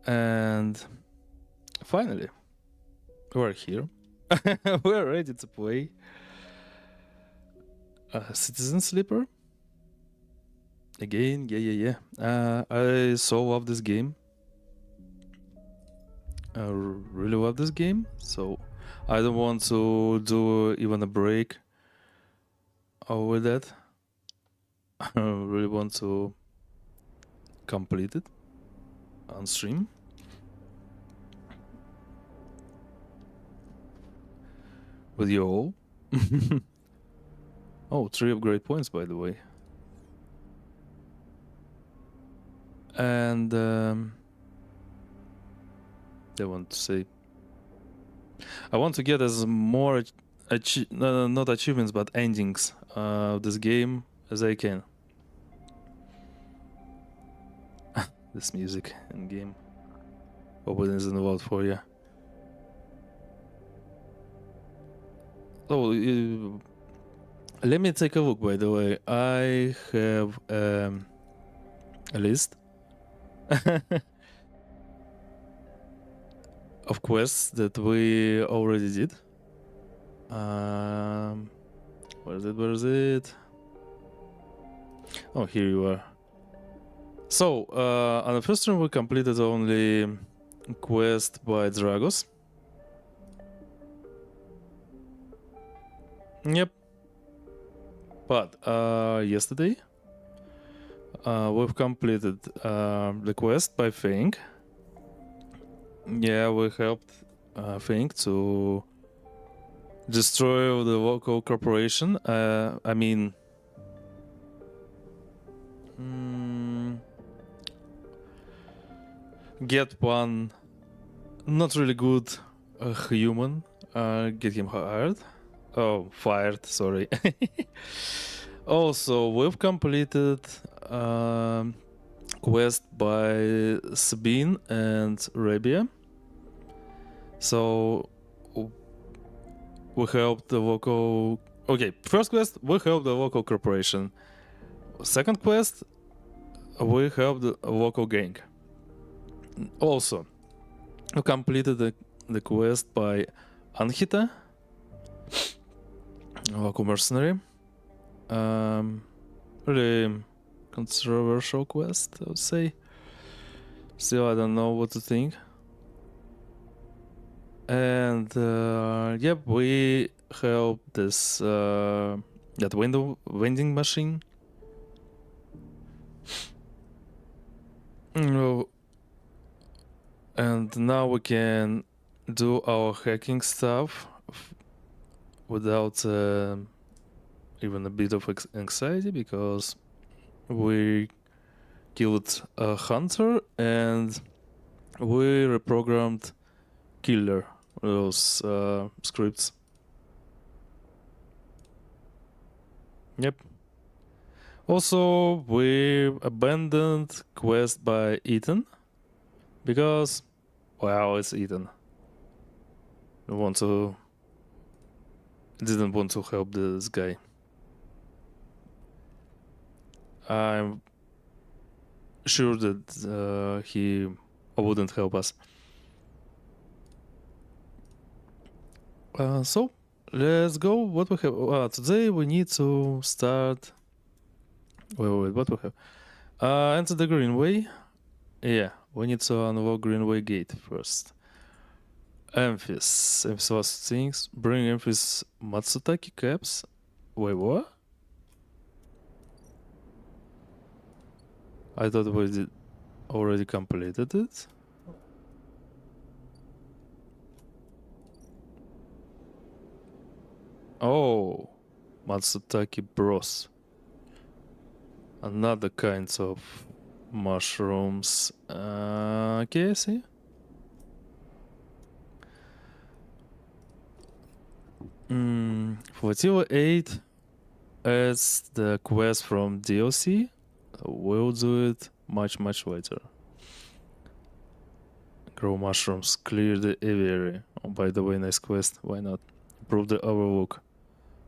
And finally, we're here. We're ready to play Citizen Sleeper. Again, yeah. I so love this game. I really love this game. So I don't want to do even a break with that. I really want to complete it on stream. With you all. Oh, 3 upgrade points, by the way. And I want to say, I want to get as more not achievements but endings of this game as I can. This music in game opens in the world for you. Oh, let me take a look. By the way, I have a list of quests that we already did. Where is it? Oh, here you are. So, on the first turn we completed only quest by Dragos. Yep. But yesterday we've completed the quest by Fang. Yeah, we helped Fang to destroy the local corporation. I mean, get one not really good human, get him hired. Oh, fired, sorry. Also, we've completed quest by Sabine and Rabia. So we helped the local... Okay, first quest, we helped the local corporation. Second quest, we helped the local gang. Also, we completed the quest by Anhita, local mercenary. Really controversial quest, I would say. Still, I don't know what to think. And yep, we helped this that window vending machine. And now we can do our hacking stuff without even a bit of anxiety, because we killed a hunter and we reprogrammed killer, those scripts. Yep. Also, we abandoned quest by Ethan because, well, it's Ethan. Didn't want to help this guy. I'm sure that he wouldn't help us. So let's go. What we have today? We need to start. Wait. What we have? Enter the Greenway. Yeah, we need to unlock Greenway gate first. Emphis. Emphis was things. Bring Emphis Matsutake caps. Wait, what? I thought we did already completed it. Oh, Matsutake bros. Another kinds of mushrooms. Okay, I see. Flotilla 8 as the quest from DLC. We'll do it much later. Grow mushrooms, clear the aviary. Oh, by the way, nice quest. Why not? Improve the overlook.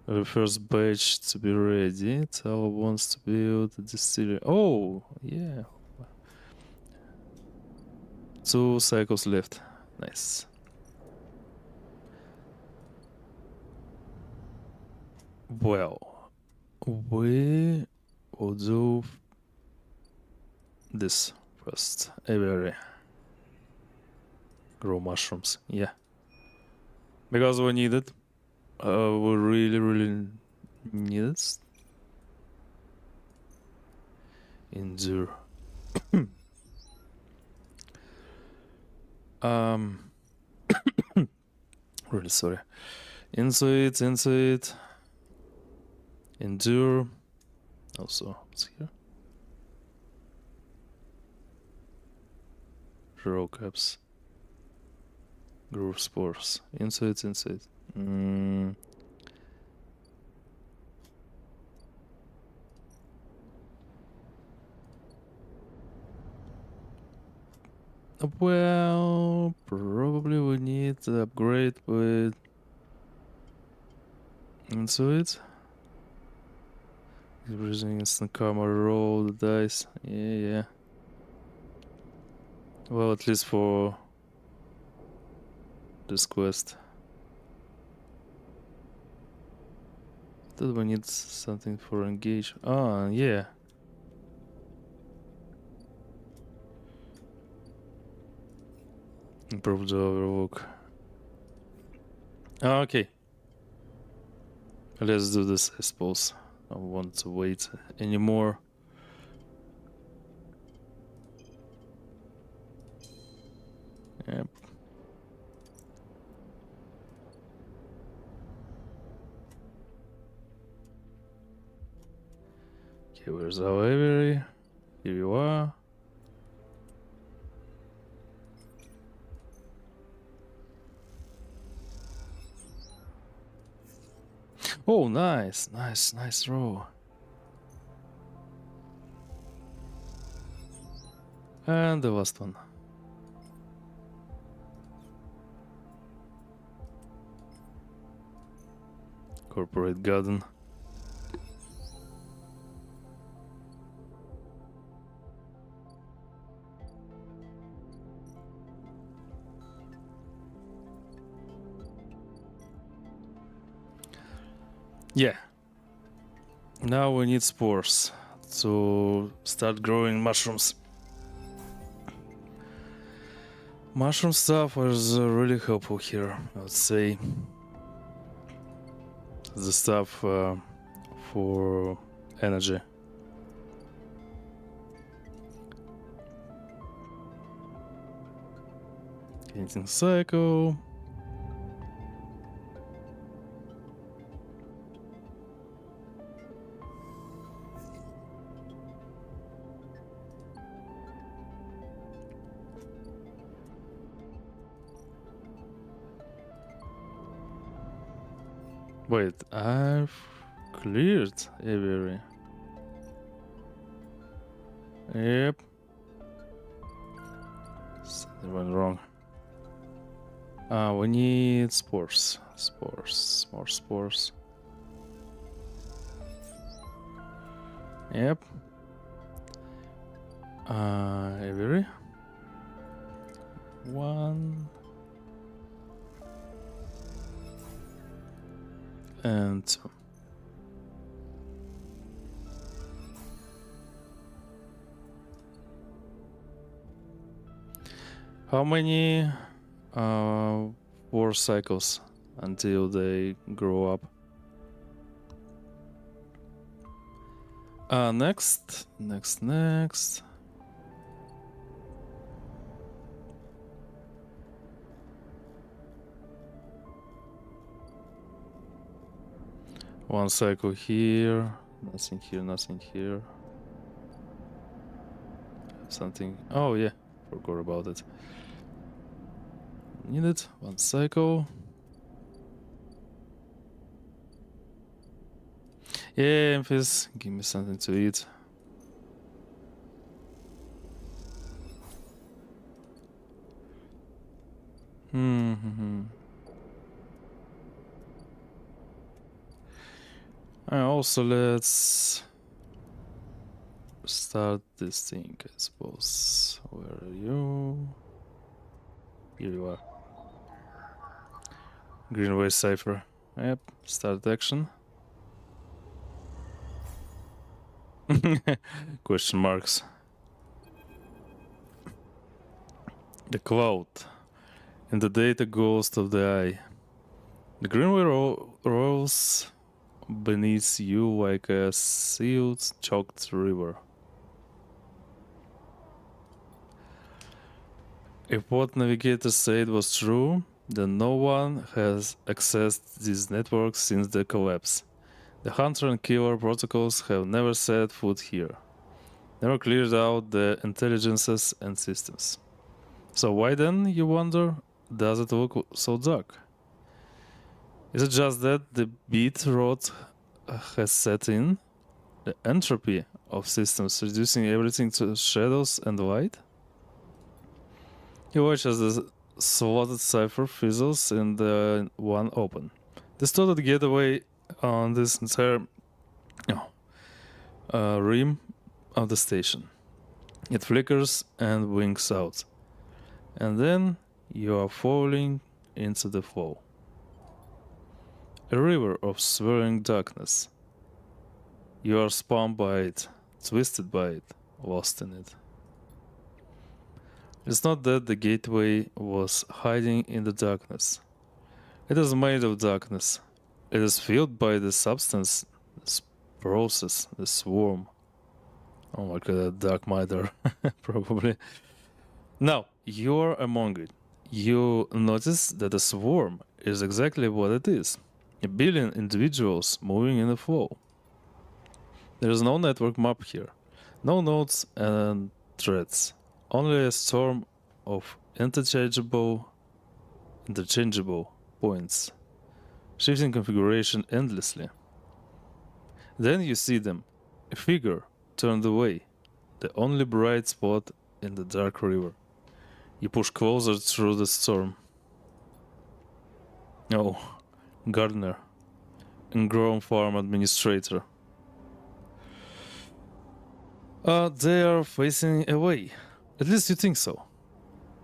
The first batch to be ready. Tower wants to build a distillery. Oh, yeah. 2 cycles left. Nice. Well, we will do this first. Aviary. Grow mushrooms. Yeah. Because we need it. We really need it. Endure. Really sorry. Insight. Endure. Also, what's here? Row caps. Groove spores. Insight. Well, probably we need to upgrade with Insight. Using instant karma, roll the dice. Yeah. Well, at least for this quest. Did we need something for engage? Ah, yeah. Improve the overlook. Ah, okay. Let's do this, I suppose. I don't want to wait anymore. Yep. Okay, where's our aviary? Here you are. Oh, nice row. And the last one. Corporate garden. Yeah. Now we need spores to start growing mushrooms. Mushroom stuff was really helpful here, I would say. The stuff for energy. Painting cycle. Wait, I've cleared aviary. Yep. Something went wrong. We need spores. More spores. Yep. Aviary. 1 and 2. How many 4 cycles until they grow up? Next. One cycle here. Nothing here. Something. Oh yeah, forgot about it. Need it. 1 cycle. Yeah, Emphis, give me something to eat. Also, let's start this thing, I suppose. Where are you? Here you are. Greenway cipher. Yep, start action. Question marks. The cloud. In the data ghost of the eye. The greenway rolls beneath you like a sealed, choked river. If what navigator said was true, then no one has accessed these networks since the collapse. The hunter and killer protocols have never set foot here, never cleared out the intelligences and systems. So why then, you wonder, does it look so dark? Is it just that the beat rot has set in? The entropy of systems reducing everything to shadows and light? You watch as the slotted cipher fizzles in the one open. Distorted getaway on this entire rim of the station. It flickers and winks out. And then you are falling into the flow. A river of swirling darkness. You are spun by it, twisted by it, lost in it. It's not that the gateway was hiding in the darkness. It is made of darkness. It is filled by the substance, this process, the swarm. Oh, like a dark matter, probably. Now, you're among it. You notice that the swarm is exactly what it is. 1 billion individuals moving in a flow. There is no network map here. No nodes and threads. Only a storm of interchangeable points, shifting configuration endlessly. Then you see them, a figure turned away, the only bright spot in the dark river. You push closer through the storm. Oh, gardener, ingrown farm administrator. They are facing away. At least you think so.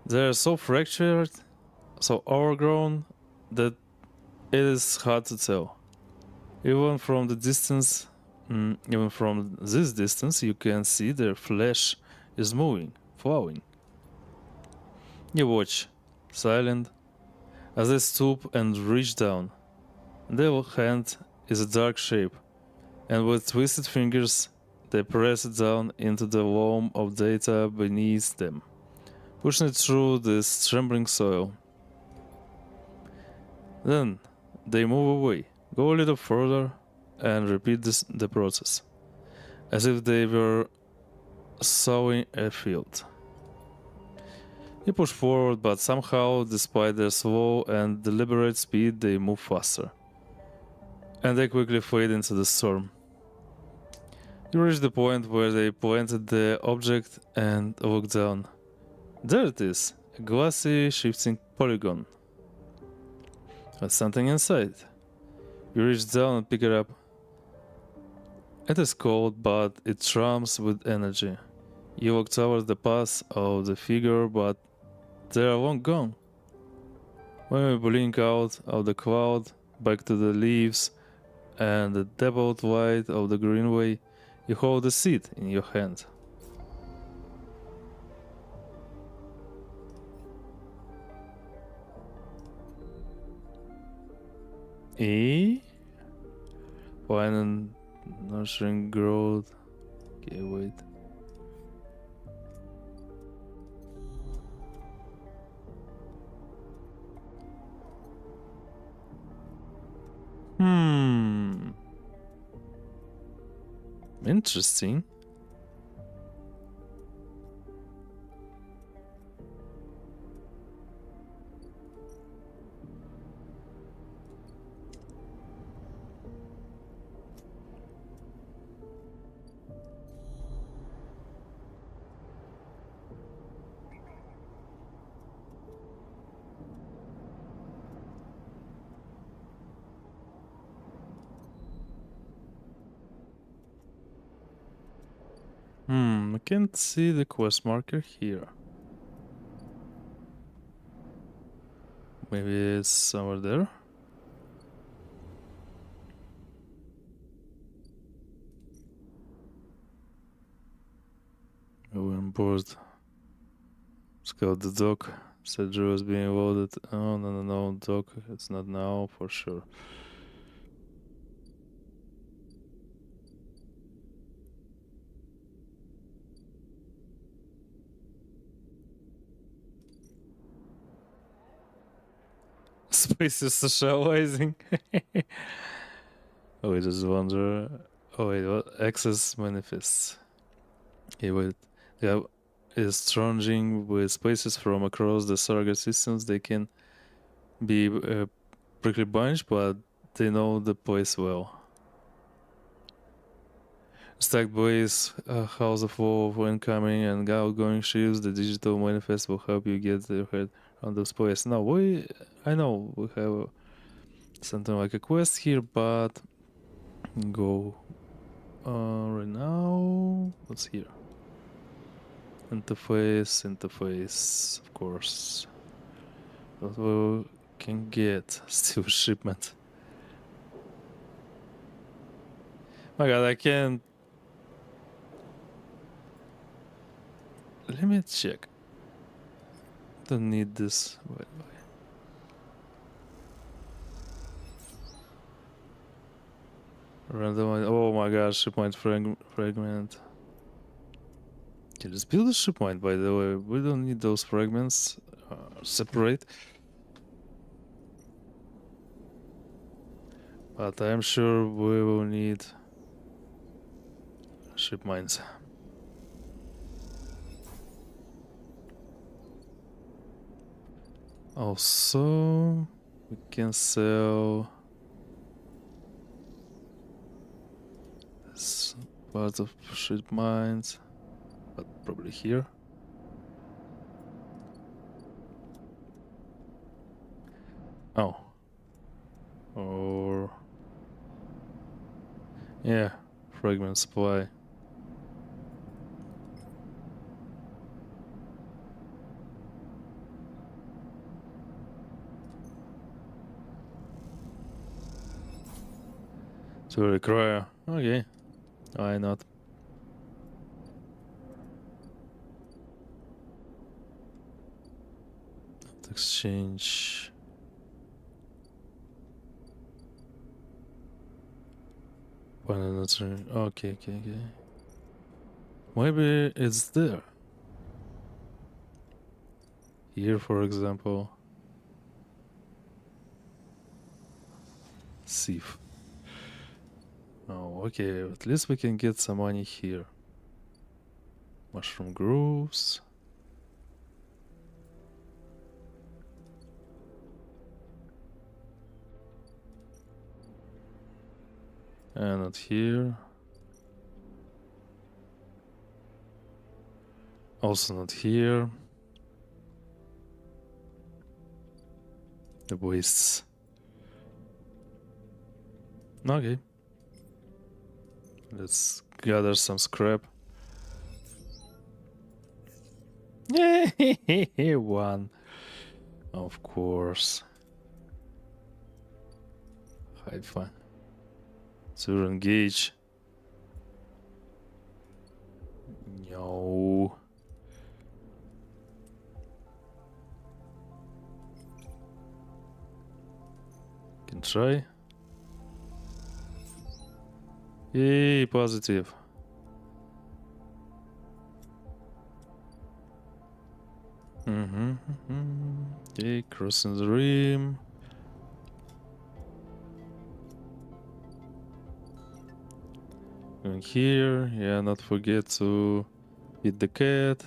They are so fractured, so overgrown, that it is hard to tell. Even from this distance, you can see their flesh is moving, flowing. You watch, silent, as they stoop and reach down. Their hand is a dark shape, and with twisted fingers, they press it down into the loam of data beneath them, pushing it through this trembling soil. Then they move away, go a little further, and repeat the process, as if they were sowing a field. You push forward, but somehow, despite their slow and deliberate speed, they move faster, and they quickly fade into the storm. You reach the point where they planted the object and look down. There it is, a glassy, shifting polygon. There's something inside. You reach down and pick it up. It is cold, but it thrums with energy. You walk towards the path of the figure, but they are long gone. When you blink out of the cloud, back to the leaves and the dappled light of the greenway, you hold a seed in your hand. Fine and nurturing growth. Okay, wait. Interesting. I can't see the quest marker here. Maybe it's somewhere there. We're on board. Scout the dock. Cyberos being loaded. Oh, no, dock. It's not now, for sure. Space is socializing. Oh, I just wonder. Oh, wait, what? Access manifests. Okay, wait. Yeah, is stronging with spaces from across the Sarga systems. They can be prickly bunch, but they know the place well. Stack Bliss, House of Wolf, incoming and outgoing shields. The digital manifest will help you get your head on those places. No, I know we have something like a quest here, but go right now. What's here? Interface, of course. What we can get? Still shipment. My god, I can't. Let me check. Don't need this. Wait. Random. Oh my god, shipment fragment. Okay, let's build a shipment, by the way. We don't need those fragments separate. But I'm sure we will need ship mines. Also, we can sell this part of ship mines, but probably here. Oh. Or yeah, fragment supply. To require. Okay. Why not? Exchange. Okay. Maybe it's there. Here, for example. Sieve. Oh, okay. At least we can get some money here. Mushroom grooves. And not here. Also not here. The wastes. Okay. Let's gather some scrap. One. Of course. Hi-fi. To engage. No. Can try. Yay, positive. Okay, crossing the rim. Going here, yeah, not forget to hit the cat.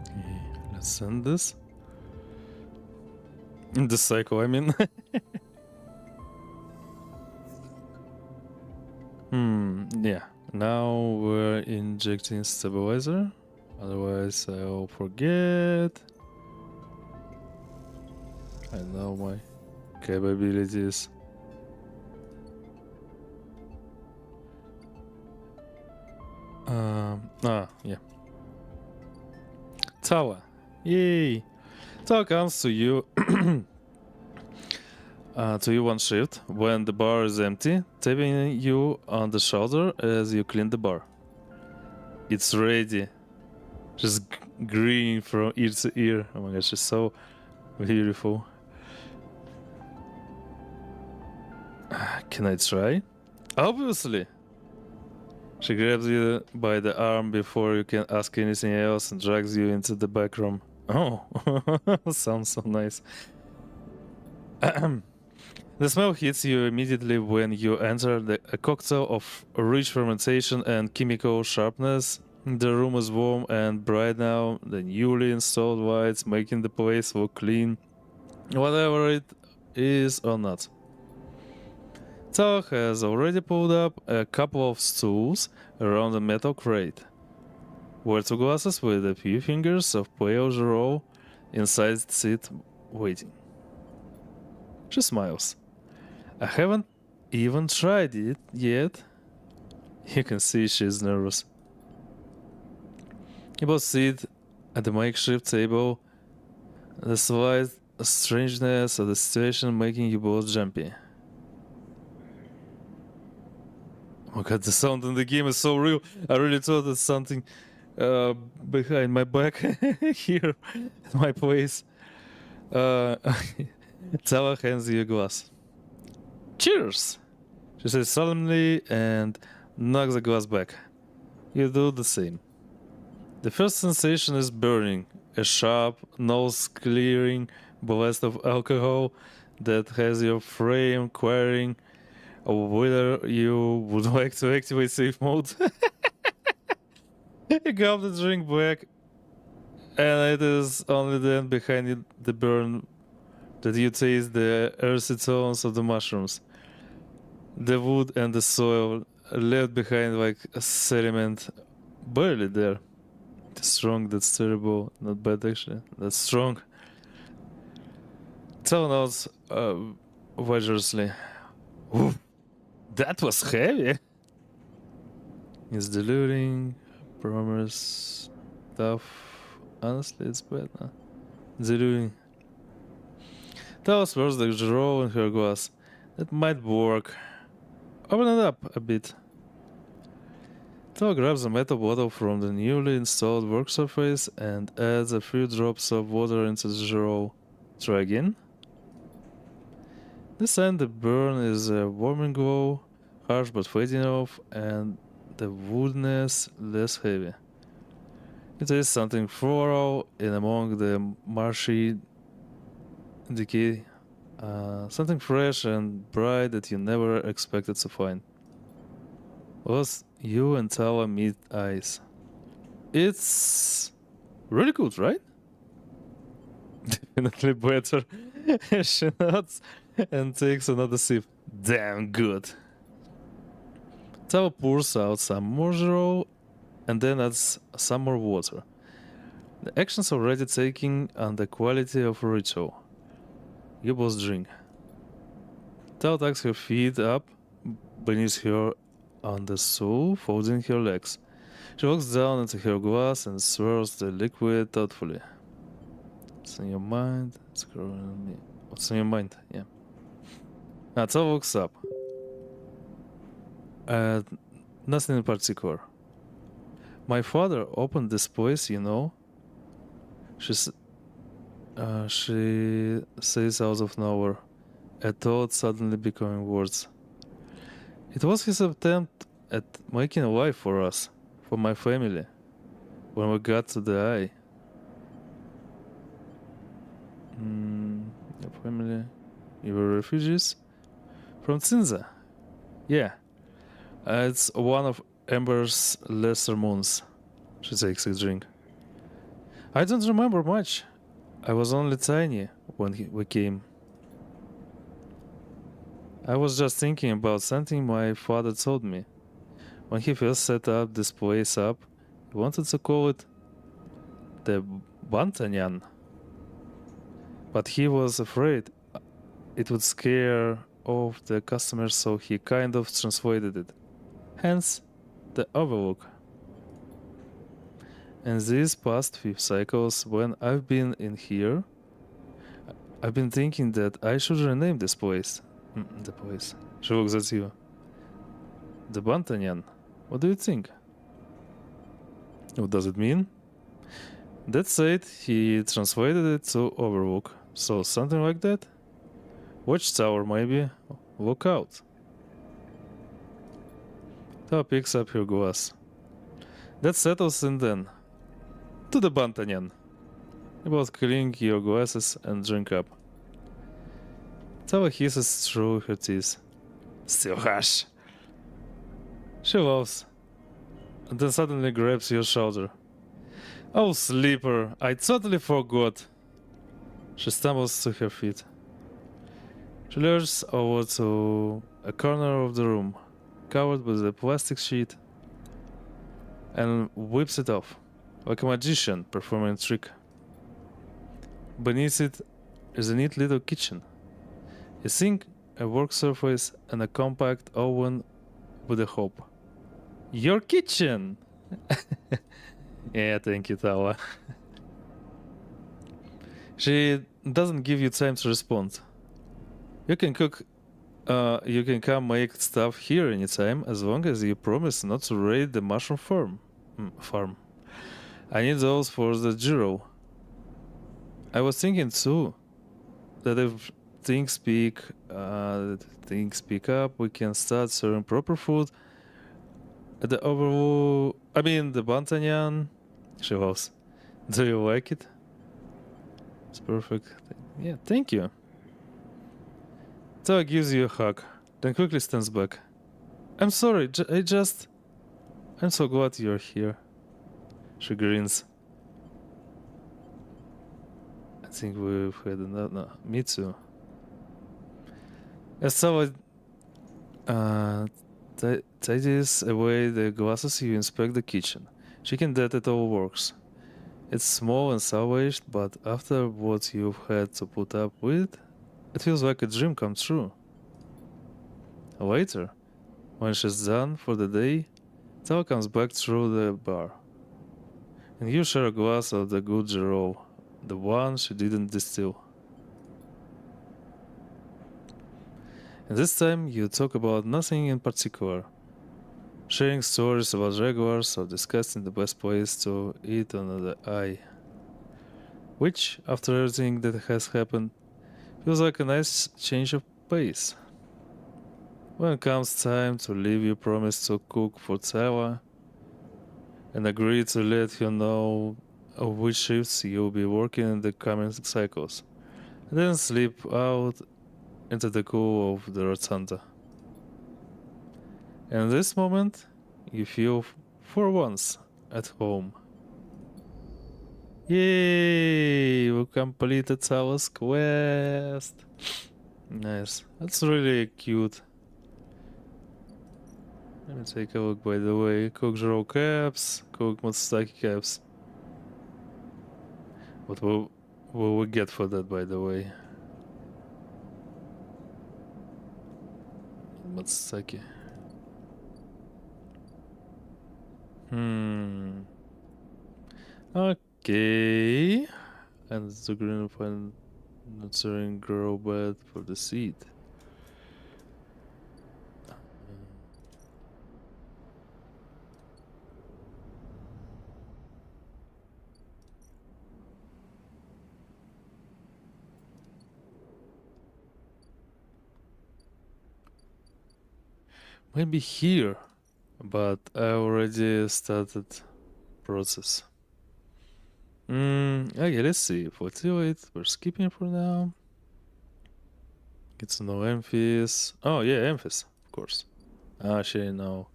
Okay, let's send this. In the cycle, I mean. Yeah. Now we're injecting stabilizer. Otherwise, I'll forget. I know my capabilities. Yeah. Tower. Yay! Tower comes to you to you one shift when the bar is empty, tapping you on the shoulder as you clean the bar. It's ready. Just green from ear to ear. Oh my gosh, it's so beautiful. Can I try? Obviously. She grabs you by the arm before you can ask anything else and drags you into the back room. Oh, sounds so nice. The smell hits you immediately when you enter a cocktail of rich fermentation and chemical sharpness. The room is warm and bright now, the newly installed lights making the place look clean, whatever it is or not. Tao has already pulled up a couple of stools around a metal crate, where two glasses with a few fingers of pale roll inside sit waiting. She smiles. I haven't even tried it yet. You can see she's nervous. You both sit at the makeshift table, the slight strangeness of the situation making you both jumpy. Oh god, the sound in the game is so real. I really thought it's something behind my back here at my place. Tala hands you a glass. Cheers! She says solemnly and knocks the glass back. You do the same. The first sensation is burning, a sharp, nose-clearing blast of alcohol that has your frame querying whether you would like to activate safe mode. You grab the drink back, and it is only then behind it, the burn that you taste the earthy tones of the mushrooms. The wood and the soil left behind like a sediment, barely there. That's strong, that's terrible, not bad actually, that's strong. Tell notes vigorously. Oof, that was heavy. It's diluting, promise, tough. Honestly, it's bad. Huh? Diluting. Tell us where's the draw in her glass. That might work. Open it up a bit. Tao grabs a metal bottle from the newly installed work surface and adds a few drops of water into the draw. Try again. This time the burn is a warming glow, harsh but fading off, and the woodness less heavy. It is something floral in among the marshy decay, something fresh and bright that you never expected to find. Was you and Tala meet eyes. It's really good, right? Definitely better. She nods and takes another sip. Damn good. Tao pours out some more roll and then adds some more water. The action's already taking on the quality of a ritual. You both drink. Tao tucks her feet up beneath her on the stool, folding her legs. She walks down into her glass and swirls the liquid thoughtfully. What's in your mind? It's growing on me. What's in your mind? Yeah. Now Tao walks up. Nothing in particular. My father opened this place, you know. She says out of nowhere, a thought suddenly becoming words. It was his attempt at making a life for us, for my family, when we got to the eye. Your family? You were refugees? From Cinza? Yeah. It's one of Ember's lesser moons. She takes a drink. I don't remember much. I was only tiny when we came. I was just thinking about something my father told me. When he first set up this place up, he wanted to call it the Bantanyan. But he was afraid it would scare off the customers, so he kind of translated it. Hence, the overlook. And these past few cycles, when I've been in here, I've been thinking that I should rename this place. The place. She looks at you. The Bantanyan. What do you think? What does it mean? That said, he translated it to overlook. So something like that? Watchtower, maybe. Look out. Tao picks up her glass. That settles and then. To the Bantanyan. You both clink your glasses and drink up. Tao hisses through her teeth. Still hush. She laughs, and then suddenly grabs your shoulder. Oh, sleeper, I totally forgot. She stumbles to her feet. She lures over to a corner of the room, covered with a plastic sheet, and whips it off, like a magician performing a trick. Beneath it is a neat little kitchen. A sink, a work surface, and a compact oven with a hob. Your kitchen! Yeah, thank you, Tawa. She doesn't give you time to respond. You can cook, you can come make stuff here anytime, as long as you promise not to raid the mushroom farm. I need those for the gyro. I was thinking too, that if things pick up, we can start serving proper food at the the Bantanyan. She loves. Do you like it? It's perfect. Yeah, thank you. Tao gives you a hug, then quickly stands back. I'm sorry, I'm so glad you're here. She grins. I think we've had enough. No, me too. As Tao tidies away the glasses, you inspect the kitchen. Chicken that it all works. It's small and salvaged, but after what you've had to put up with, it feels like a dream come true. Later, when she's done for the day, Tao comes back through the bar. And you share a glass of the good Giro, the one she didn't distill. And this time you talk about nothing in particular, sharing stories about regulars or discussing the best place to eat on the eye. Which, after everything that has happened, feels like a nice change of pace. When it comes time to leave, you promise to cook for Tara and agree to let her know of which shifts you'll be working in the coming cycles, and then slip out into the cool of the rotunda. And in this moment, you feel for once at home. Yay! We completed Tawa's quest! Nice. That's really cute. Let me take a look, by the way. Cook roll caps, cook Matsutake caps. What will we get for that, by the way? Matsutake. Okay. And the green one nurturing grow bed for the seed. Maybe here, but I already started process. Okay, let's see. Fertility, we're skipping for now. Get to know Emphis. Oh yeah, Emphis, of course. Actually, no.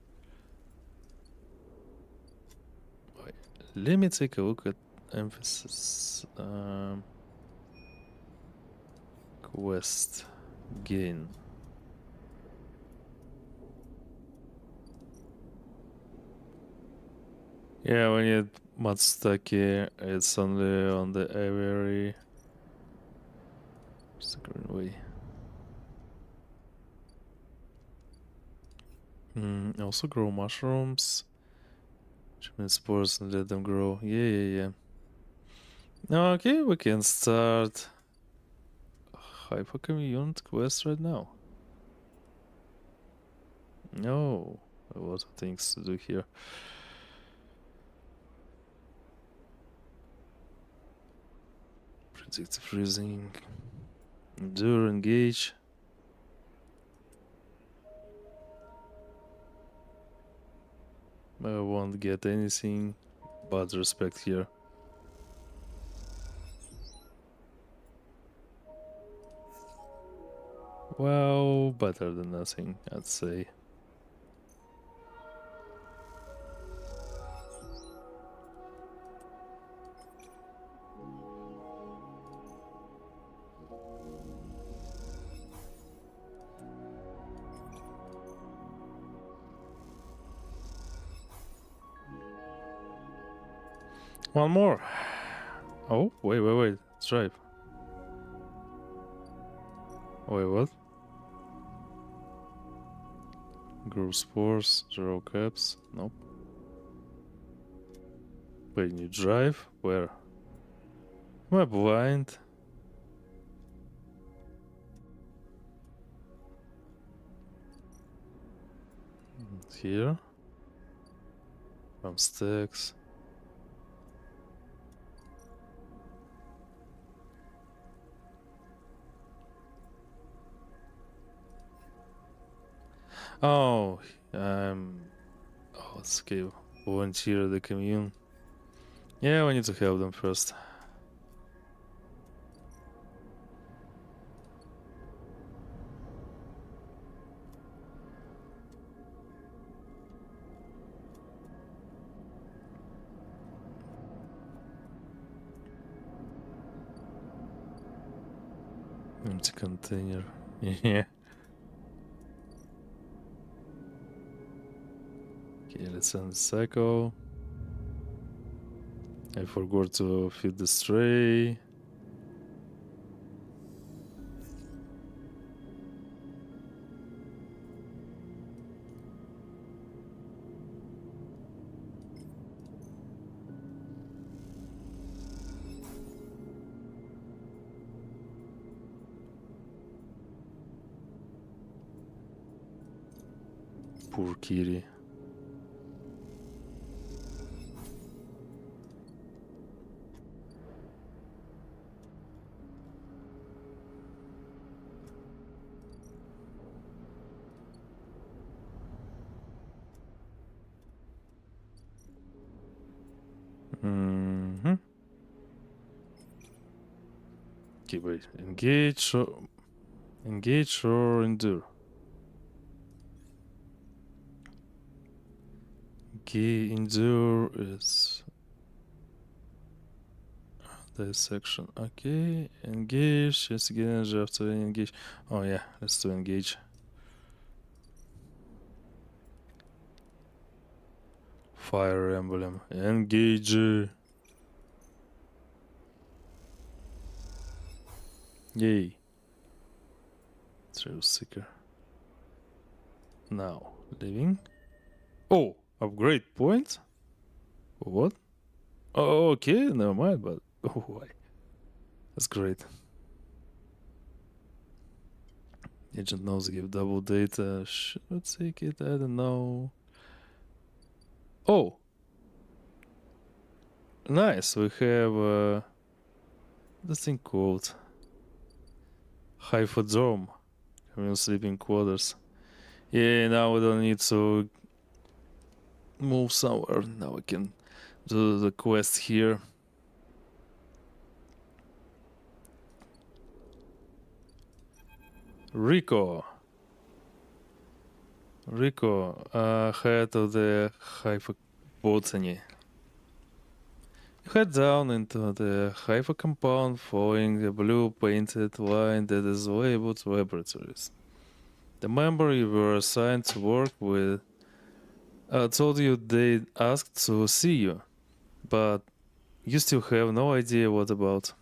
Wait, let me take a look at Emphasis. Quest gain. Yeah, we need Matsutake. It's only on the aviary. Wait. Also grow mushrooms. Treatment spores and let them grow. Yeah. Okay, we can start Hyper Commune quest right now. No, a lot of things to do here. Predict freezing. Endure, engage. I won't get anything but respect here. Well, better than nothing, I'd say. One more. Oh, wait. Stripe. Wait, what? Grow spores, 0 caps. Nope. Wait, new drive? Where? Am I blind? Here. From stacks. Oh, let's give volunteer the commune. Yeah, we need to help them first. Empty container. Yeah. Okay, let's end the cycle. I forgot to feed the stray. Poor kitty. Okay, wait. Engage or endure? Okay, endure is this section. Okay, engage. Yes, again, after engage. Oh yeah, let's do engage. Fire emblem. Engage. Yay. Trail seeker. Now, living. Oh, upgrade points? What? Oh, okay, never mind, but oh, why? That's great. Agent knows give double data. Should we take it? I don't know. Oh, nice. We have this thing called Hyphodrome. Communal sleeping quarters. Yeah, now we don't need to move somewhere. Now we can do the quest here. Riko, head of the Hypha Botany. Head down into the Hypha compound, following the blue painted line that is labeled laboratories. The member you were assigned to work with told you they asked to see you, but you still have no idea what about.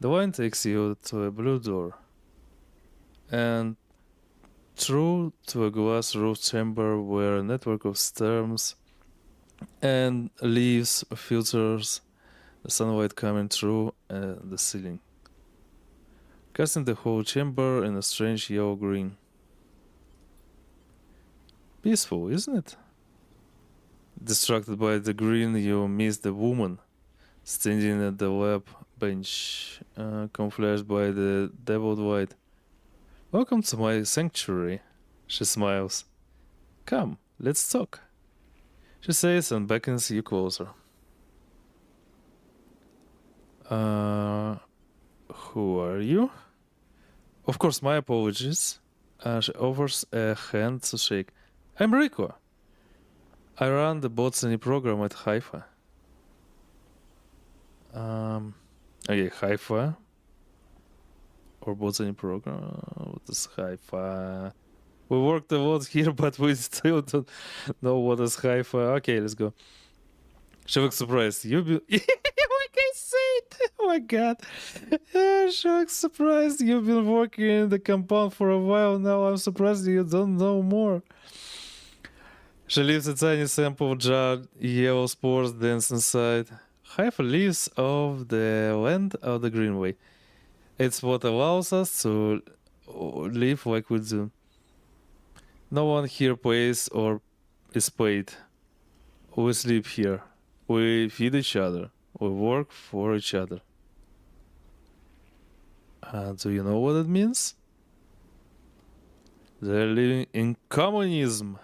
The line takes you to a blue door and through to a glass roof chamber where a network of storms and leaves filters the sunlight coming through the ceiling, casting the whole chamber in a strange yellow-green. Peaceful, isn't it? Distracted by the green, you miss the woman standing at the lab bench, camouflaged by the dabbled light. Welcome to my sanctuary, she smiles. Come, let's talk, she says and beckons you closer. Who are you? Of course, my apologies. She offers a hand to shake. I'm Riko. I run the botany program at Haifa. Okay, Haifa. Or botany program. What is Haifa? We worked a lot here, but we still don't know what is Haifa. Okay, let's go. She looks surprised. You be like I said. Oh my god. She looks surprised. You've been working in the compound for a while now. I'm surprised you don't know more. She leaves a tiny sample jar. Yellow spores dance inside. Haifa lives off the land of the Greenway. It's what allows us to live like we do. No one here pays or is paid. We sleep here. We feed each other. We work for each other. Do you know what it means? They're living in communism.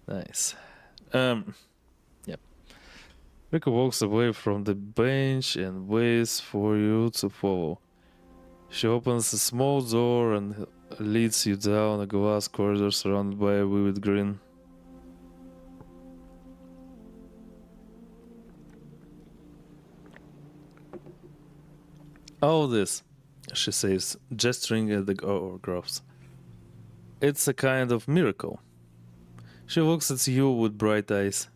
Nice. Yep. Riko walks away from the bench and waits for you to follow. She opens a small door and leads you down a glass corridor surrounded by a vivid green. All this, she says, gesturing at the hourglass. It's a kind of miracle. She looks at you with bright eyes.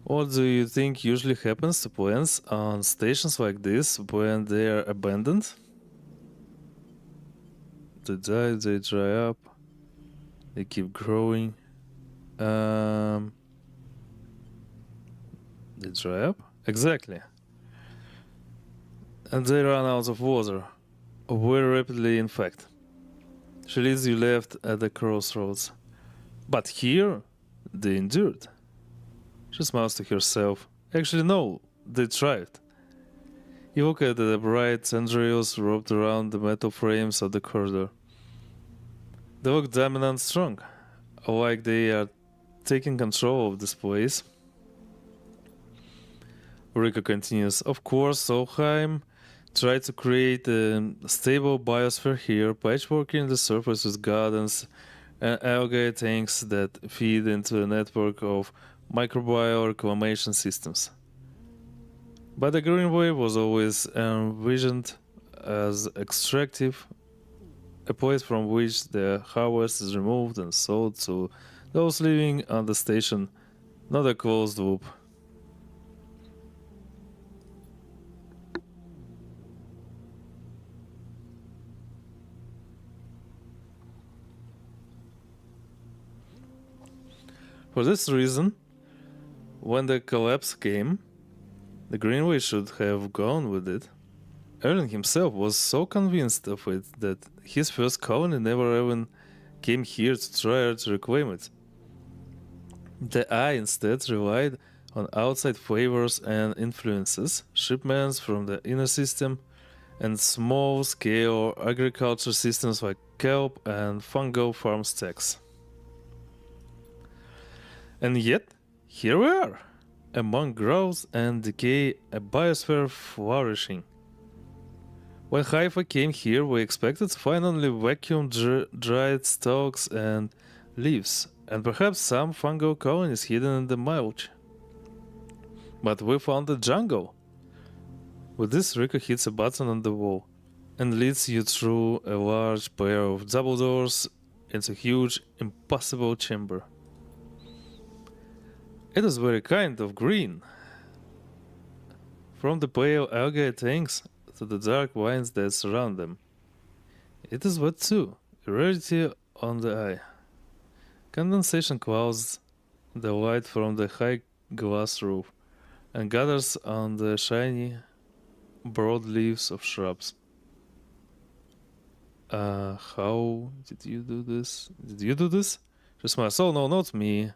What do you think usually happens to plants on stations like this when they are abandoned? They die, they dry up, they keep growing. They dry up? Exactly. And they run out of water. Very rapidly, in fact. She leads you left at the crossroads. But here, they endured. She smiles to herself. Actually, no, they thrived. You look at the bright tendrils wrapped around the metal frames of the corridor. They look dominant strong, like they are taking control of this place. Riko continues. Of course, Solheim tried to create a stable biosphere here, patchworking the surface with gardens and algae tanks that feed into a network of microbial reclamation systems. But the Greenway was always envisioned as extractive, a place from which the harvest is removed and sold to those living on the station, not a closed loop. For this reason, when the collapse came, the Greenway should have gone with it. Erlin himself was so convinced of it that his first colony never even came here to try to reclaim it. The Eye instead relied on outside flavors and influences, shipments from the inner system, and small-scale agriculture systems like kelp and fungal farm stacks. And yet, here we are, among growth and decay, a biosphere flourishing. When Haifa came here, we expected to find only vacuum dried stalks and leaves, and perhaps some fungal colonies hidden in the mulch. But we found a jungle. With this, Riko hits a button on the wall and leads you through a large pair of double doors into a huge, impossible chamber. It is very kind of green. from the pale algae tanks to the dark vines that surround them. It is wet too, a rarity on the eye. Condensation clouds the light from the high glass roof and gathers on the shiny, broad leaves of shrubs. How did you do this? Did you do this? She smiles. Oh no, not me.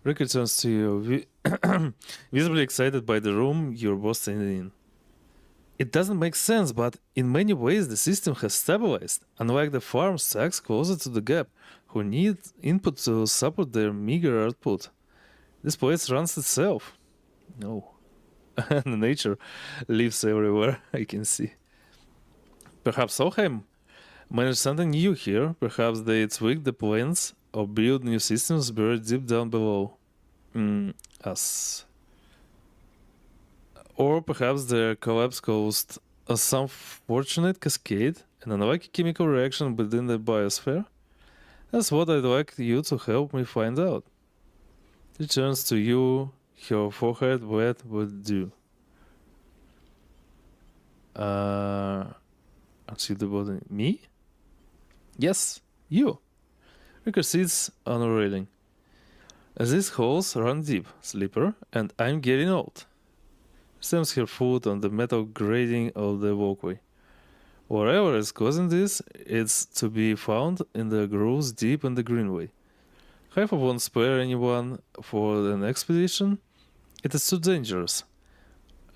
Riko turns to you, visibly excited by the room you're both standing in. It doesn't make sense, but in many ways the system has stabilized, unlike the farm stacks closer to the gap, who need input to support their meager output. This place runs itself. No. And nature lives everywhere, I can see. Perhaps Solheim managed something new here. Perhaps they tweaked the plans or built new systems buried deep down below us. Or perhaps their collapse caused some fortunate cascade, an unlucky chemical reaction within the biosphere. That's what I'd like you to help me find out. She turns to you, her forehead wet with dew. Aren't you the botanist? Me? Yes, you. Riko sits on a railing. These holes run deep, Sleeper, and I'm getting old. Stamps her foot on the metal grating of the walkway. Whatever is causing this, it's to be found in the grooves deep in the greenway. Haifa won't spare anyone for an expedition. It is too dangerous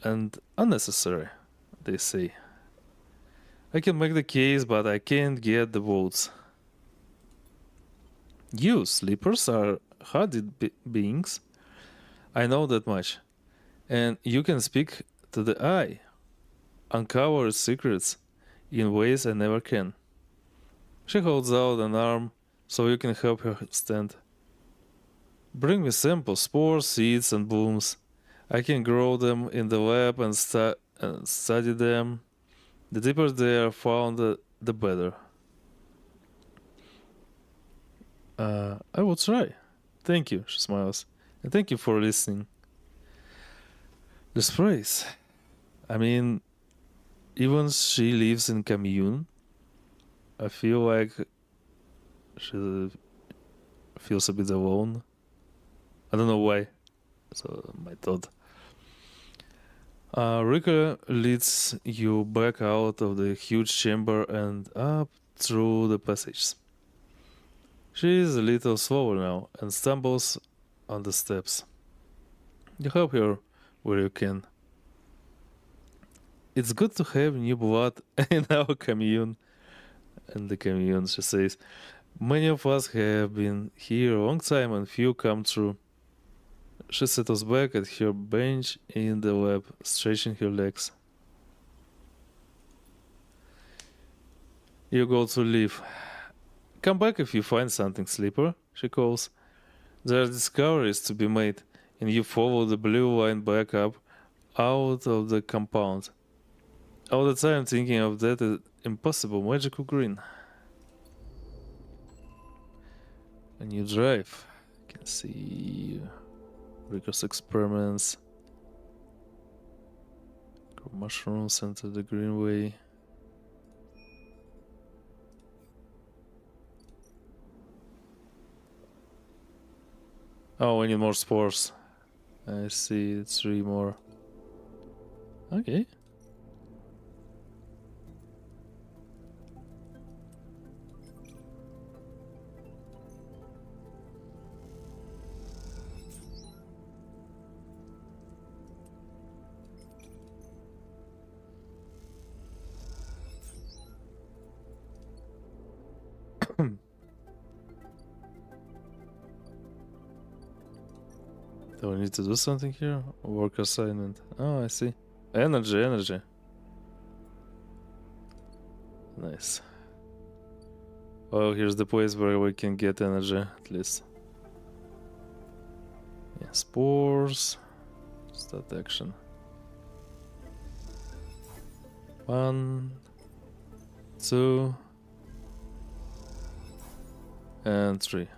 and unnecessary, they say. I can make the case, but I can't get the votes. You, Sleepers, are hardy beings. I know that much. And you can speak to the eye, uncover its secrets in ways I never can. She holds out an arm so you can help her stand. Bring me samples, spores, seeds, and blooms. I can grow them in the lab and study them. The deeper they are found, the better. I will try. Thank you, she smiles. And thank you for listening. This phrase. I mean, even she lives in commune. I feel like she feels a bit alone. I don't know why. So my thought. Riko leads you back out of the huge chamber and up through the passage. She is a little slower now and stumbles on the steps. You help her where you can. It's good to have new blood in our commune. And the commune, she says. Many of us have been here a long time and few come through. She settles back at her bench in the lab, stretching her legs. You go to leave. Come back if you find something, Sleeper, she calls. There are discoveries to be made, and you follow the blue line back up out of the compound. All the time thinking of that impossible magical green. A new drive. You can see Riko's experiments. Grow mushrooms into the greenway. Oh, we need more spores. I see 3 more. Okay. Do I need to do something here? Work assignment. Oh, I see. Energy. Nice. Oh, here's the place where we can get energy, at least. Yeah, spores. Start action. 1, 2, and 3.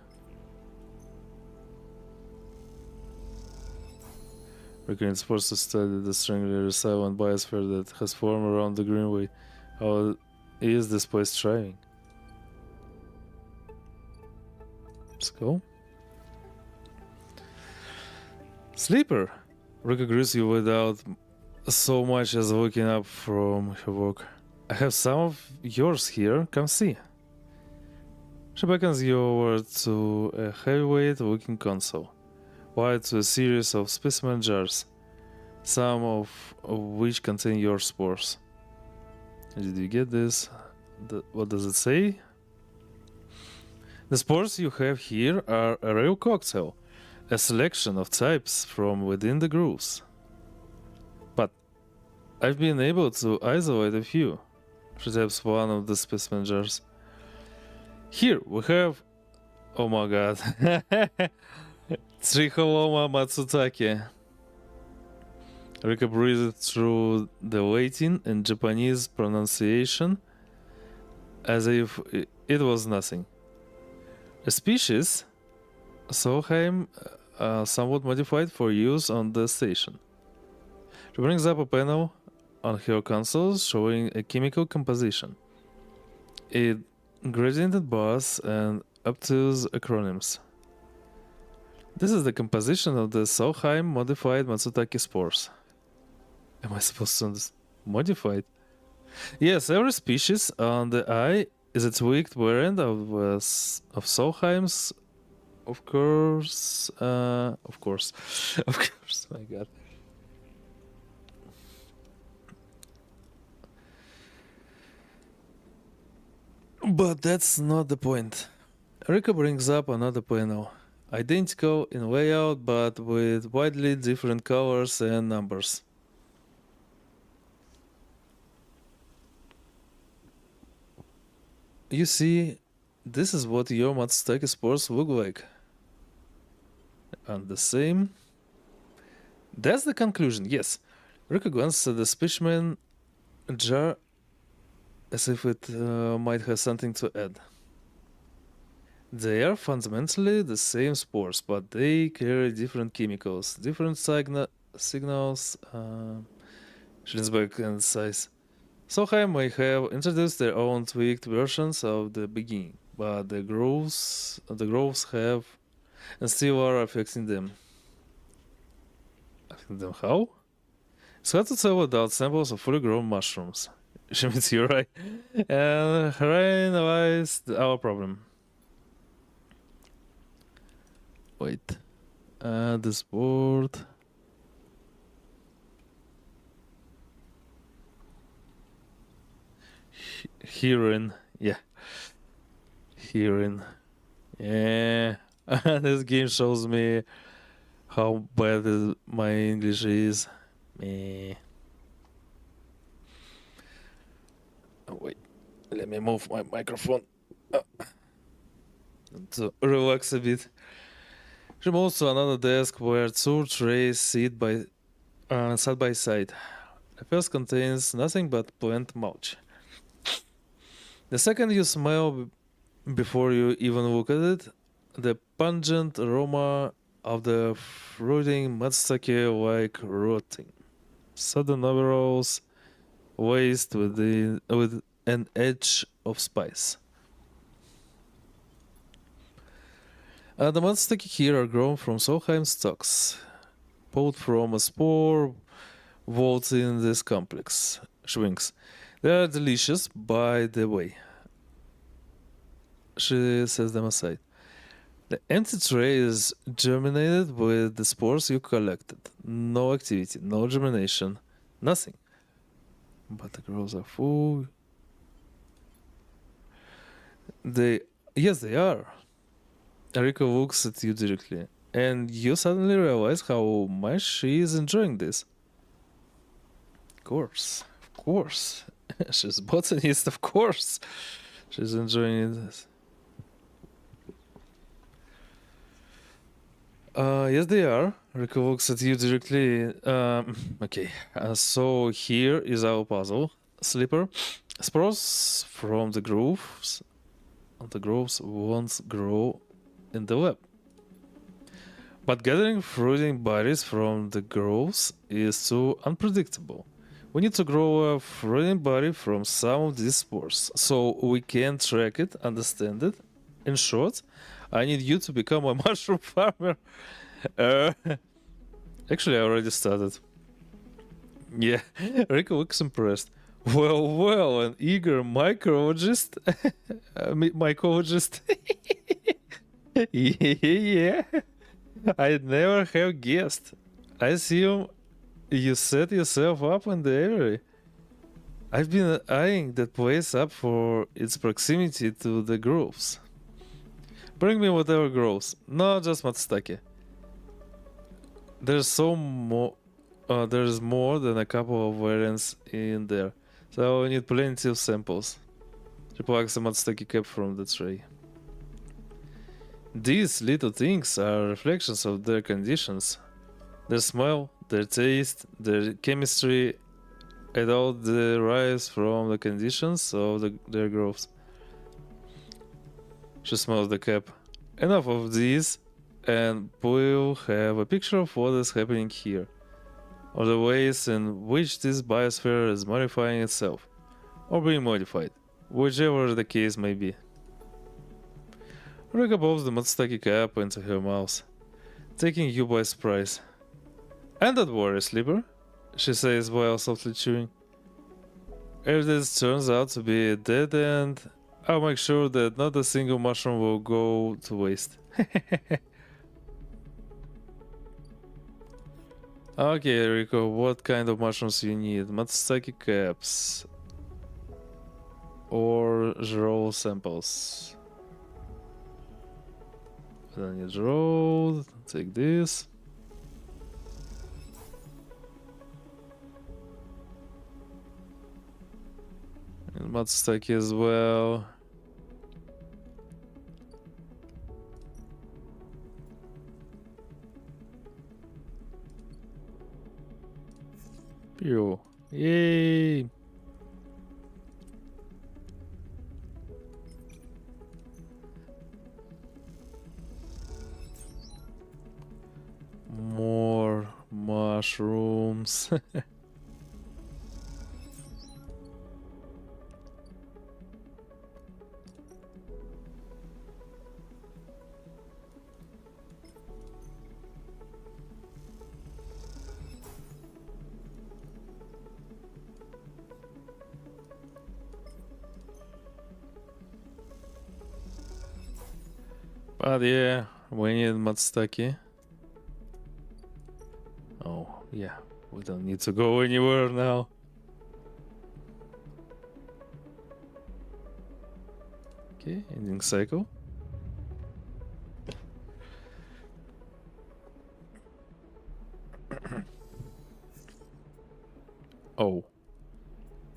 Riko is forced to study the strangely silent biosphere that has formed around the Greenway. How is this place thriving? Let's go. Sleeper! Riko greets you without so much as looking up from her work. I have some of yours here, come see. She beckons you over to a heavyweight looking console, wired to a series of specimen jars, some of which contain your spores. Did you get this? What does it say? The spores you have here are a real cocktail, a selection of types from within the grooves. But I've been able to isolate a few. She taps one of the specimen jars. Here we have, oh my god, Triholoma Matsutake. Riko breathed through the Latin and Japanese pronunciation as if it was nothing. A species, Solheim, somewhat modified for use on the station. She brings up a panel on her console showing a chemical composition. It gradiented bars and obtuse acronyms. This is the composition of the Solheim modified Matsutake spores. Am I supposed to understand? Modified? Yes, every species on the eye is a tweaked variant of Solheim's. Of course, of course, my god. But that's not the point. Riko brings up another panel, identical in layout but with widely different colors and numbers. You see, this is what your Matsutake spores look like. And the same. That's the conclusion, yes. Riko glances at the specimen jar as if it might have something to add. They are fundamentally the same spores, but they carry different chemicals, different signals, shrinks back and size. Solheim may have introduced their own tweaked versions of the beginning, but the growths have and still are affecting them. Affecting them how? It's hard to tell without samples of fully grown mushrooms. She means you're right. And analyzed our problem. Wait. This board. Hearing. Yeah. Hearing. Yeah. This game shows me how bad my English is. Meh. Oh, wait, let me move my microphone to relax a bit. She moves to another desk where two trays sit side by side. The first contains nothing but plant mulch. The second you smell before you even look at it, the pungent aroma of the fruiting Matsutake like rotting. Sudden overalls waste with an edge of spice. The Matsutake here are grown from Solheim stalks, pulled from a spore vault in this complex. Shrinks. They are delicious, by the way. She sets them aside. The empty tray is germinated with the spores you collected. No activity, no germination, nothing. But the growths are full. Yes, they are. Riko looks at you directly, and you suddenly realize how much she is enjoying this. Of course. She's botanist, of course. She's enjoying this. Yes, they are. Riko looks at you directly. Okay, so here is our puzzle. Sleeper. Spores from the grooves won't grow in the lab. But gathering fruiting berries from the groves is too unpredictable. We need to grow a fruiting berry from some of these spores, so we can track it, understand it. In short, I need you to become a mushroom farmer. Uh, Actually, I already started. Yeah, Riko looks impressed. Well, an eager mycologist. Mycologist. Yeah, I'd never have guessed. I assume you set yourself up in the area. I've been eyeing that place up for its proximity to the groves. Bring me whatever grows, not just Matsutake. There's so more. There's more than a couple of variants in there, so I need plenty of samples. She plucks a Matsutake cap from the tray. These little things are reflections of their conditions. Their smell, their taste, their chemistry, and all derives from the conditions of their growth. She smells the cap. Enough of these, and we'll have a picture of what is happening here, or the ways in which this biosphere is modifying itself, or being modified, whichever the case may be. Rika pops the Matsutake cap into her mouth, taking you by surprise. And don't worry, Sleeper, she says while softly chewing. If this turns out to be a dead end, I'll make sure that not a single mushroom will go to waste. Okay, Riko, what kind of mushrooms you need? Matsutake caps or roll samples? I don't need roll. Take this. And Matsutake as well. Pew. Yay! More mushrooms. But yeah, we need Matsutake. Oh, yeah, we don't need to go anywhere now. Okay, ending cycle. Oh,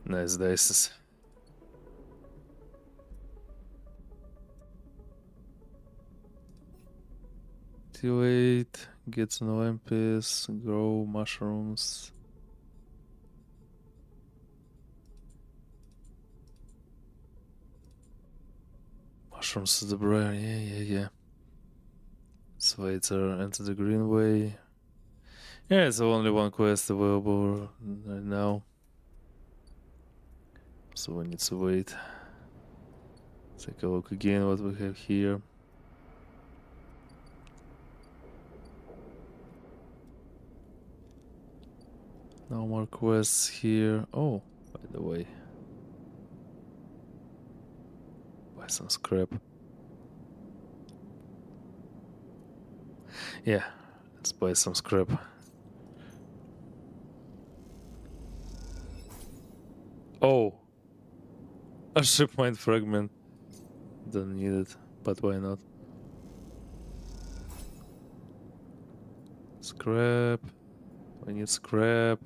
nice dices. Cultivate, get to know Emphis, grow mushrooms. Mushrooms to the briar, yeah. So later, enter the greenway. Yeah, it's only one quest available right now. So we need to wait. Take a look again what we have here. No more quests here. Oh, by the way. Buy some scrap. Yeah, let's buy some scrap. Oh! A ship mind fragment. Don't need it, but why not? Scrap. We need scrap.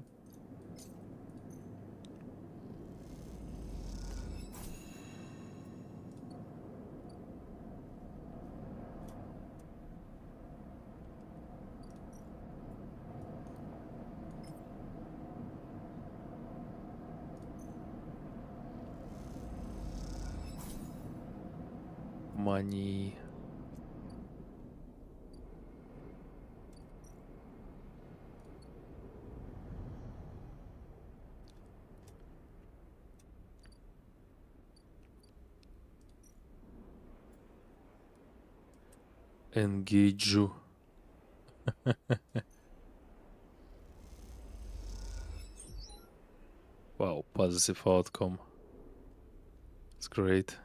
Money. Engage you. Wow, positive outcome. It's great.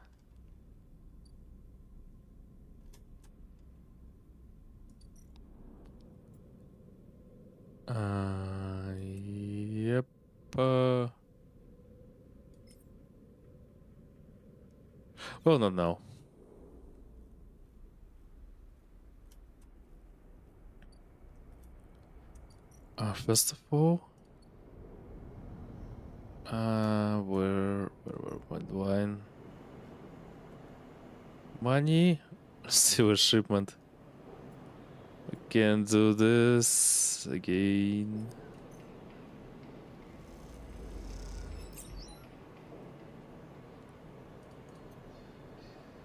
Yep. Well, not now. First of all, where went wine? Money? Still a shipment. We can do this again.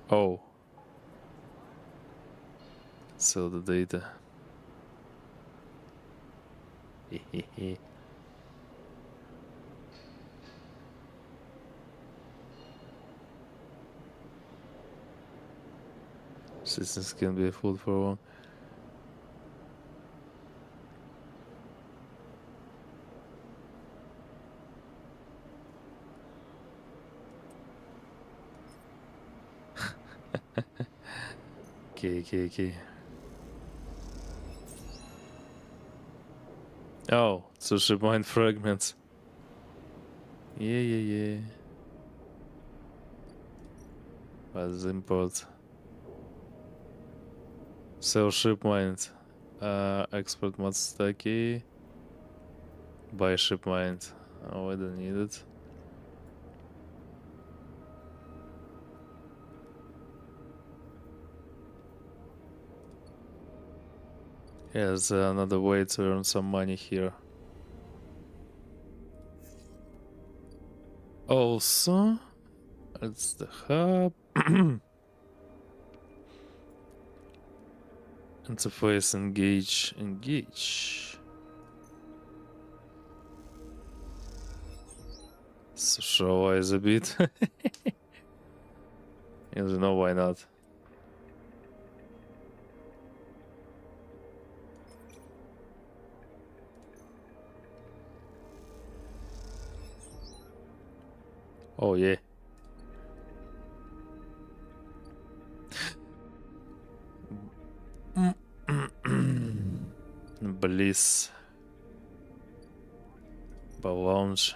Oh. Sell the data. Systems can be fooled for one. Okay. Oh, sushi mind fragments. Yeah. What's import? Sell ship mind. Export Matsutake. Buy ship mind. Oh, I don't need it. Yeah, there's another way to earn some money here. Also, it's the hub. Interface engage. Socialize a bit. You don't know why not. Oh yeah. Bliss. Lounge.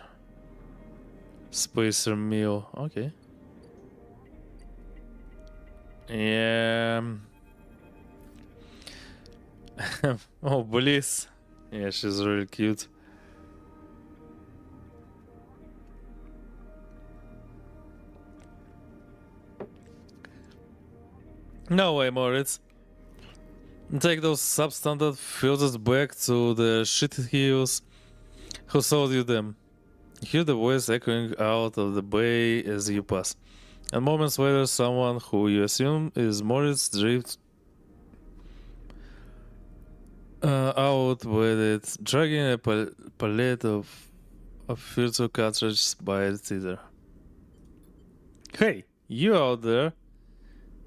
Spacer meal. Okay. Yeah. Oh, Bliss. Yeah, she's really cute. No way, Moritz. Take those substandard filters back to the shit heels who sold you them. Hear the voice echoing out of the bay as you pass. And moments later, someone who you assume is Moritz drifts out with it, dragging a palette of filter cartridges by its teether. Hey, you out there?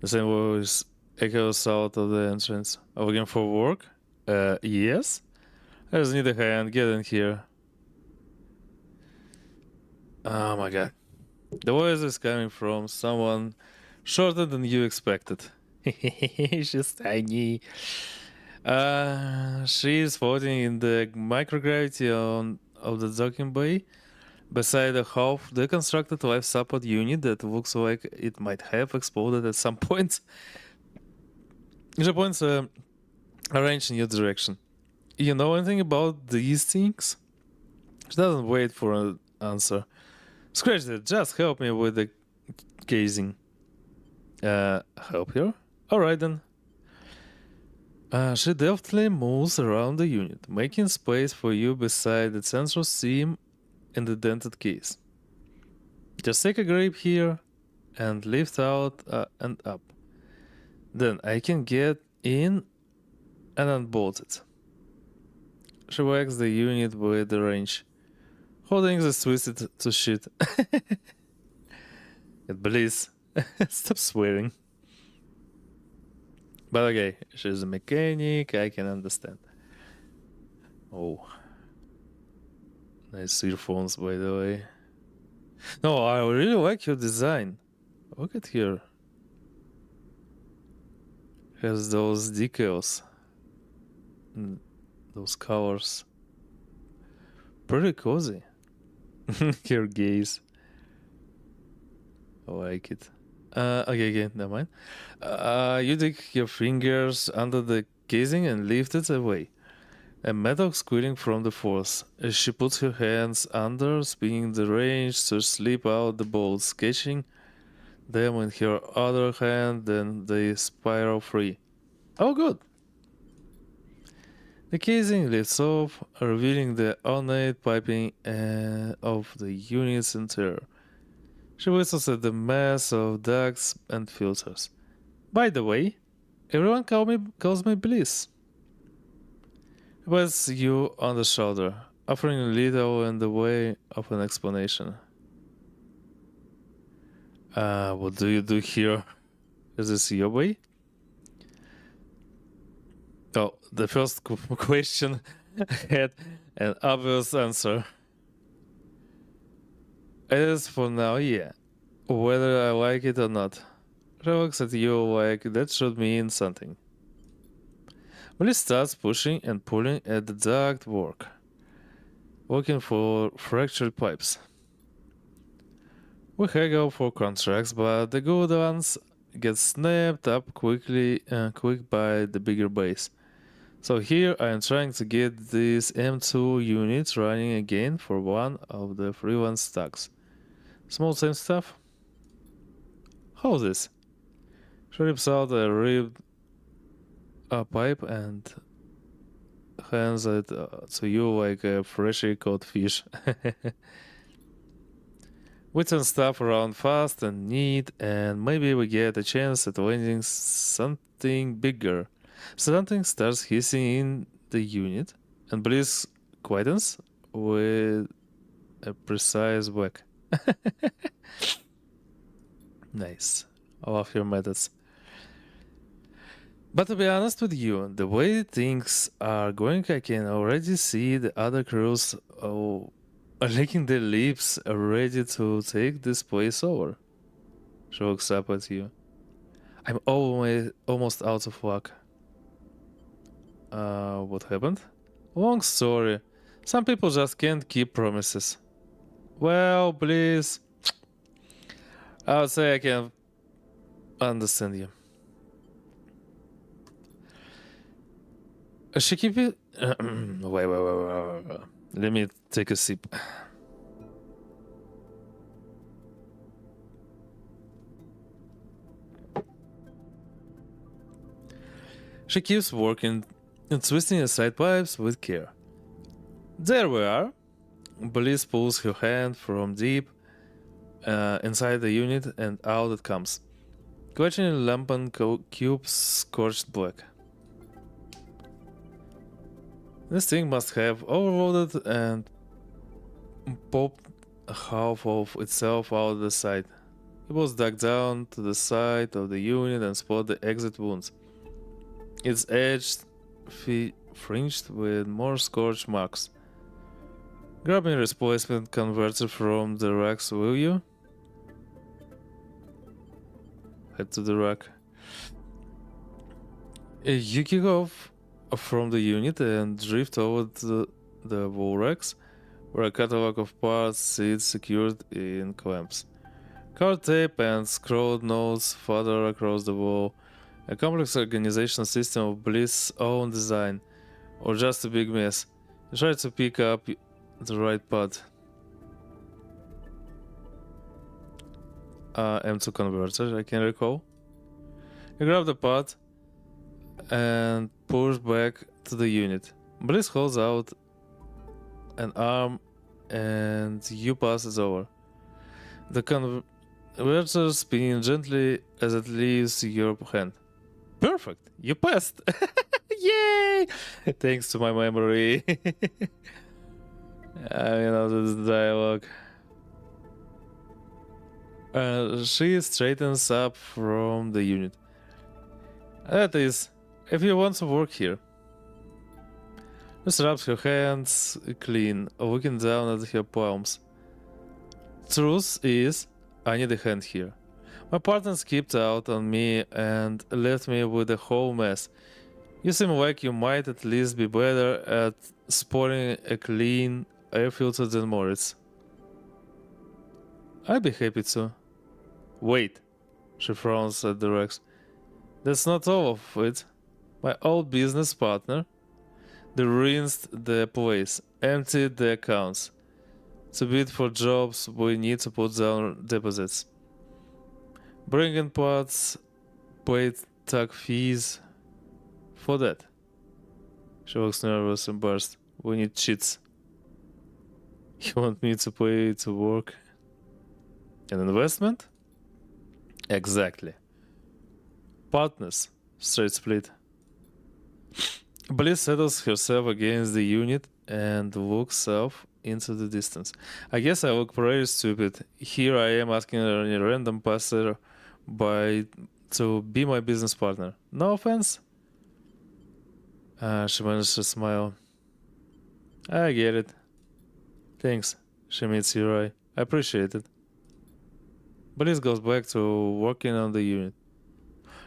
The same voice echoes out of the entrance. Looking for work? Yes? I just need a hand. Get in here. Oh my god. The voice is coming from someone shorter than you expected. She's tiny. She is floating in the microgravity of the docking bay beside a half deconstructed life support unit that looks like it might have exploded at some point. She points arranged in your direction. You know anything about these things? She doesn't wait for an answer. Scratch that, just help me with the gazing. Help her? Alright then. She deftly moves around the unit, making space for you beside the central seam in the dented case. Just take a grip here and lift out and up. Then I can get in and unbolt it. She whacks the unit with the wrench, holding the twisted to shit. At Bliss, stop swearing. But okay, she's a mechanic, I can understand. Oh, nice earphones, by the way. No, I really like your design. Look at here. Has those decals. Those colors. Pretty cozy. Your gaze. I like it. Okay, never mind. You dig your fingers under the casing and lift it away. A metal squealing from the force. As she puts her hands under, spinning the range to slip out the bolts, catching them in her other hand, then they spiral free. Oh, good! The casing lifts off, revealing the ornate piping of the unit's interior. She whistles at the mass of ducts and filters. By the way, everyone calls me Bliss. He pats you on the shoulder, offering a little in the way of an explanation. What do you do here? Is this your way? Oh, the first question had an obvious answer. It is for now, yeah. Whether I like it or not. She looks at you like that should mean something. Willie starts pushing and pulling at the duct work, looking for fractured pipes. We haggle for contracts, but the good ones get snapped up quick by the bigger base. So here I am trying to get this M2 unit running again for one of the freelance stacks. Small same stuff? How's this? She rips out a ribbed pipe and hands it to you like a freshly caught fish. We turn stuff around fast and neat, and maybe we get a chance at landing something bigger. Something starts hissing in the unit, and Bliss quietens with a precise whack. Nice. I love your methods. But to be honest with you, the way things are going, I can already see the other crews licking their lips, ready to take this place over. She looks up at you. I'm almost out of luck. What happened? Long story. Some people just can't keep promises. Well, please. I would say I can understand you. She keep it. Wait. Let me take a sip. She keeps working and twisting aside pipes with care. There we are. Bliss pulls her hand from deep inside the unit and out it comes, clutching a lampen cube scorched black. This thing must have overloaded and popped half of itself out the side. It was dug down to the side of the unit and spot the exit wounds. Its edge fringed with more scorch marks. Grab me a replacement converter from the racks, will you? Head to the rack. You kick off from the unit and drift over the wall racks, where a catalog of parts sits secured in clamps. Card tape and scrawled notes further across the wall. A complex organization system of Bliss' own design, or just a big mess. You try to pick up the right part. M2 converter, I can recall. You grab the part and push back to the unit. Bliss holds out an arm and you pass it over. The converter spinning gently as it leaves your hand. Perfect! You passed! Yay! Thanks to my memory. This dialogue. She straightens up from the unit. That is, if you want to work here. Just rubs her hands clean, looking down at her palms. Truth is, I need a hand here. My partner skipped out on me and left me with a whole mess. You seem like you might at least be better at spotting a clean air filter than Moritz. I'd be happy to. Wait, she frowns at the Rex. That's not all of it. My old business partner, they rinsed the place, emptied the accounts. To bid for jobs, we need to put down deposits. Bring in pots, paid tag fees. For that. She looks nervous and burst. We need cheats. You want me to pay to work? An investment? Exactly. Partners. Straight split. Bliss settles herself against the unit and looks off into the distance. I guess I look pretty stupid. Here I am asking a random passer by to be my business partner. No offense. She managed to smile. I get it. Thanks. She meets your eye. I appreciate it. Bliss goes back to working on the unit.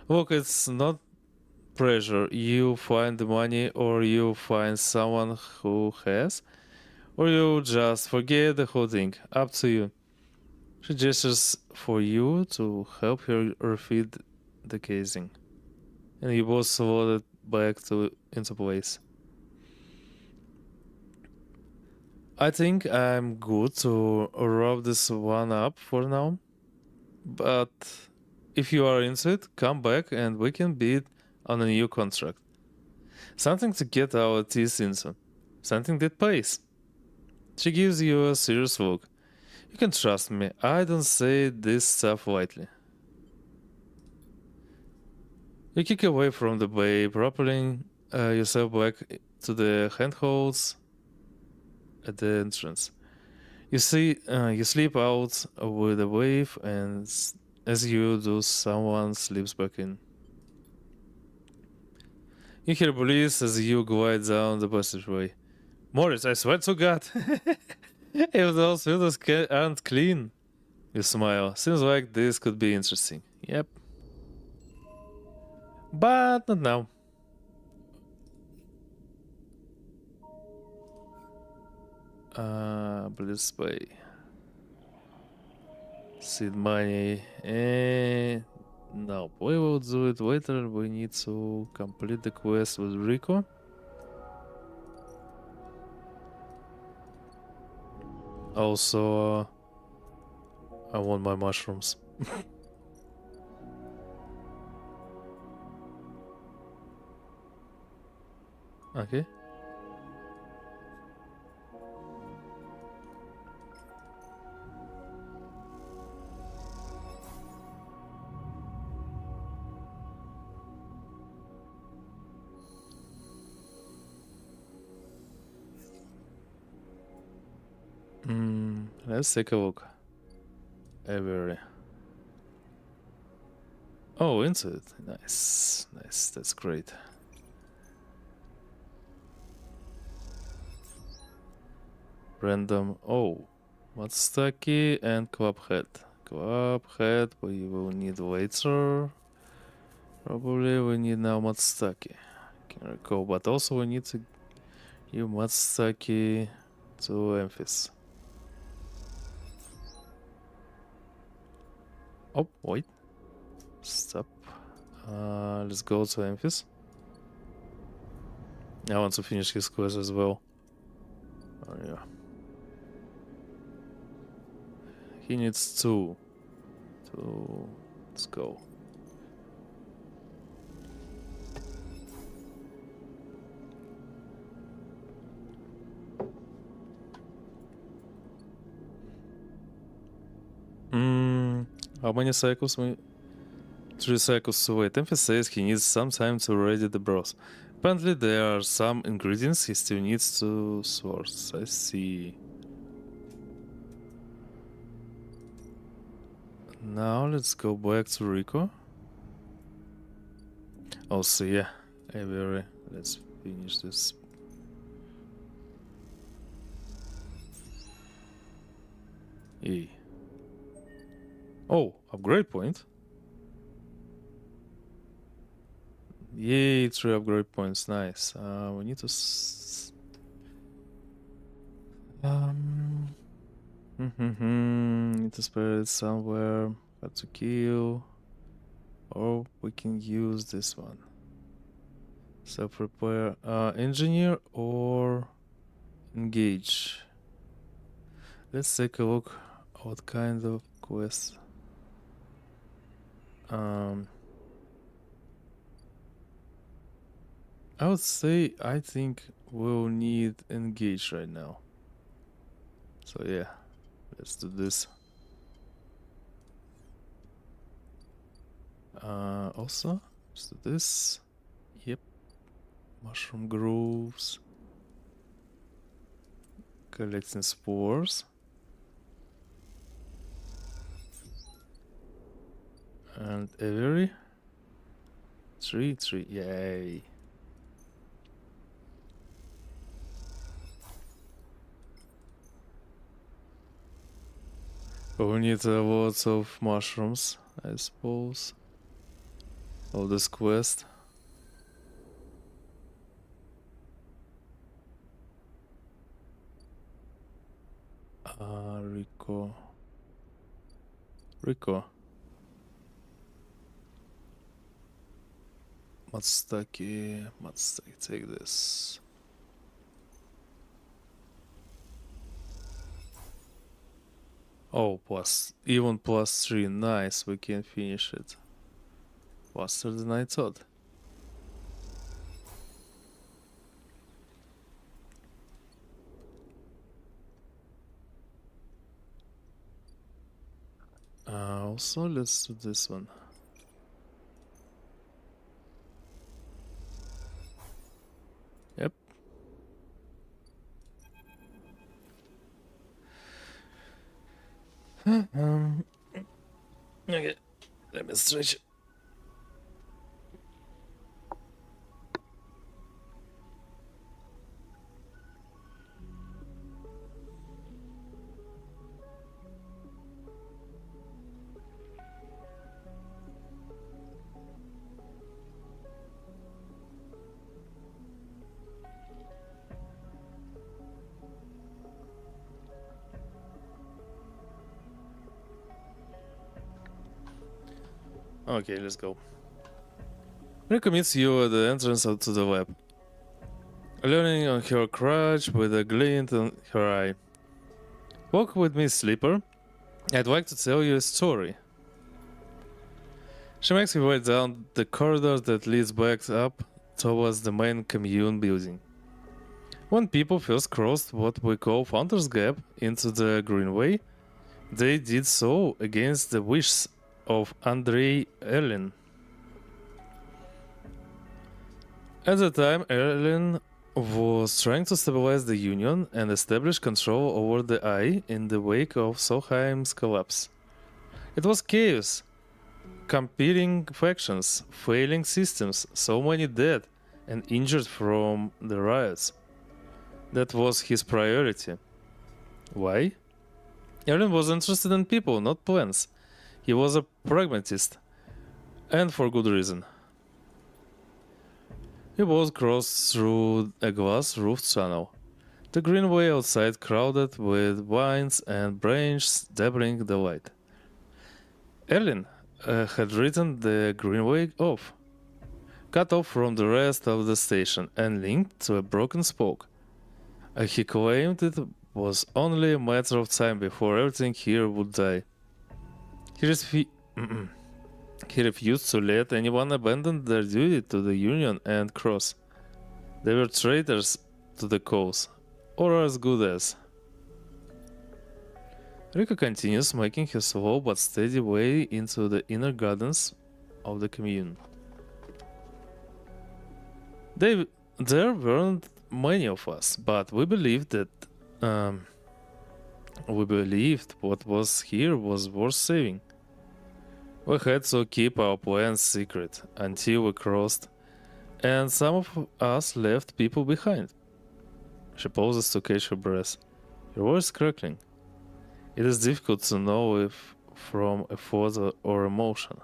Look, it's not pressure. You find the money, or you find someone who has, or you just forget the whole thing. Up to you. She gestures for you to help her refit the casing, and you both slot it back into place. I think I'm good to wrap this one up for now, but if you are into it, come back and we can bid on a new contract. Something to get our teeth into. Something that pays. She gives you a serious look. You can trust me, I don't say this stuff lightly. You kick away from the bay, propelling yourself back to the handholds at the entrance. You see, you slip out with a wave, and as you do, someone slips back in. You hear Bliss as you glide down the passageway. Moritz, I swear to God, if those windows aren't clean. You smile. Seems like this could be interesting. Yep. But not now. Bliss Bay. Seed money. No, we will do it later. We need to complete the quest with Riko. Also, I want my mushrooms. Okay. Let's take a look. Avery. Oh, into it. Nice. Nice. That's great. Random. Oh. Matsutake and Clubhead. Clubhead we will need later. Probably we need now Matsutake. Can recall, but also we need to give Matsutake to Emphis. Oh, wait. Stop. Let's go to Emphis. I want to finish his quest as well. Oh, yeah. He needs two. Let's go. How many cycles we... 3 cycles to wait. Emphis says he needs some time to ready the broth. Apparently there are some ingredients he still needs to source. I see. Now let's go back to Riko. Also, yeah, Avery. Let's finish this. E. Oh, upgrade point. Yay, 3 upgrade points. Nice. We need to. Need to spare it somewhere. Hard to kill. Or we can use this one. Self repair. Engineer or engage. Let's take a look what kind of quest. I would say I think we'll need engage right now. So yeah, let's do this. Also, let's do this. Yep. Mushroom grooves. Collecting spores. And Avery. 3, yay. We need lots of mushrooms, I suppose. Of this quest. Riko. Matsutake, take this. Oh, even +3, nice, we can finish it. Faster than I thought. Also, let's do this one. Yep. Okay, let me stretch. Okay, let's go. Riko meets you at the entrance to the lab. Leaning on her crutch with a glint in her eye. Walk with me, Sleeper. I'd like to tell you a story. She makes her way down the corridor that leads back up towards the main commune building. When people first crossed what we call Founder's Gap into the Greenway, they did so against the wishes of Andrei Erlin. At the time, Erlin was trying to stabilize the Union and establish control over the Eye in the wake of Solheim's collapse. It was chaos, competing factions, failing systems, so many dead and injured from the riots. That was his priority. Why? Erlin was interested in people, not plans. He was a pragmatist, and for good reason. We both crossed through a glass-roofed tunnel. The greenway outside crowded with vines and branches dabbling the light. Erlin had written the greenway off, cut off from the rest of the station and linked to a broken spoke. He claimed it was only a matter of time before everything here would die. He refused to let anyone abandon their duty to the Union and cross. They were traitors to the cause, or as good as. Riko continues, making her slow but steady way into the inner gardens of the commune. There weren't many of us, but we believed what was here was worth saving. We had to keep our plans secret until we crossed And some of us left people behind. She pauses to catch her breath. Her voice crackling. It is difficult to know if from a photo or emotion.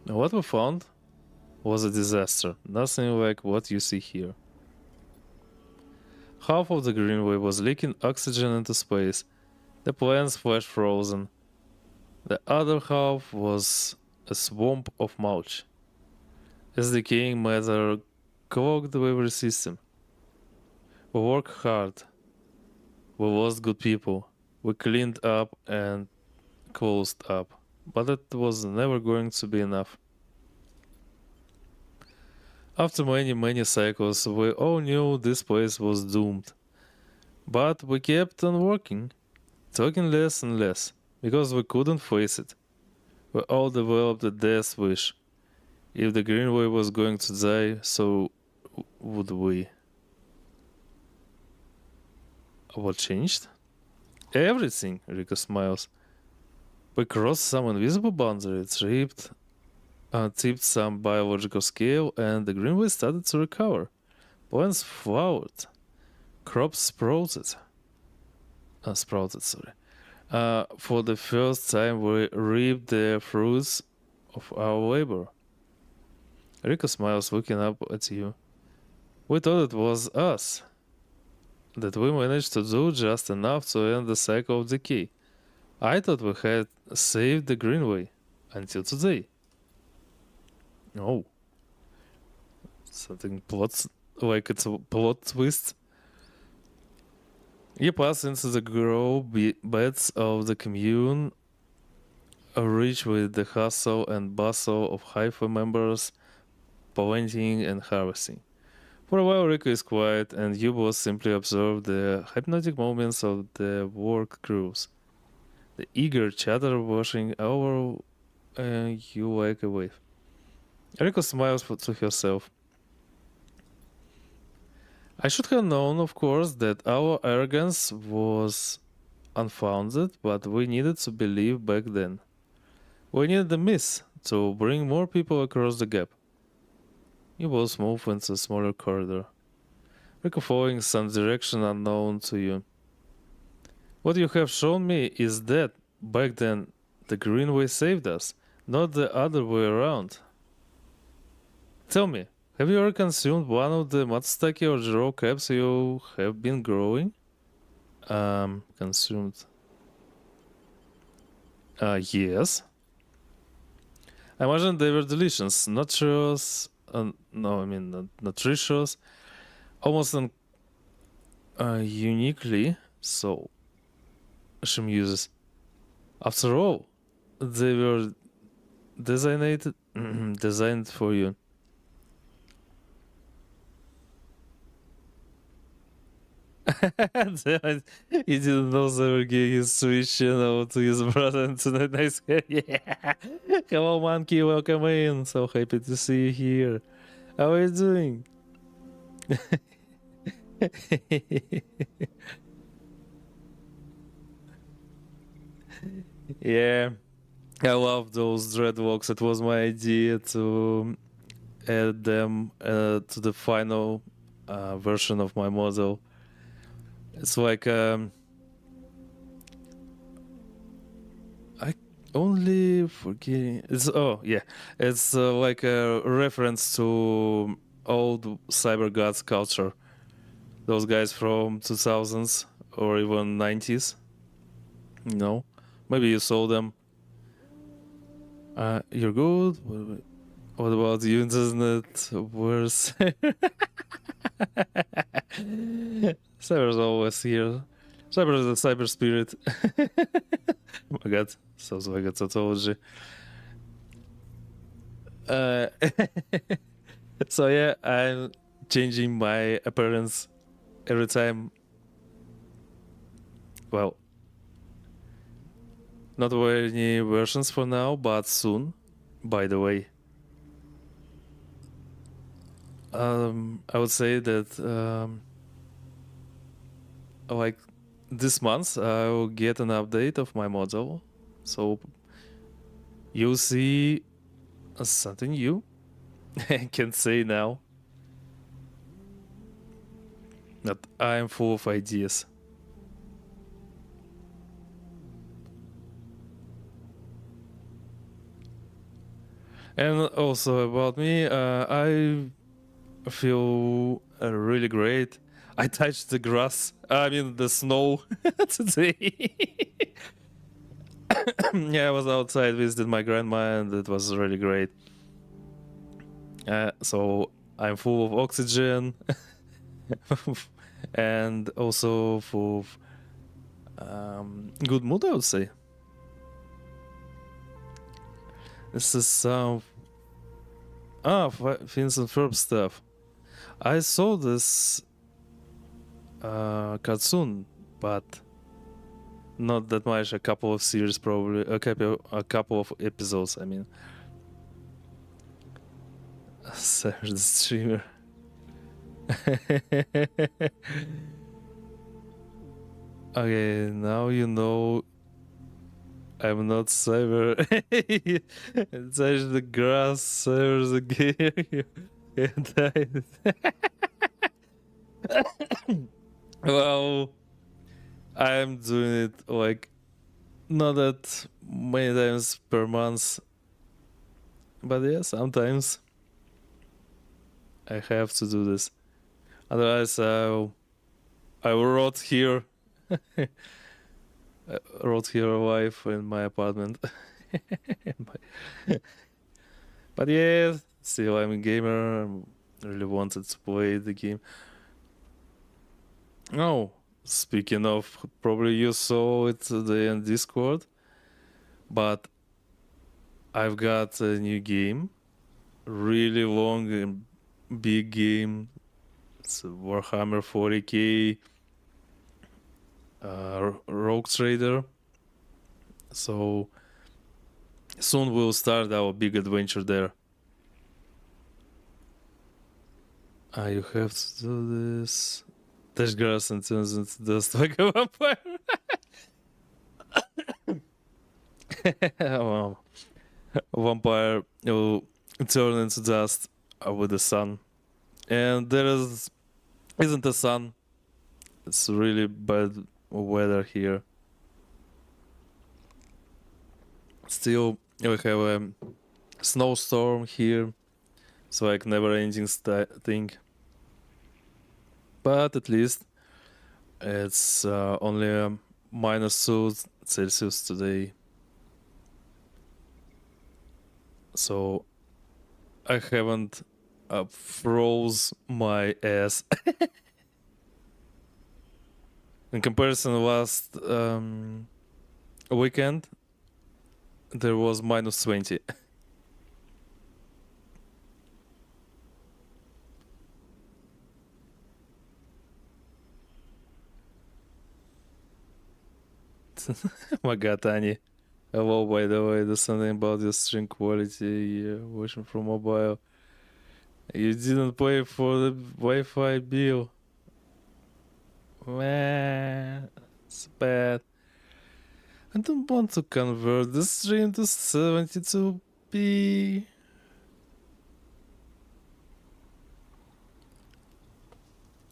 What we found was a disaster, nothing like what you see here. Half of the greenway was leaking oxygen into space. The plants flash frozen. The other half was a swamp of mulch. As decaying matter clogged every system. We worked hard. We lost good people. We cleaned up and closed up. But it was never going to be enough. After many cycles, we all knew this place was doomed. But we kept on working, talking less and less, because we couldn't face it. We all developed a death wish. If the Greenway was going to die, so would we. What changed? Everything, Riko smiles. We crossed some invisible boundary, tipped some biological scale, and the Greenway started to recover. Plants flowered. Crops sprouted. For the first time, we reaped the fruits of our labor. Riko smiles, looking up at you. We thought it was us. That we managed to do just enough to end the cycle of decay. I thought we had saved the Greenway until today. Oh. Something plots like it's a plot twist. You pass into the grow beds of the commune, rich with the hustle and bustle of Haifa members planting and harvesting. For a while, Riko is quiet, and you both simply observe the hypnotic moments of the work crews. The eager chatter washing over you like a wave. Riko smiles to herself. I should have known, of course, that our arrogance was unfounded, but we needed to believe back then. We needed a myth to bring more people across the gap. You both move into a smaller corridor, Riko following some direction unknown to you. What you have shown me is that, back then, the Greenway saved us, not the other way around. Tell me, have you ever consumed one of the matsutake or jiro caps you have been growing? Consumed. Yes. I imagine they were delicious, nutritious, not nutritious, almost uniquely so. She muses. After all, they were designed for you. He didn't know they were getting his Switch channel to his brother and to that nice guy. Yeah. Hello, monkey. Welcome in. So happy to see you here. How are you doing? Yeah. I love those dreadlocks. It was my idea to add them to the final version of my model. It's like I only forgetting. It's it's like a reference to old cyber gods culture. Those guys from 2000s or even 90s. No, maybe you saw them. You're good. What about the internet? Where's Cyber's always here. Cyber is a cyber spirit. Oh my god, sounds like a tautology. So yeah, I'm changing my appearance every time. Well, not any versions for now, but soon. By the way, I would say that like this month I will get an update of my model, so you'll see something new. I can say now that I'm full of ideas. And also about me, I feel really great. I touched the grass, I mean the snow today. Yeah, I was outside visiting my grandma and it was really great. So I'm full of oxygen and also full of good mood, I would say. This is some Fins and Ferb stuff. I saw this cartoon, but not that much. A couple of series, probably a couple of episodes. I mean, Savage the streamer. Okay, now you know I'm not Cyber. Touch the grass, Cyber's the game. Well, I'm doing it like not that many times per month, but yeah, sometimes I have to do this. Otherwise, I wrote here. I wrote here a wife in my apartment. But yeah, still I'm a gamer. I really wanted to play the game. Oh, speaking of, probably you saw it today on Discord, but I've got a new game, really long and big game. It's a Warhammer 40k Rogue Trader. So soon we'll start our big adventure there. You have to do this. Dash grass and turns into dust like a vampire. Well, vampire will turn into dust with the sun. And isn't a sun. It's really bad weather here. Still, we have a snowstorm here. It's like never-ending thing. But at least it's only -2 Celsius today. So I haven't froze my ass. In comparison, last weekend there was -20. My god, Annie. Hello, by the way, there's something about your stream quality. Yeah, watching from mobile. You didn't pay for the Wi-Fi bill. Man, it's bad. I don't want to convert the stream to 72p.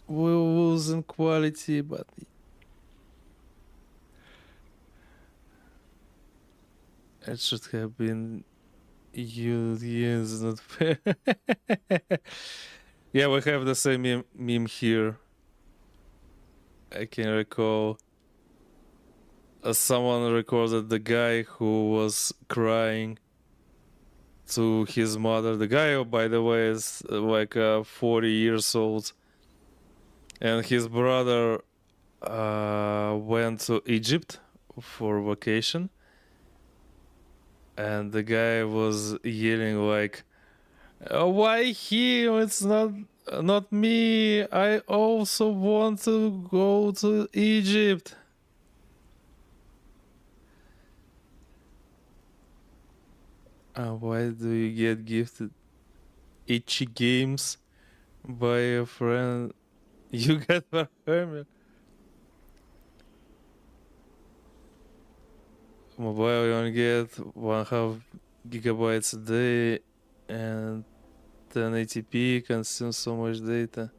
We're losing quality, but it should have been years, not fair. Yeah, we have the same meme here. I can recall someone recorded the guy who was crying to his mother. The guy, by the way, is like 40 years old, and his brother went to Egypt for vacation, and the guy was yelling like, "Why him? It's not me. I also want to go to Egypt." Why do you get gifted itchy games by a friend? You got a hermit. Mobile, you only get 1/2 gigabytes a day, and 10 ATP, consumes so much data.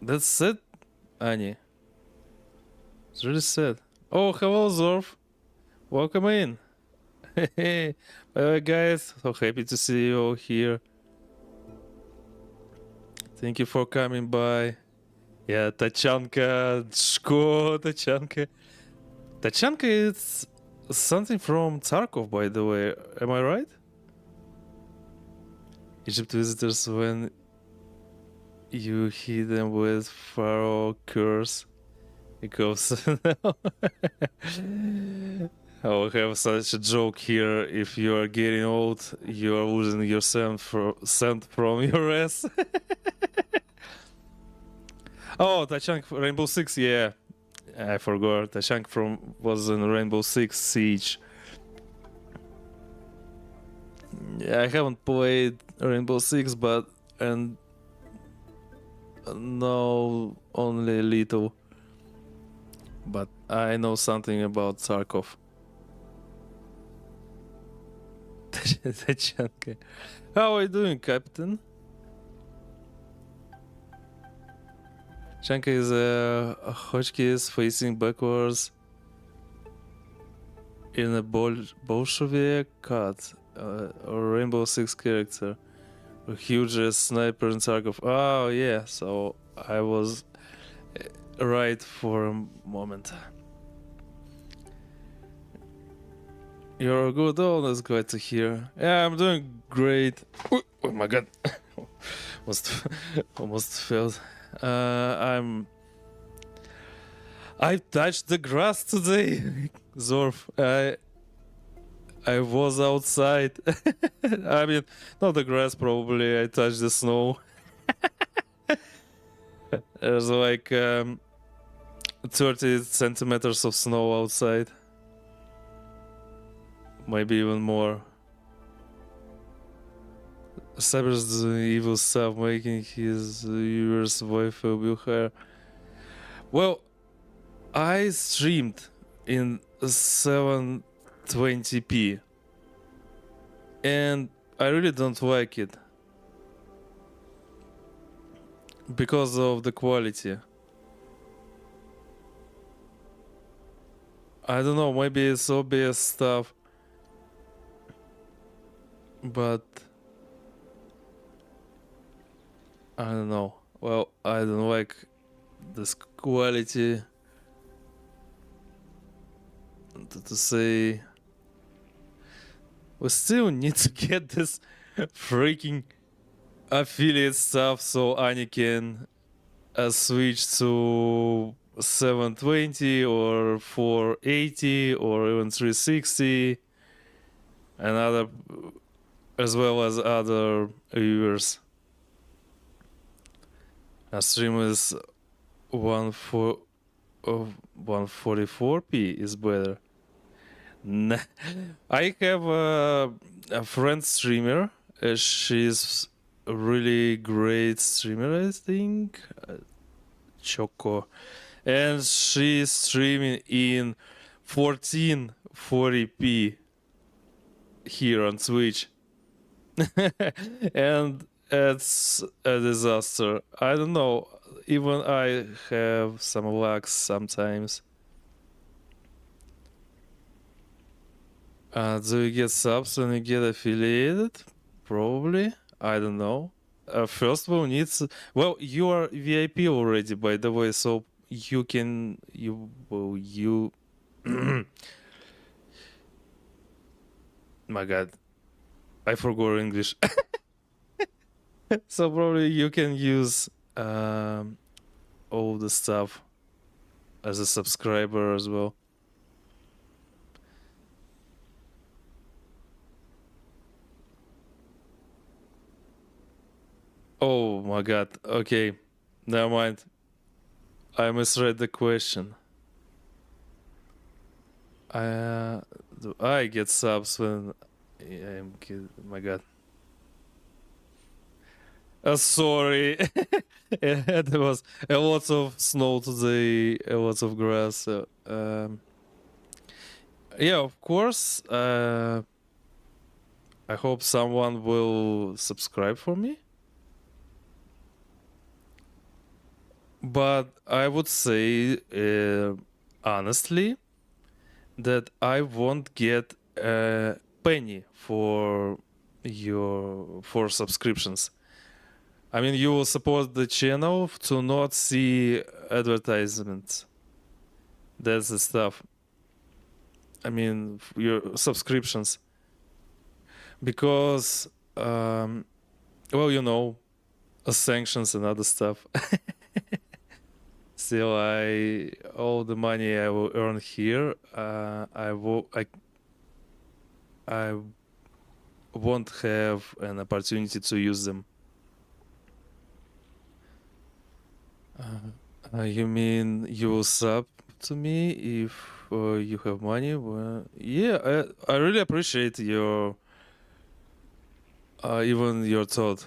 That's sad, Annie. It's really sad. Oh, hello, Zorf. Welcome in. Hey, bye, guys. So happy to see you all here. Thank you for coming by. Yeah, Tachanka, Shko, Tachanka. Tachanka is something from Tarkov, by the way. Am I right? Egypt visitors, when you hit them with Pharaoh curse, it goes. I will have such a joke here. If you are getting old, you are losing your scent from your ass. Oh, Tachank Rainbow Six, yeah. I forgot. Tachank was in Rainbow Six Siege. Yeah, I haven't played Rainbow Six, but know only a little. But I know something about Tarkov. Tachanka. How are you doing, Captain? Tachanka is a Hotchkiss facing backwards in a Bolshevik cut, or Rainbow Six character. A huge sniper in Tarkov. Oh, yeah, so I was right for a moment. You're good. Oh, that's glad to hear. Yeah, I'm doing great. Oh my god. almost failed. I touched the grass today, Zorf. I was outside. I mean, not the grass, probably. I touched the snow. There's like 30 centimeters of snow outside. Maybe even more. Cyberos doing evil stuff, making his viewers Wi-Fi higher. Well, I streamed in 720p, and I really don't like it because of the quality. I don't know, maybe it's obvious stuff, but I don't know. Well, I don't like this quality. To say, we still need to get this freaking affiliate stuff so Annie can switch to 720 or 480 or even 360, and other, as well as other viewers. Our stream is 144p is better. I have a friend streamer. She's a really great streamer, I think. Choco. And she's streaming in 1440p here on Twitch. And it's a disaster. I don't know. Even I have some lags sometimes. Do you get subs when you get affiliated? Probably. I don't know. First we'll need well, you are VIP already, by the way, so you can my god, I forgot English. So probably you can use all the stuff as a subscriber as well. Oh my god, okay, never mind. I misread the question. Do I get subs when I'm kid? My god. Sorry. There was a lot of snow today, a lot of grass. Yeah, of course. I hope someone will subscribe for me. But I would say, honestly, that I won't get a penny for subscriptions. I mean, you will support the channel to not see advertisements. That's the stuff. I mean, your subscriptions. Because, well, sanctions and other stuff. Still, all the money I will earn here, I won't have an opportunity to use them. You mean you will sub to me if you have money? Well, yeah, I really appreciate your even your thought.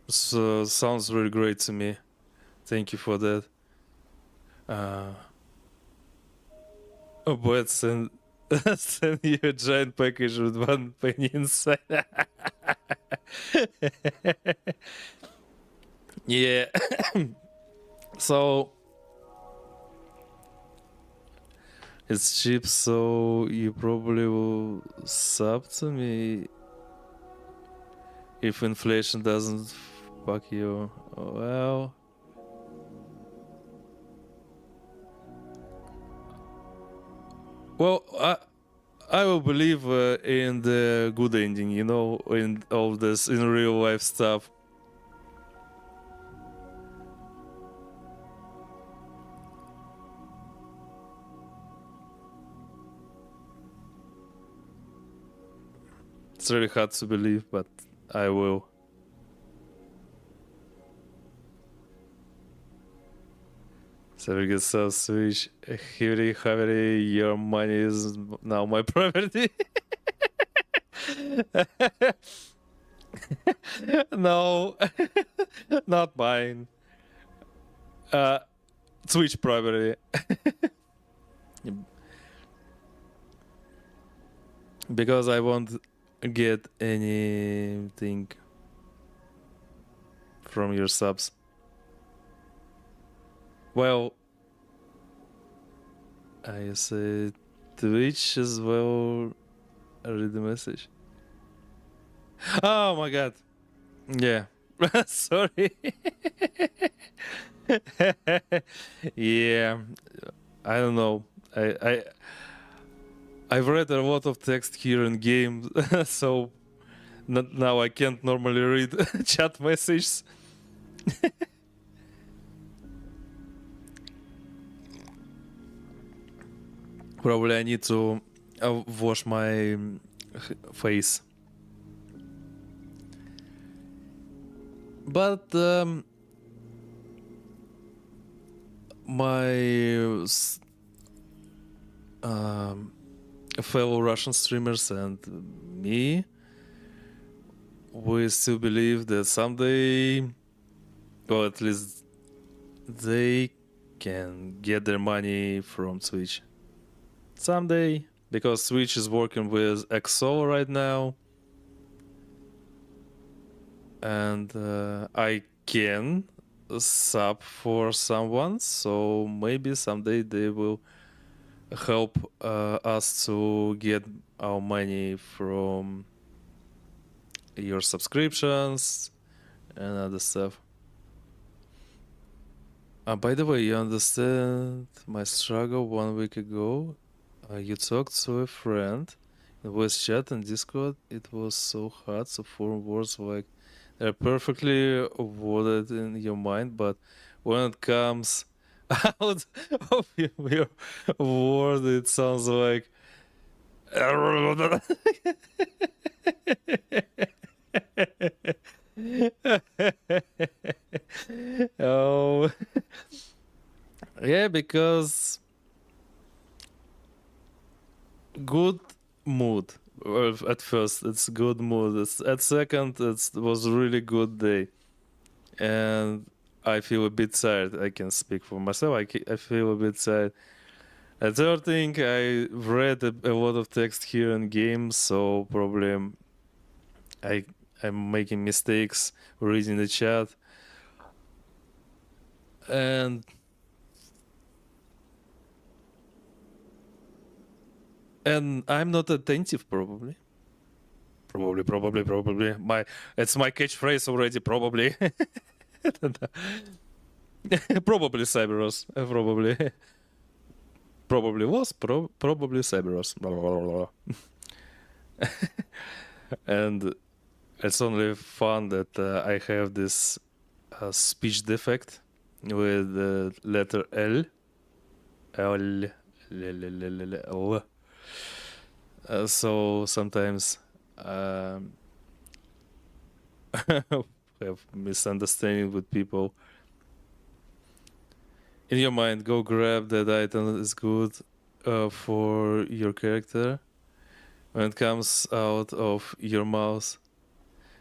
So sounds really great to me. Thank you for that. But send send you a giant package with one penny inside. Yeah. So it's cheap, so you probably will sub to me if inflation doesn't fuck you. Well, I will believe in the good ending, in all this in real life stuff. It's really hard to believe, but I will. So we get so switch. Heavy, your money is now my property. No, not mine. Switch property. Because I won't get anything from your subs. Well, I said Twitch as well. I read the message. Oh my god. Yeah. Sorry. Yeah. I don't know. I've read a lot of text here in game, so now I can't normally read chat messages. Probably I need to wash my face. But my fellow Russian streamers and me, we still believe that someday, or at least they can get their money from Twitch. Someday, because Switch is working with XO right now, and I can sub for someone, so maybe someday they will help us to get our money from your subscriptions and other stuff. By the way, you understand my struggle 1 week ago? You talked to a friend in voice chat and Discord. It was so hard to form words like they're perfectly worded in your mind, but when it comes out of your word, it sounds like. Oh, yeah, because good mood. Well, at first, it's good mood. At second, it was a really good day, and I feel a bit tired. I can speak for myself. I feel a bit tired, A third thing, I read a lot of text here in games, so probably I I'm making mistakes reading the chat, and I'm not attentive probably. Probably. It's my catchphrase already. Probably. Probably Cyberos. Probably. Probably was. Probably Cyberos. Blah, blah, blah, blah. And it's only fun that I have this speech defect with the letter L. L. L. So sometimes have misunderstanding with people. In your mind, go grab that item that is good for your character. When it comes out of your mouth,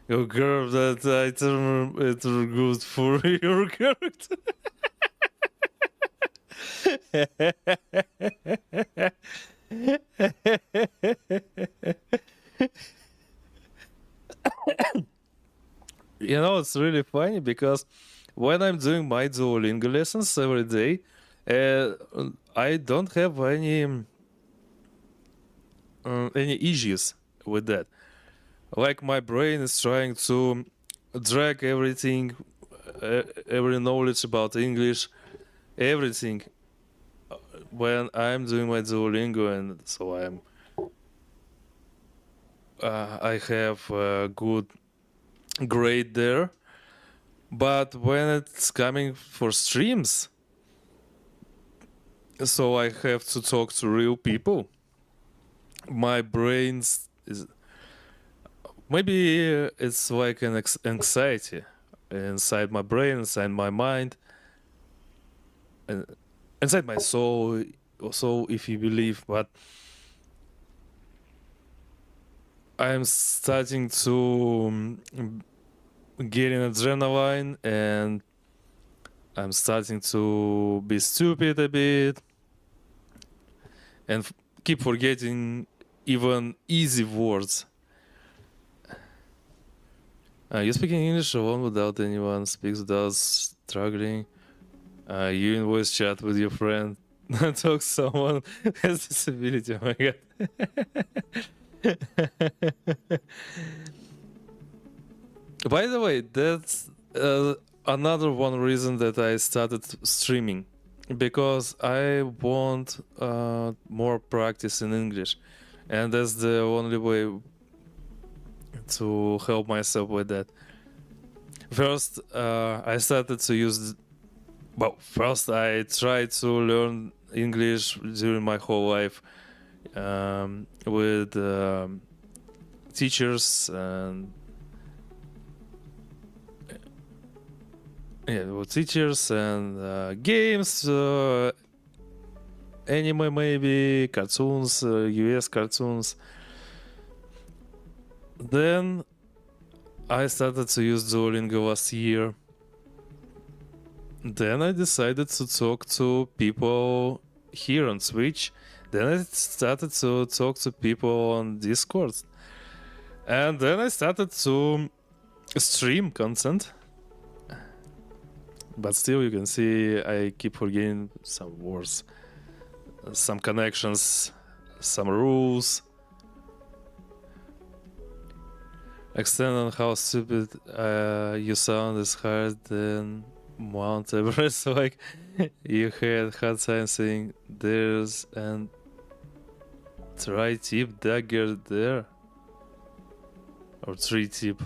go grab that item. It's good for your character. You know, it's really funny because when I'm doing my Duolingo lessons every day, I don't have any issues with that. Like my brain is trying to drag everything, every knowledge about English, everything when I'm doing my Duolingo, and so I have a good grade there. But when it's coming for streams, so I have to talk to real people. My brain's is maybe it's like an anxiety inside my brain, inside my mind, and inside my soul. Also, if you believe, but I'm starting to get an adrenaline, and I'm starting to be stupid a bit, and keep forgetting even easy words. You speaking English alone without anyone speaks without struggling. You in voice chat with your friend. Talk to someone has disability. Oh my god. By the way, that's another one reason that I started streaming, because I want more practice in English, and that's the only way to help myself with that. First, I started to use. Well, first I tried to learn English during my whole life with teachers and with teachers and games, anime maybe, cartoons, US cartoons. Then I started to use Duolingo last year. Then I decided to talk to people here on Twitch. Then I started to talk to people on Discord. And then I started to stream content. But still, you can see I keep forgetting some words, some connections, some rules. Extend on how stupid you sound is hard than Mount Everest. Like you had hard time saying there's and tri-tip dagger there, or tri-tip.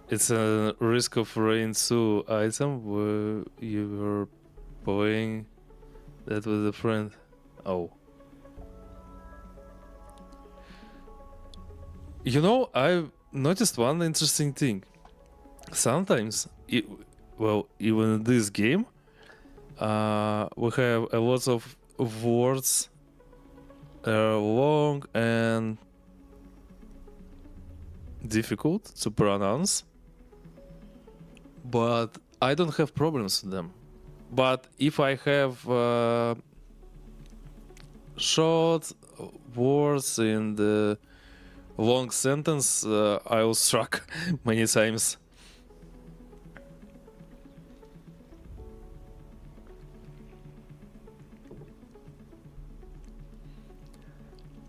It's a Risk of Rain 2 item where you were playing that with a friend. Oh. You know, I've noticed one interesting thing. Sometimes, even in this game, we have a lot of words long and difficult to pronounce, but I don't have problems with them. But if I have short words in the long sentence, I will struck many times.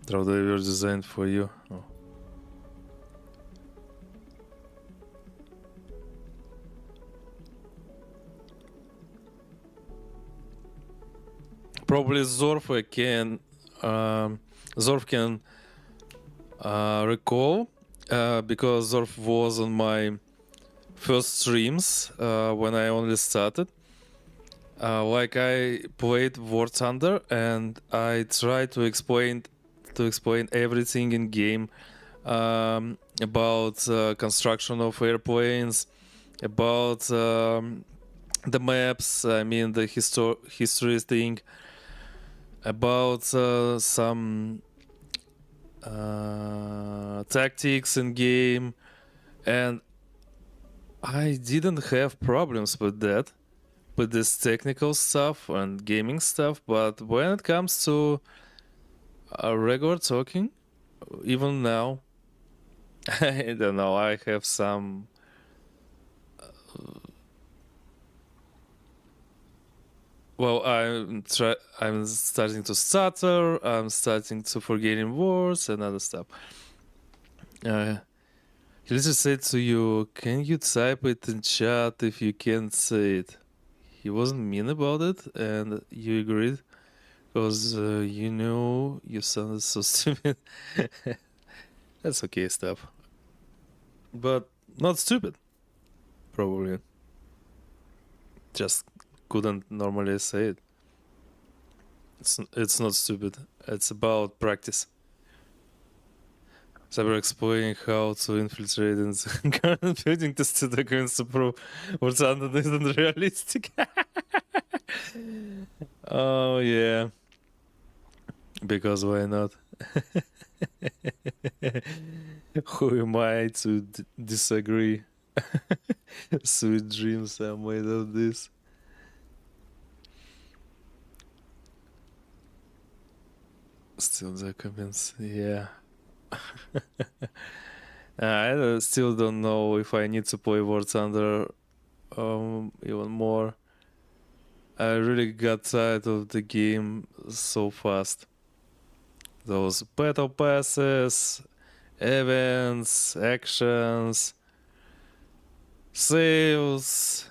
Throw they were designed for you. Oh. Probably Zorf can recall because Zorf was on my first streams when I only started. Like I played War Thunder and I tried to explain everything in game about construction of airplanes, about the maps. I mean the history thing, about some tactics in game, and I didn't have problems with that, with this technical stuff and gaming stuff. But when it comes to regular talking, even now, I don't know. I have some. Well, I'm starting to stutter. I'm starting to forgetting words and other stuff. He just said to you, "Can you type it in chat if you can't say it?" He wasn't mean about it, and you agreed because you know you sounded so stupid. That's okay stuff, but not stupid. Probably just couldn't normally say it. It's not stupid. It's about practice. Cyber explaining how to infiltrate in the current building tested documents to prove what's underneath and realistic. Oh yeah, because why not? Who am I to disagree? Sweet dreams are made of this. Still documents, yeah. I still don't know if I need to play War Thunder even more. I really got tired of the game so fast. Those battle passes, events, actions, sales,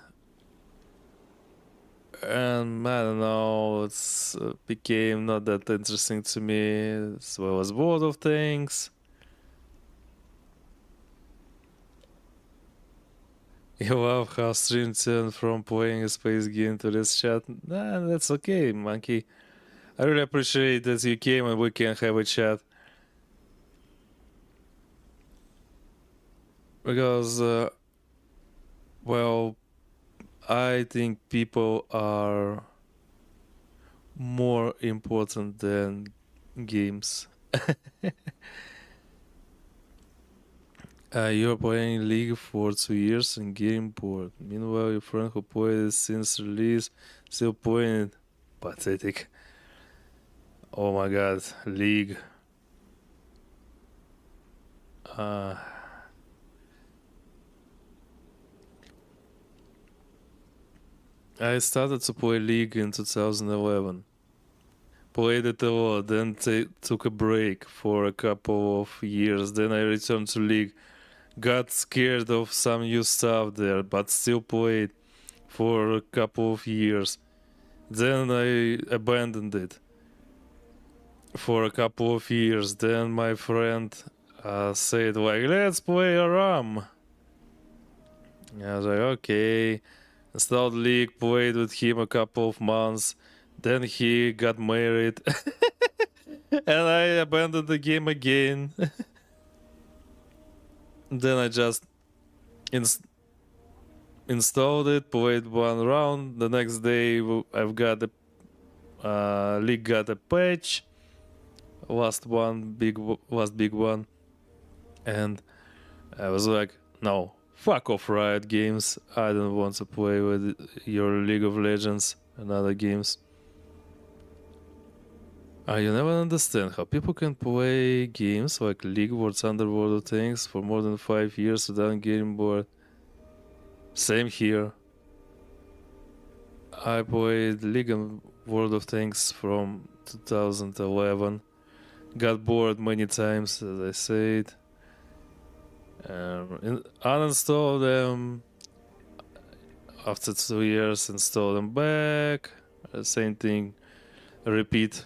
and I don't know, it's became not that interesting to me. So I was bored of things. You love how stream turned from playing a space game to this chat. Nah, that's okay, monkey. I really appreciate that you came and we can have a chat. Because, well, I think people are more important than games. You're playing League for 2 years and getting bored. Meanwhile, your friend who played it since release still playing it. Pathetic. Oh my god, League. I started to play League in 2011. Played it a lot, then took a break for a couple of years. Then I returned to League. Got scared of some new stuff there, but still played for a couple of years. Then I abandoned it for a couple of years. Then my friend said like, let's play a RAM. I was like, okay. Installed League, played with him a couple of months. Then he got married. And I abandoned the game again. Then I just installed it, played one round. The next day I've got a League got a patch. Last big one. And I was like, no, Fuck off, Riot Games. I don't want to play with your League of Legends and other games. You never understand how people can play games like League Wars Underworld of Tanks for more than 5 years without getting bored. Same here. I played League and World of Tanks from 2011. Got bored many times, as I said. Uninstalled them. After 2 years, install them back. Same thing. Repeat.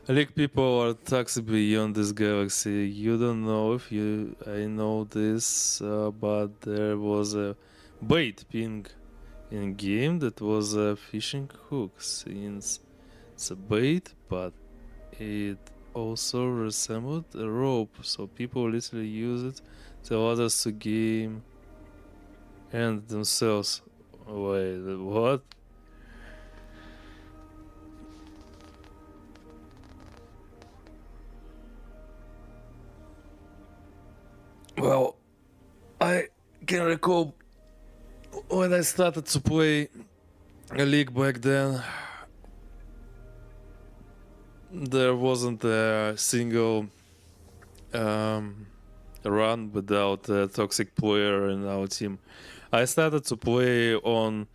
League people are toxic beyond this galaxy. You don't know if I know this, but there was a bait ping in game that was a fishing hook. Since it's a bait, but it also resembled a rope, so people literally use it to tell others to game and themselves. Wait, what? Well, I can recall when I started to play a league back then, there wasn't a single run without a toxic player in our team. I started to play on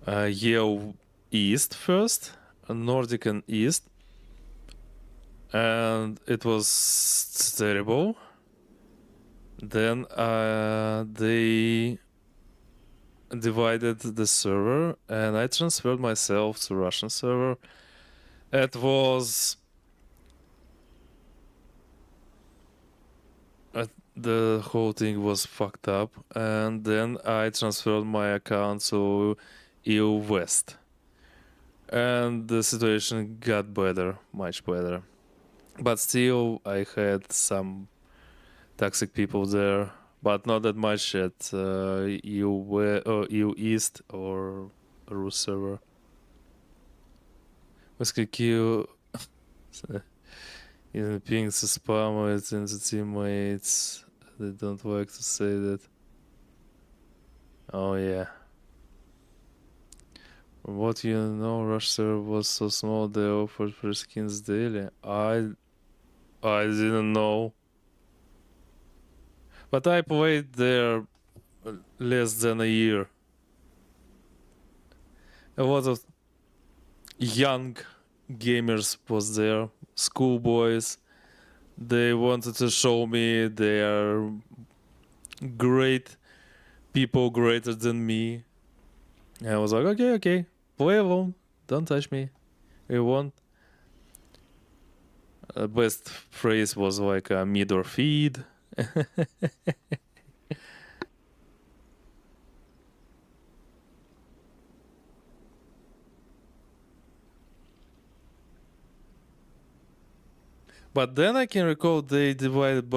Yale East first, Nordic and East, and it was terrible. Then they divided the server, and I transferred myself to Russian server. It was the whole thing was fucked up, and then I transferred my account to EU West, and the situation got better, much better. But still, I had some toxic people there, but not that much at EU East or Rus server. Скільки in ping to spam it in the teammates. They don't like to say that. Oh yeah. From what you know, Rush server was so small they offered free skins daily. I didn't know. But I played there less than a year. A lot of young gamers was there, schoolboys. They wanted to show me they are great people, greater than me. And I was like, okay, play alone, don't touch me. You want? Best phrase was like mid or feed. But then I can recall they divided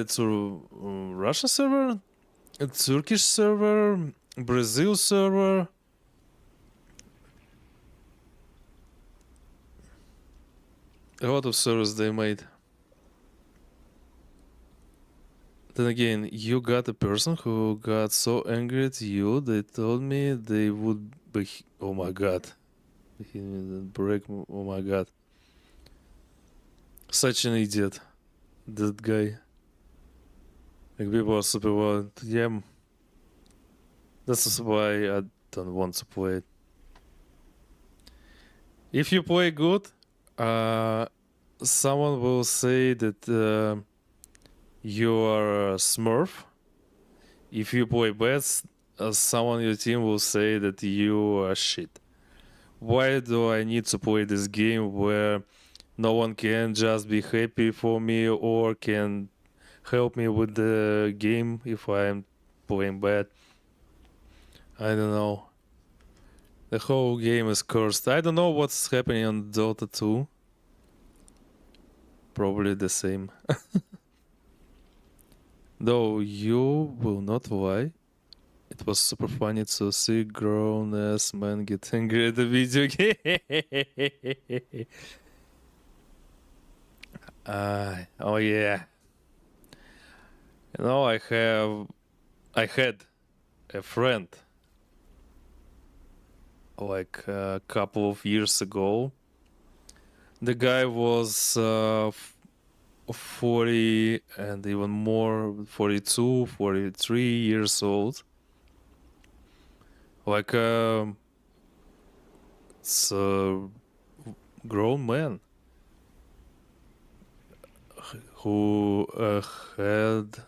to Russia server, Turkish server, Brazil server. A lot of servers they made. Then again, you got a person who got so angry at you, they told me they would be. Oh my god. He break. Oh my god. Such an idiot. That guy. Like people are super wild. Yeah. That's why I don't want to play it. If you play good, someone will say that you are a smurf. If you play bad, someone on your team will say that you are shit. Why do I need to play this game where no one can just be happy for me or can help me with the game if I'm playing bad? I don't know. The whole game is cursed. I don't know what's happening on Dota 2. Probably the same. Though you will not lie, it was super funny to see grown-ass man get angry at the video game. Oh yeah. You know, I had a friend like a couple of years ago. The guy was 40 and even more, 42, 43 years old. Like it's a grown man who had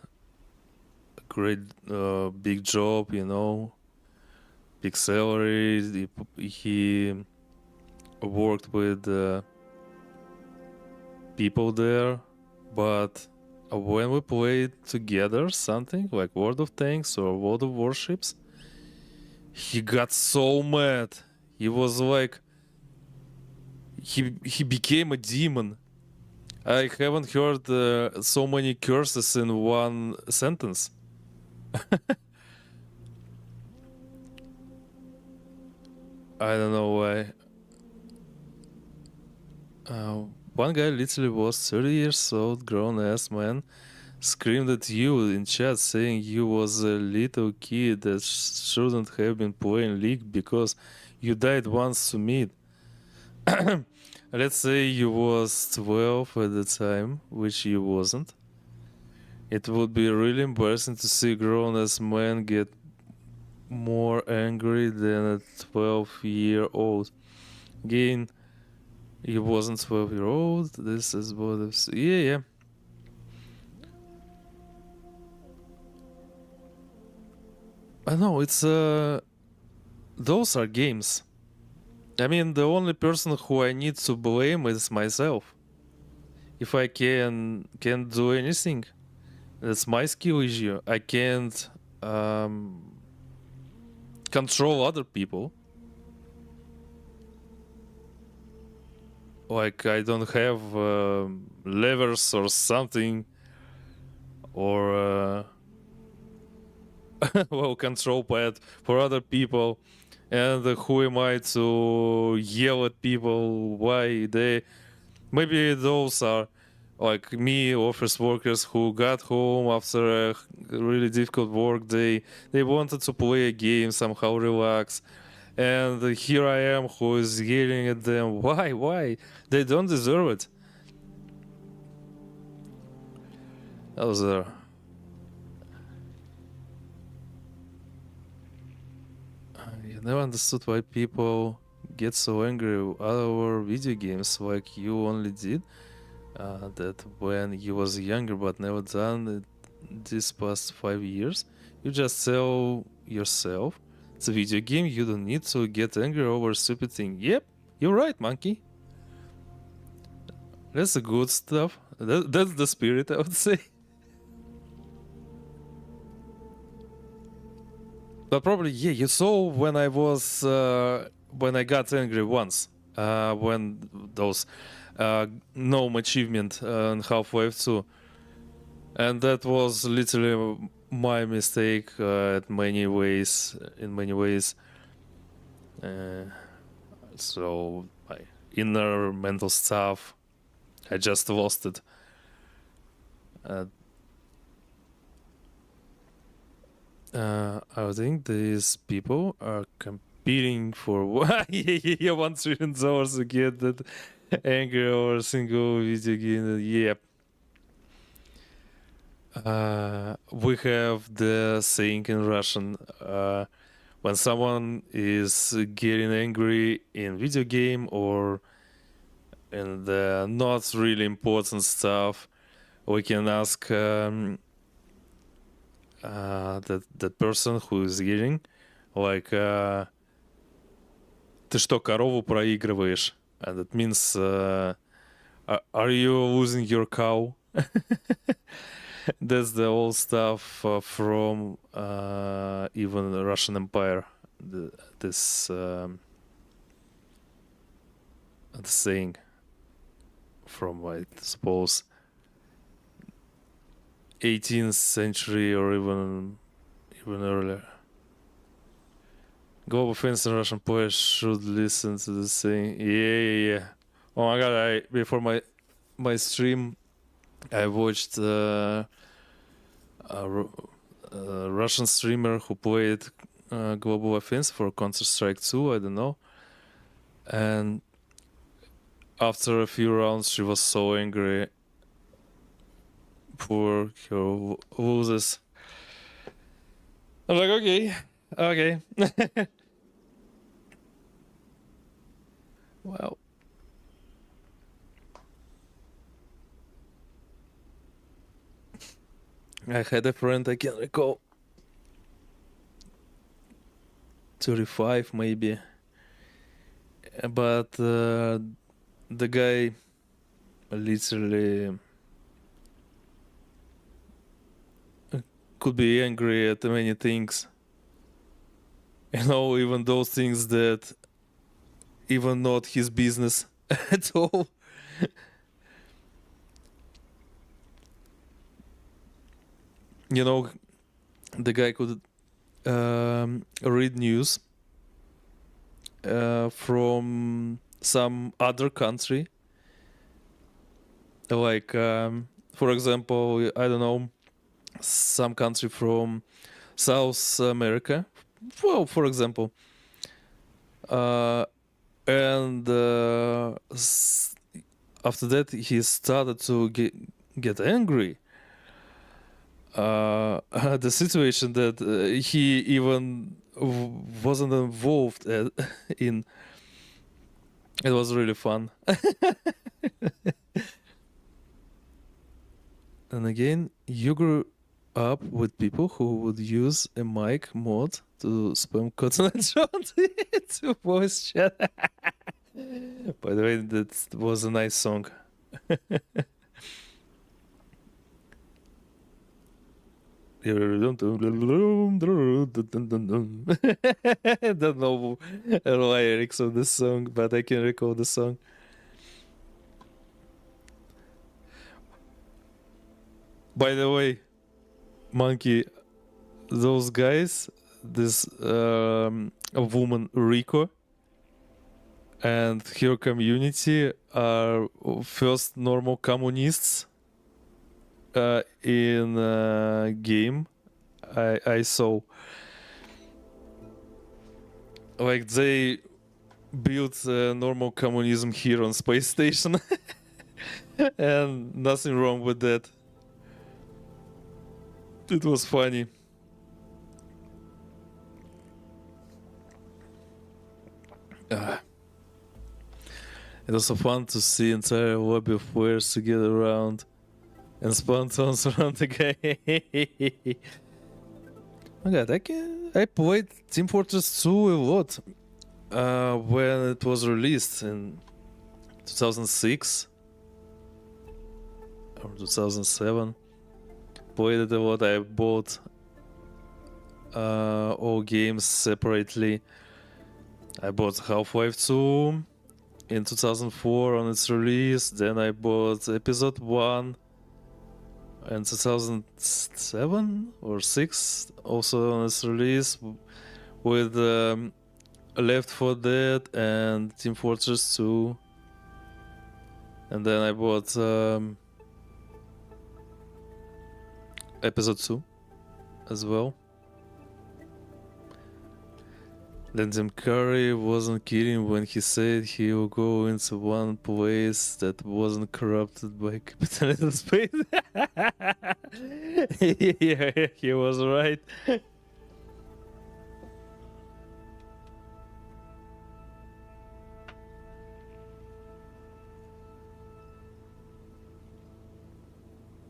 a great big job, you know, big salary. He worked with people there, but when we played together something like World of Tanks or World of Warships, he got so mad. He was like he became a demon. I haven't heard so many curses in one sentence. I don't know why. One guy literally was 30 years old, grown ass man, screamed at you in chat saying you was a little kid that shouldn't have been playing League because you died once to meet. Let's say you was 12 at the time, which you wasn't. It would be really embarrassing to see grown ass man get more angry than a 12-year-old. Again, he wasn't 12-year-old. This is what I've yeah. I know it's those are games. I mean, the only person who I need to blame is myself. If I can't do anything, that's my skill issue. I can't control other people. Like I don't have levers or something, or well, control pad for other people. And who am I to yell at people why they? Maybe those are like me, office workers who got home after a really difficult work day. They wanted to play a game, somehow relax. And here I am who is yelling at them. Why? Why? They don't deserve it. That was there. You never understood why people get so angry over video games like you only did. That when you was younger but never done it this past 5 years, you just tell yourself it's a video game, you don't need to get angry over a stupid thing. Yep, you're right, monkey. That's the good stuff. That's the spirit, I would say. But probably, yeah, you saw when I was when I got angry once, when those gnome achievement in Half-Life 2, and that was literally my mistake at many ways. In many ways, so my inner mental stuff, I just lost it. I think these people are competing for what? Yeah, $1 trillion to get that angry over a single video game. Yep. We have the saying in Russian, when someone is getting angry in video game or in the not really important stuff, we can ask that person who is yelling, like, ты что, корову проигрываешь? And that means, are you losing your cow? That's the old stuff from even the Russian Empire. This the saying from, I suppose, 18th century or even earlier. Global fans and Russian players should listen to the saying. Yeah. Oh my god! Before my stream, I watched a Russian streamer who played global offense for Counter-Strike 2, I don't know. And after a few rounds, she was so angry. Poor her loses. I was like, okay. Well, I had a friend, I can recall, 35 maybe, but the guy literally could be angry at many things. You know, even those things that even not his business at all. You know, the guy could read news from some other country, like for example, I don't know, some country from South America, well, for example, and after that he started to get angry. The situation that he even wasn't involved in. It was really fun. And again, you grew up with people who would use a mic mod to spam Cotton John to voice chat. By the way, that was a nice song. I don't know the lyrics of the song, but I can recall the song. By the way, Monkey, those guys, this woman Riko and her community are first normal communists in game I saw. Like they built normal communism here on space station, and nothing wrong with that. It was funny. It was so fun to see entire lobby of players to get around and spawn tons around the game. Oh god, I played Team Fortress 2 a lot when it was released in 2006 or 2007. Played it a lot. I bought all games separately. I bought Half-Life 2 in 2004 on its release. Then I bought Episode 1 in 2007 or 6 also on its release, with Left 4 Dead and Team Fortress 2. And then I bought Episode 2 as well. Then Jim Carrey wasn't kidding when he said he will go into one place that wasn't corrupted by capitalism space. Yeah, he was right.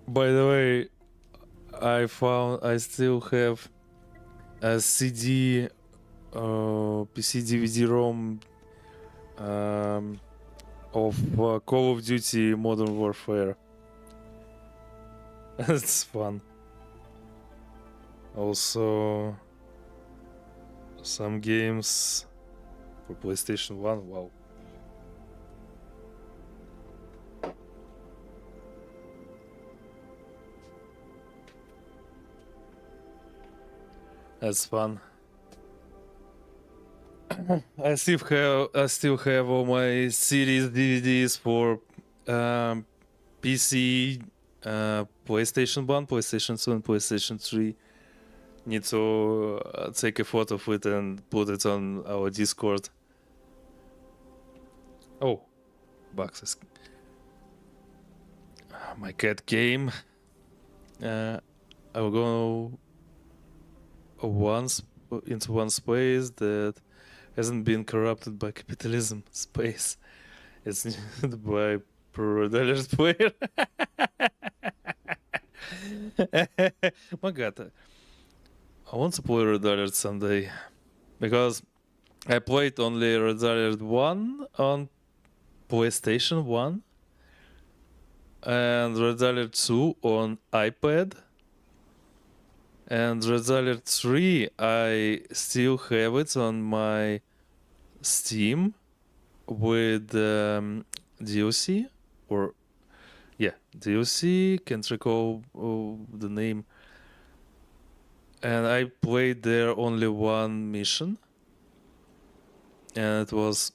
By the way, I still have a CD, PC DVD-ROM of Call of Duty Modern Warfare. It's fun. Also, some games for PlayStation 1. Wow. That's fun. I still have all my series DVDs for PC, PlayStation 1, PlayStation 2, and PlayStation 3. Need to take a photo of it and put it on our Discord. Oh, boxes. My cat came. I will go into one space that hasn't been corrupted by capitalism. Space. It's needed by $per player. My God, I want to play Red Alert someday because I played only Red Alert 1 on PlayStation 1 and Red Alert 2 on iPad. And Red Alert 3, I still have it on my Steam with DLC or DLC, can't recall the name. And I played there only one mission, and it was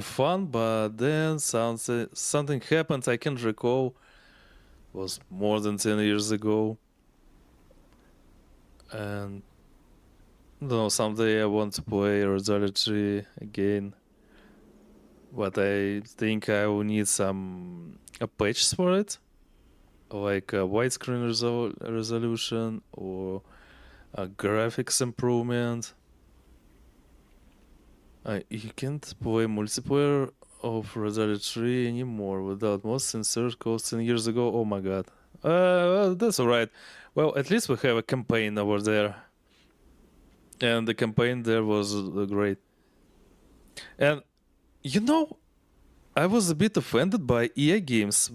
fun, but then something happened. I can't recall. It was more than 10 years ago. And I don't know, someday I want to play Red Alert 3 again. But I think I will need some patches for it, like a widescreen resolution or a graphics improvement. You can't play multiplayer of Red Alert 3 anymore without mods since codes 10 years ago. Oh my god. Well, that's alright. Well, at least we have a campaign over there. And the campaign there was great. And you know, I was a bit offended by EA games.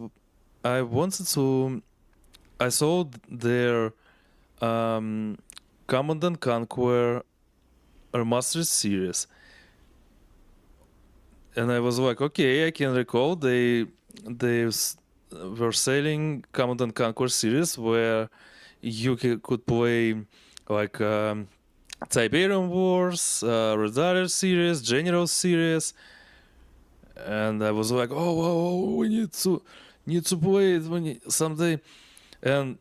I wanted to. I saw their Command and Conquer Remastered series, and I was like, okay, I can recall they were selling Command and Conquer series where you could play like Tiberian Wars, Red Alert series, General series, and I was like, oh, we need to play it someday. And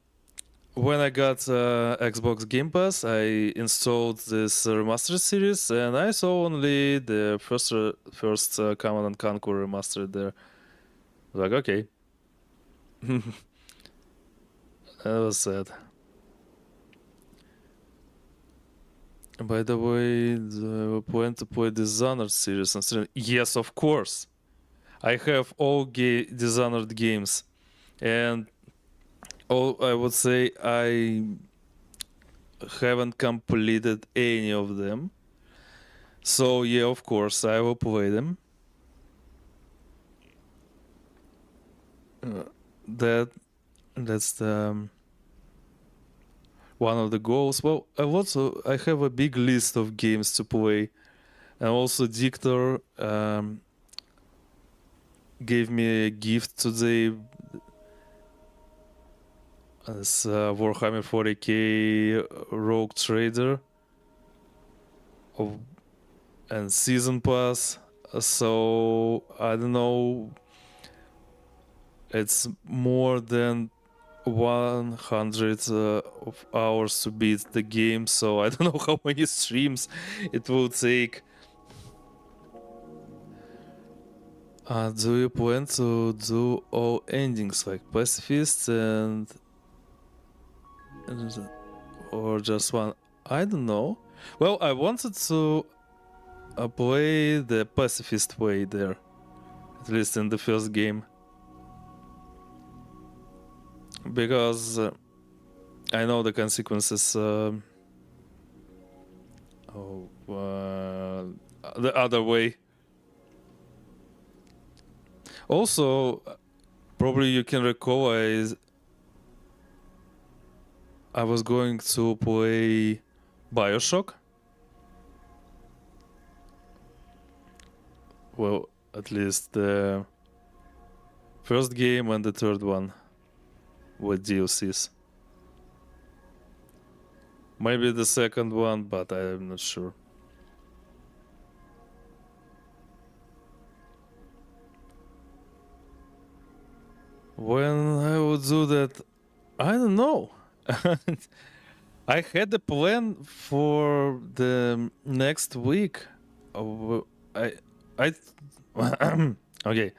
when I got Xbox Game Pass, I installed this remastered series, and I saw only the first Command and Conquer remastered there. I was like, okay, that was sad. By the way, do I plan to play Dishonored series on stream? Yes, of course. I have all Dishonored games, and I would say I haven't completed any of them. So yeah, of course, I will play them. That's the one of the goals. Well, I have a big list of games to play, and also Dictor gave me a gift today. It's Warhammer 40k Rogue Trader and Season Pass. So I don't know. It's more than 100 of hours to beat the game. So I don't know how many streams it will take. Do you plan to do all endings like Pacifist or just one? I don't know. Well, I wanted to play the pacifist way there, at least in the first game, because I know the consequences the other way. Also, probably you can recall I was going to play Bioshock. Well, at least the first game and the third one with DLCs. Maybe the second one, but I'm not sure. When I would do that, I don't know. I had a plan for the next week. I, I, okay.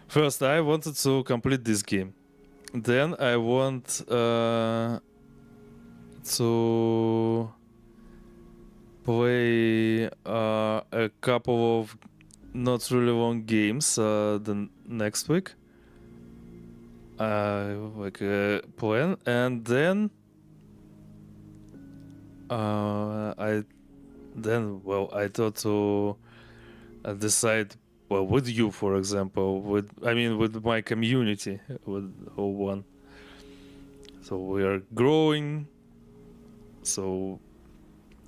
First, I wanted to complete this game. Then I want to play a couple of not really long games the next week. Like a plan, and then I thought to decide with you, for example, with my community, with whole one. So we are growing, so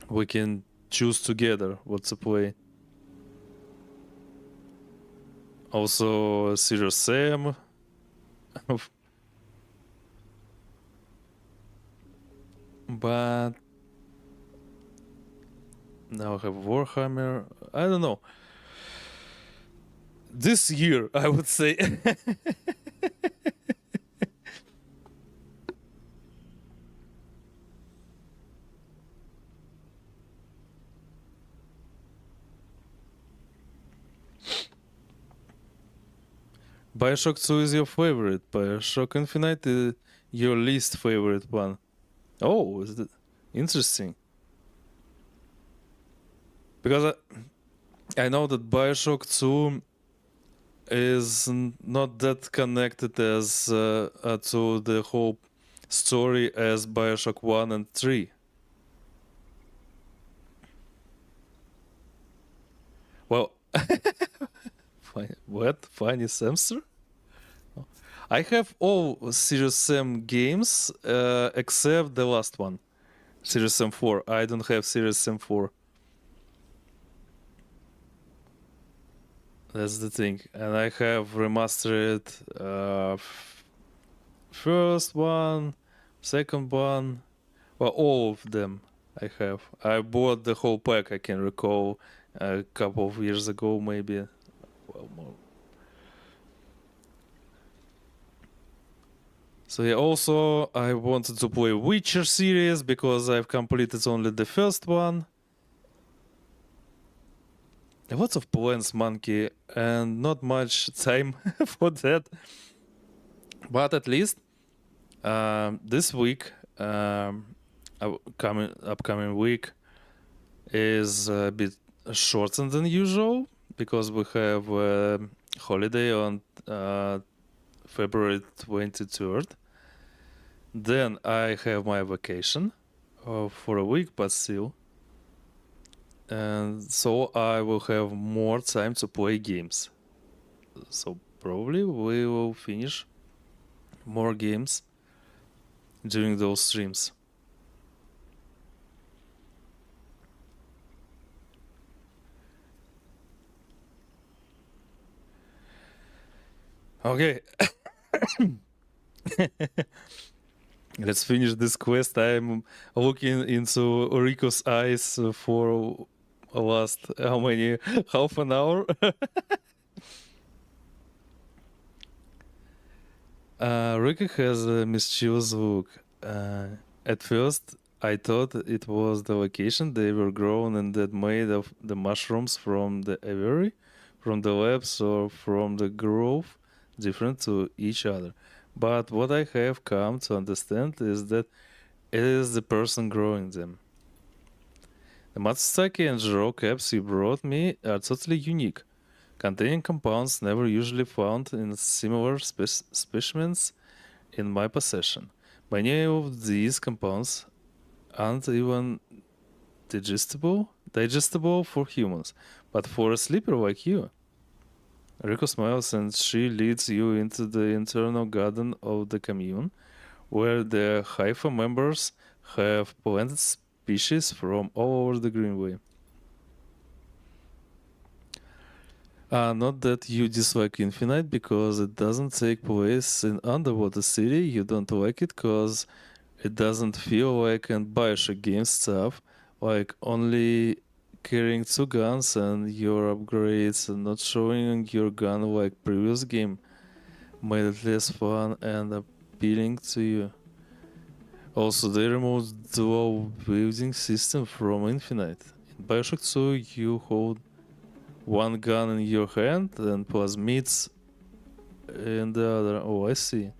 we can choose together what to play. Also, Serious Sam. But now I have Warhammer. I don't know. This year, I would say. Bioshock 2 is your favorite. Bioshock Infinite is your least favorite one. Oh, is that interesting? Because I know that Bioshock 2 is not that connected as to the whole story as Bioshock 1 and 3. Well, what? Funny Samster? I have all Serious Sam games except the last one, Serious Sam 4. I don't have Serious Sam 4. That's the thing. And I have remastered first one, second one, well, all of them I have. I bought the whole pack, I can recall, a couple of years ago, maybe. Well, more. So yeah, also I wanted to play Witcher series because I've completed only the first one. Lots of plans, monkey, and not much time for that. But at least this week, upcoming week, is a bit shorter than usual because we have a holiday on February 23rd. Then I have my vacation for a week, but still. And so I will have more time to play games. So probably we will finish more games during those streams. Okay. Let's finish this quest. I'm looking into Riko's eyes for last how many half an hour. Riko has a mischievous look. At first, I thought it was the location they were grown and that made of the mushrooms from the aviary, from the labs, or from the grove, different to each other. But what I have come to understand is that it is the person growing them. The Matsutake and Jiro caps you brought me are totally unique, containing compounds never usually found in similar specimens in my possession. Many of these compounds aren't even digestible for humans, but for a sleeper like you. Riko smiles and she leads you into the internal garden of the commune, where the Haifa members have planted species from all over the Greenway. Not that you dislike Infinite because it doesn't take place in Underwater City. You don't like it because it doesn't feel like an Bioshock game stuff, like only carrying two guns and your upgrades and not showing your gun like previous game. made it less fun and appealing to you. Also, they removed the dual wielding system from Infinite. In Bioshock 2, you hold one gun in your hand and plasmids in the other. Oh, I see.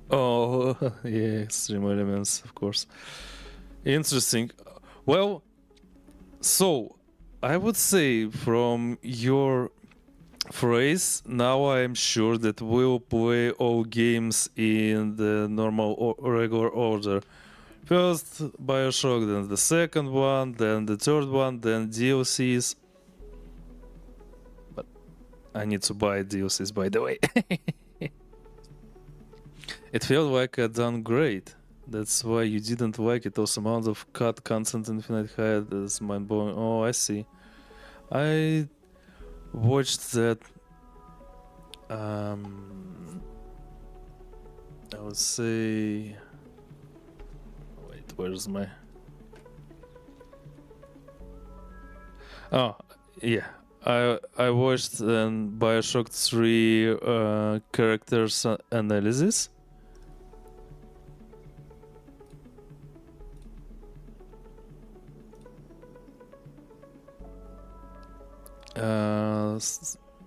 Oh, yeah, extreme elements, of course. Interesting. Well, so I would say from your phrase, now I am sure that we'll play all games in the normal or regular order. First Bioshock, then the second one, then the third one, then DLCs. But I need to buy DLCs, by the way. It felt like a downgrade. That's why you didn't like it. Also, amount of cut content Infinite had is mind blowing. Oh, I see. I watched that. I would say. Wait, where's my? Oh, yeah. I watched Bioshock 3 characters analysis.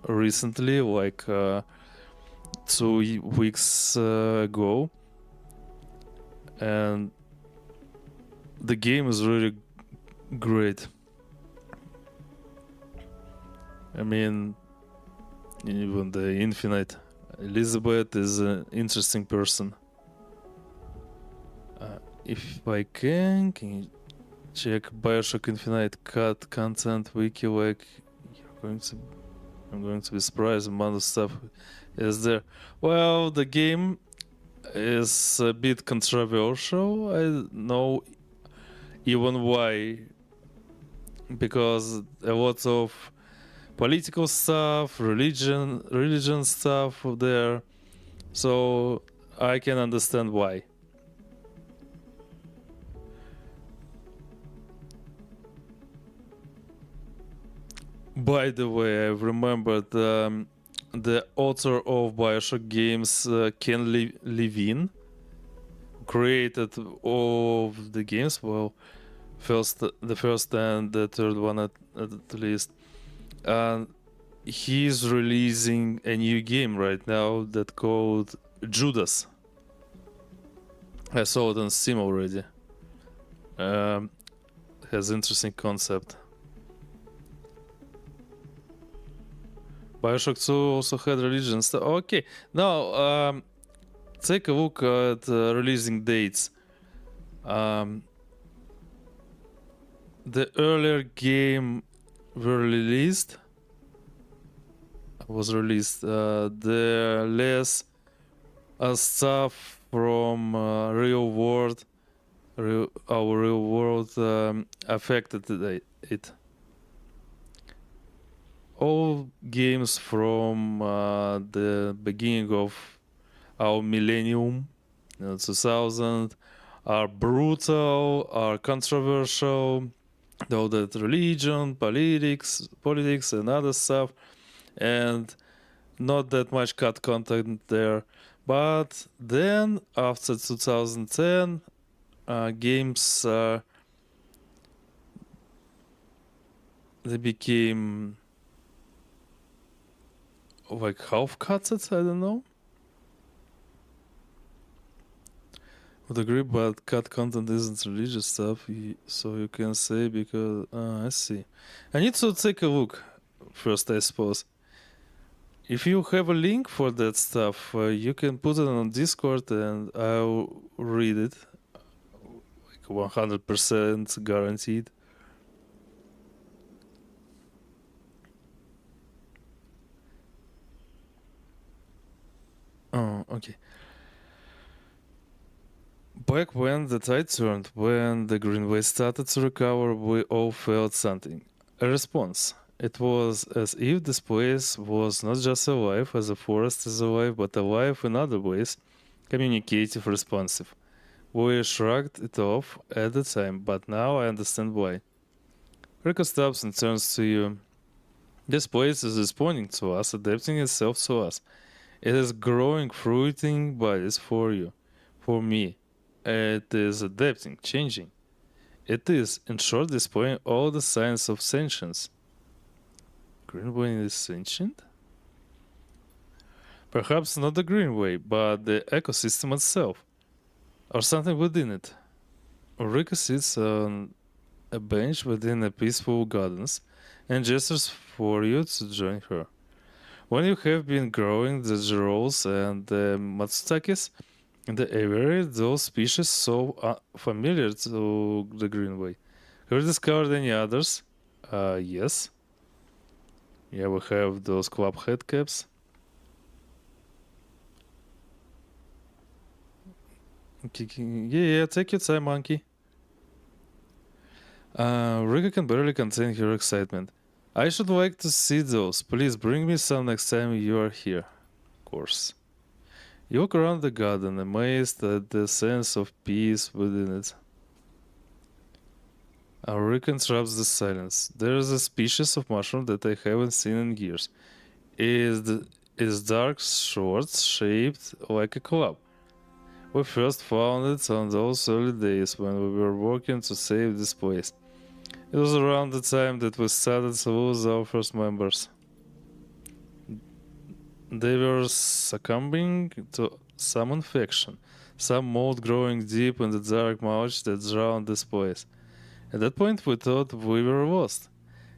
Recently, like 2 weeks ago, and the game is really great. I mean, even the Infinite Elizabeth is an interesting person. If I can you check Bioshock Infinite cut content wiki? Like, I'm going to be surprised the amount of stuff is there. Well, the game is a bit controversial. I know even why, because a lot of political stuff, religion stuff there. So I can understand why. By the way, I remembered the author of Bioshock games, Ken Levine, created all of the games. Well, the first and the third one at least. And he's releasing a new game right now that called Judas. I saw it on Steam already. Has interesting concept. Bioshock 2 also had religion stuff. Okay, now take a look at releasing dates. The earlier game was released. The less stuff from our real world affected it. All games from the beginning of our millennium, 2000, are brutal, are controversial, though that religion, politics, and other stuff, and not that much cut content there. But then, after 2010, games they became like half cuts. I don't know. Would agree, but cut content isn't religious stuff, so you can say because I see. I need to take a look first, I suppose. If you have a link for that stuff, you can put it on Discord and I'll read it. Like 100% guaranteed. Oh, okay. Back when the tide turned, when the Greenway started to recover, we all felt something. A response. It was as if this place was not just alive as a forest is alive, but alive in other ways, communicative, responsive. We shrugged it off at the time, but now I understand why. Riko stops and turns to you. This place is responding to us, adapting itself to us. It is growing, fruiting bodies for you, for me. It is adapting, changing. It is, in short, displaying all the signs of sentience. Greenway is sentient? Perhaps not the Greenway, but the ecosystem itself, or something within it. Rika sits on a bench within a peaceful gardens and gestures for you to join her. When you have been growing the girolles and the matsutakis in the area, those species so familiar to the Greenway. Have you discovered any others? Yes. Yeah, we have those club head caps. Yeah, take your time, monkey. Rika can barely contain her excitement. I should like to see those. Please bring me some next time you are here. Of course. You walk around the garden, amazed at the sense of peace within it. Rika interrupts the silence. There is a species of mushroom that I haven't seen in years. It is dark, short, shaped like a club. We first found it on those early days when we were working to save this place. It was around the time that we started to lose our first members. They were succumbing to some infection, some mold growing deep in the dark mulch that drowned this place. At that point, we thought we were lost.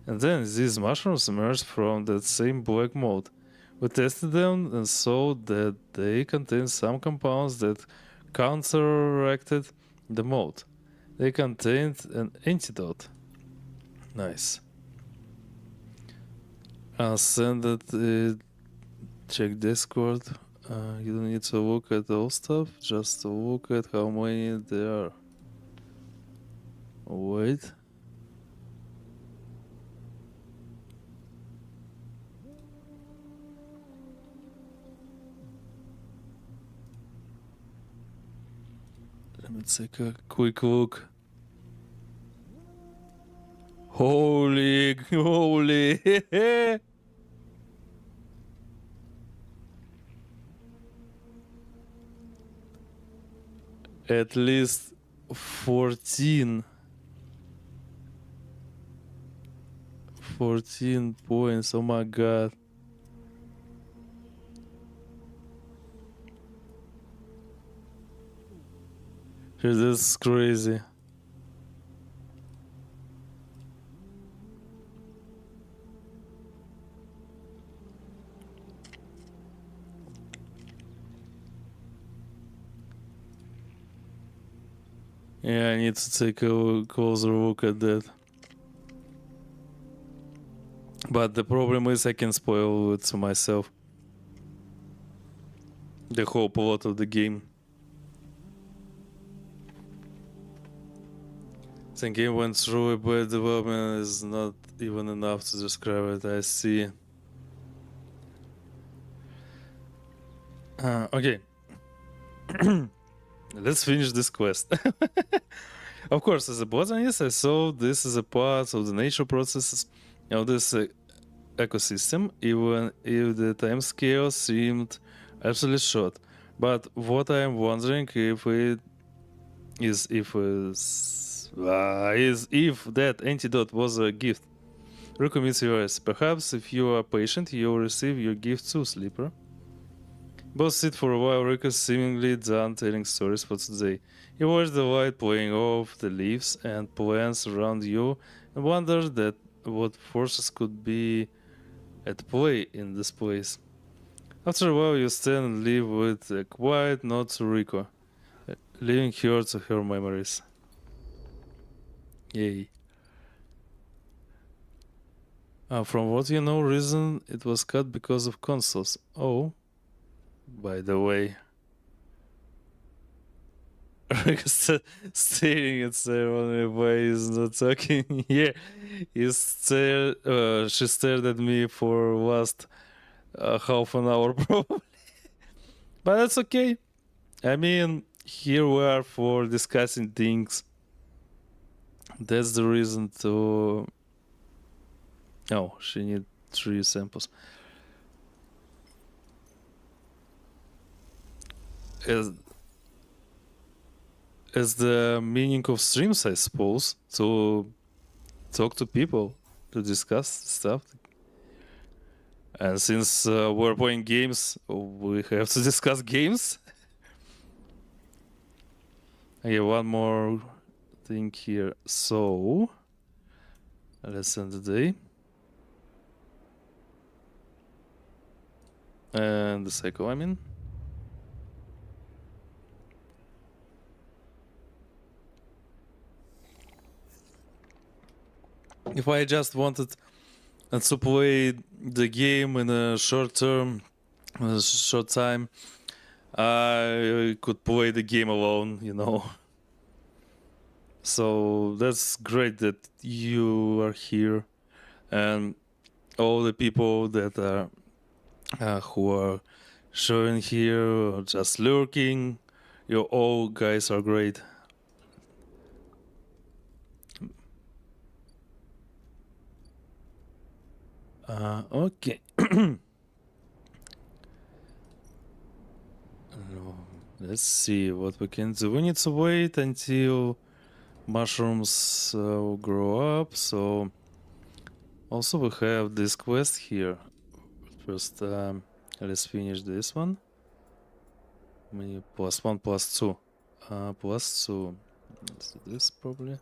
And then these mushrooms emerged from that same black mold. We tested them and saw that they contained some compounds that counteracted the mold. They contained an antidote. Nice. I'll send it. Check Discord. You don't need to look at all stuff, just look at how many there are. Wait. Let me take a quick look. Holy. At least 14 points. Oh my god. This is crazy. Yeah, I need to take a closer look at that. But the problem is I can spoil it to myself. The whole plot of the game. The game went through a bad development is not even enough to describe it, I see. Okay. Let's finish this quest. Of course, as a botanist, I saw this as a part of the nature processes of this ecosystem, even if the time scale seemed absolutely short. But what I am wondering if that antidote was a gift. Recommits your eyes. Perhaps if you are patient, you will receive your gift too, Sleeper. Both sit for a while, Riko seemingly done telling stories for today. You watch the light playing off the leaves and plants around you and wonder that what forces could be at play in this place. After a while, you stand and leave with a quiet nod to Riko, leaving her to her memories. Yay. From what you know, reason it was cut because of consoles. Oh, by the way. Staring at ceremony why he's not talking. Yeah, she stared at me for last half an hour probably. But that's okay. I mean, here we are for discussing things. That's the reason to Oh, she need 3 samples. As the meaning of streams, I suppose, to talk to people, to discuss stuff. And since we're playing games, we have to discuss games. Okay, one more thing here. So, let's end the day. And the cycle, I mean. If I just wanted to play the game in a short term, in a short time, I could play the game alone, you know. So that's great that you are here, and all the people that are who are showing here or just lurking. You all guys are great. Okay. Let's see what we can do. We need to wait until mushrooms grow up. So also we have this quest here. First, let's finish this one. Maybe +1, +2. +2. Let's do this probably.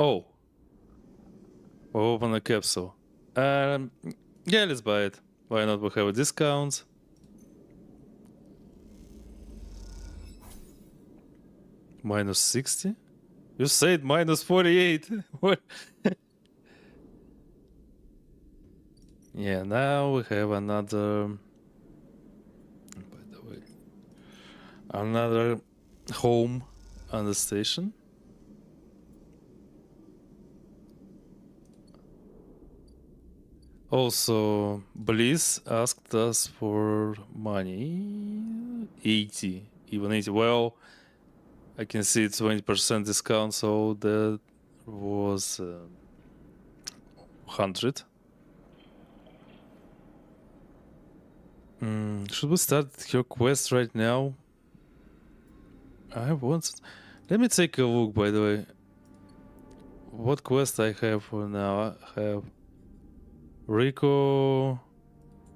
Oh. We'll open a capsule. Yeah, let's buy it. Why not? We have a discount. -60? You said -48. What? Yeah, now we have another. By the way, another home on the station. Also, Bliss asked us for money. 80, even 80. Well, I can see 20% discount, so that was 100. Should we start your quest right now? I want. Let me take a look, by the way. What quest I have for now? I have Riko,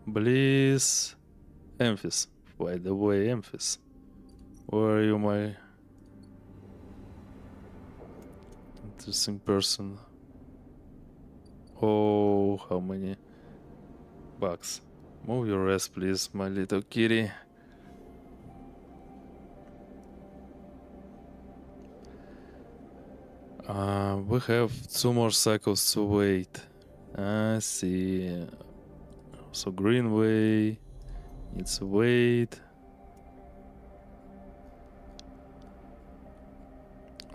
Bliss, Emphis. By the way, Emphis. Where are you, my interesting person? Oh, how many bucks? Move your ass, please, my little kitty. We have 2 more cycles to wait. I see. So Greenway needs to wait.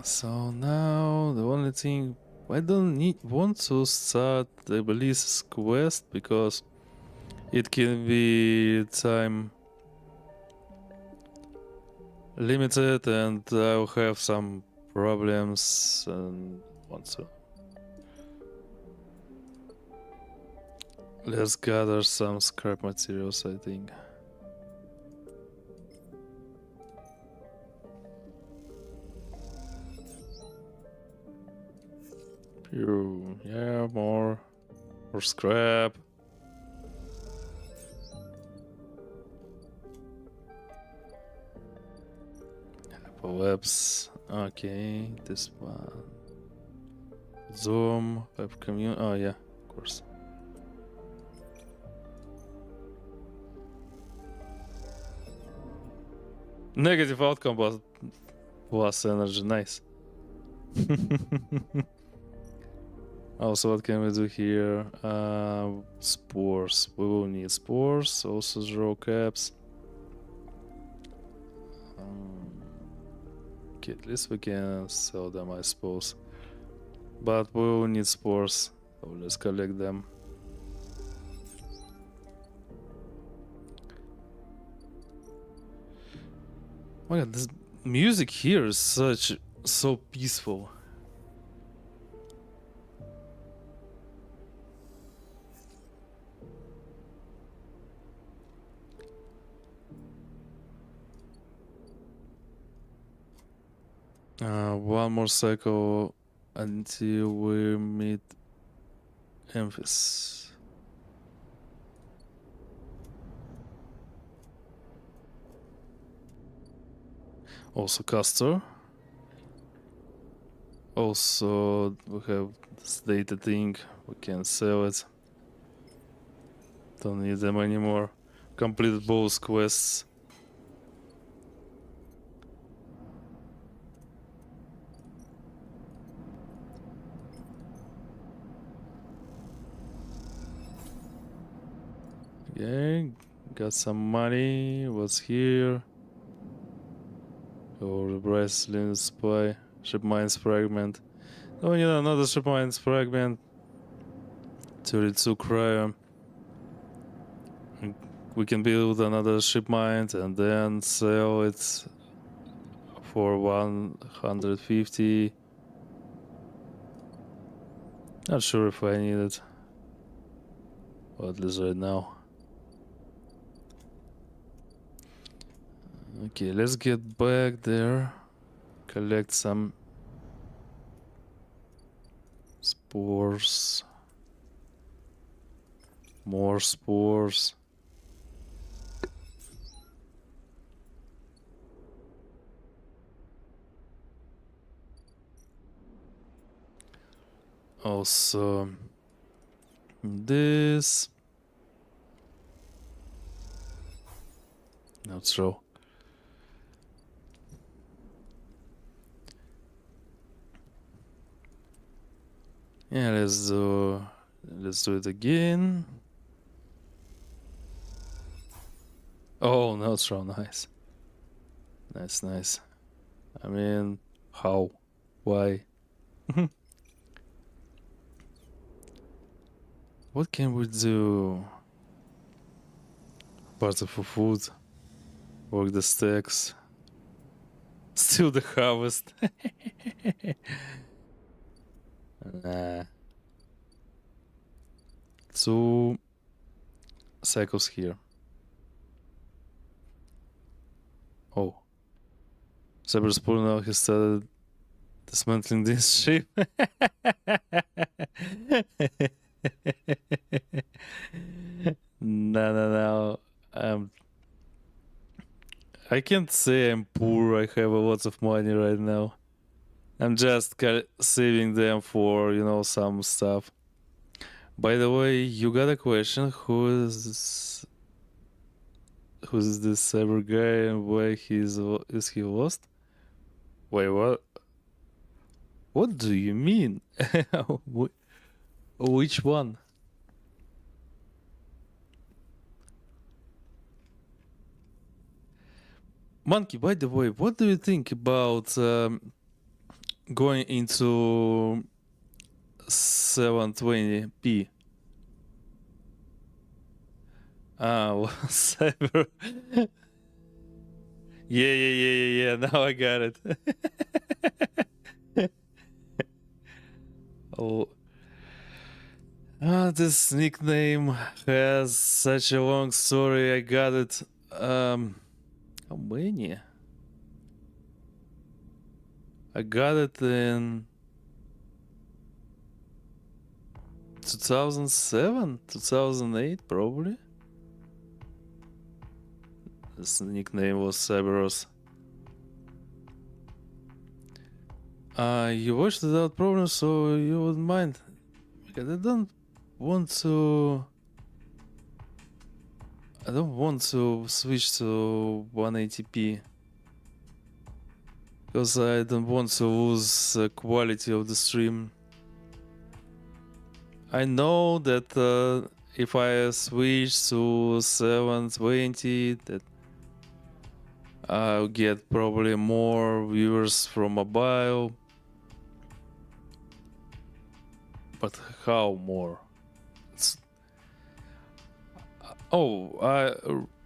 So now the only thing I don't want to start the Bliss quest because it can be time limited and I'll have some problems and want to. Let's gather some scrap materials, I think. Yeah, more scrap. Webs. Okay, this one. Zoom, web community. Oh yeah, of course. Negative outcome, but plus energy. Nice. Also, what can we do here? Spores. We will need spores. Also, draw caps. Okay, at least we can sell them, I suppose. But we will need spores, so let's collect them. Oh my god, Music here is so peaceful. One more cycle until we meet Emphis. Also Castor. Also we have this data thing. We can sell it. Don't need them anymore. Completed both quests. Okay, got some money. What's here? Or the Breslin supply. Ship mines fragment. Oh, we need another ship mines fragment. 32 cryo. We can build another ship mine and then sell it for 150. Not sure if I need it. Well, at least right now. Okay, let's get back there. Collect some spores. More spores. Also, this. Not so. Yeah, let's do it again. Oh, not so nice. Nice. I mean, how? Why? What can we do? Barter for food. Work the stacks. Steal the harvest. Nah. 2 cycles here. Oh. Cyberos now he started dismantling this ship. No. I can't say I'm poor. I have a lot of money right now. I'm just saving them for, some stuff. By the way, you got a question? Who's this cyber guy and why is he lost? Wait, what? What do you mean? Which one? Monkey, by the way, what do you think about going into 720p? Well, cyber. Yeah. Now I got it. Oh. This nickname has such a long story. I got it. How many? I got it in 2007, 2008, probably. This nickname was Cyberos. You watched it without problem, so you wouldn't mind. Because I don't want to switch to 180p. Because I don't want to lose the quality of the stream. I know that if I switch to 720, that I'll get probably more viewers from mobile. But how more?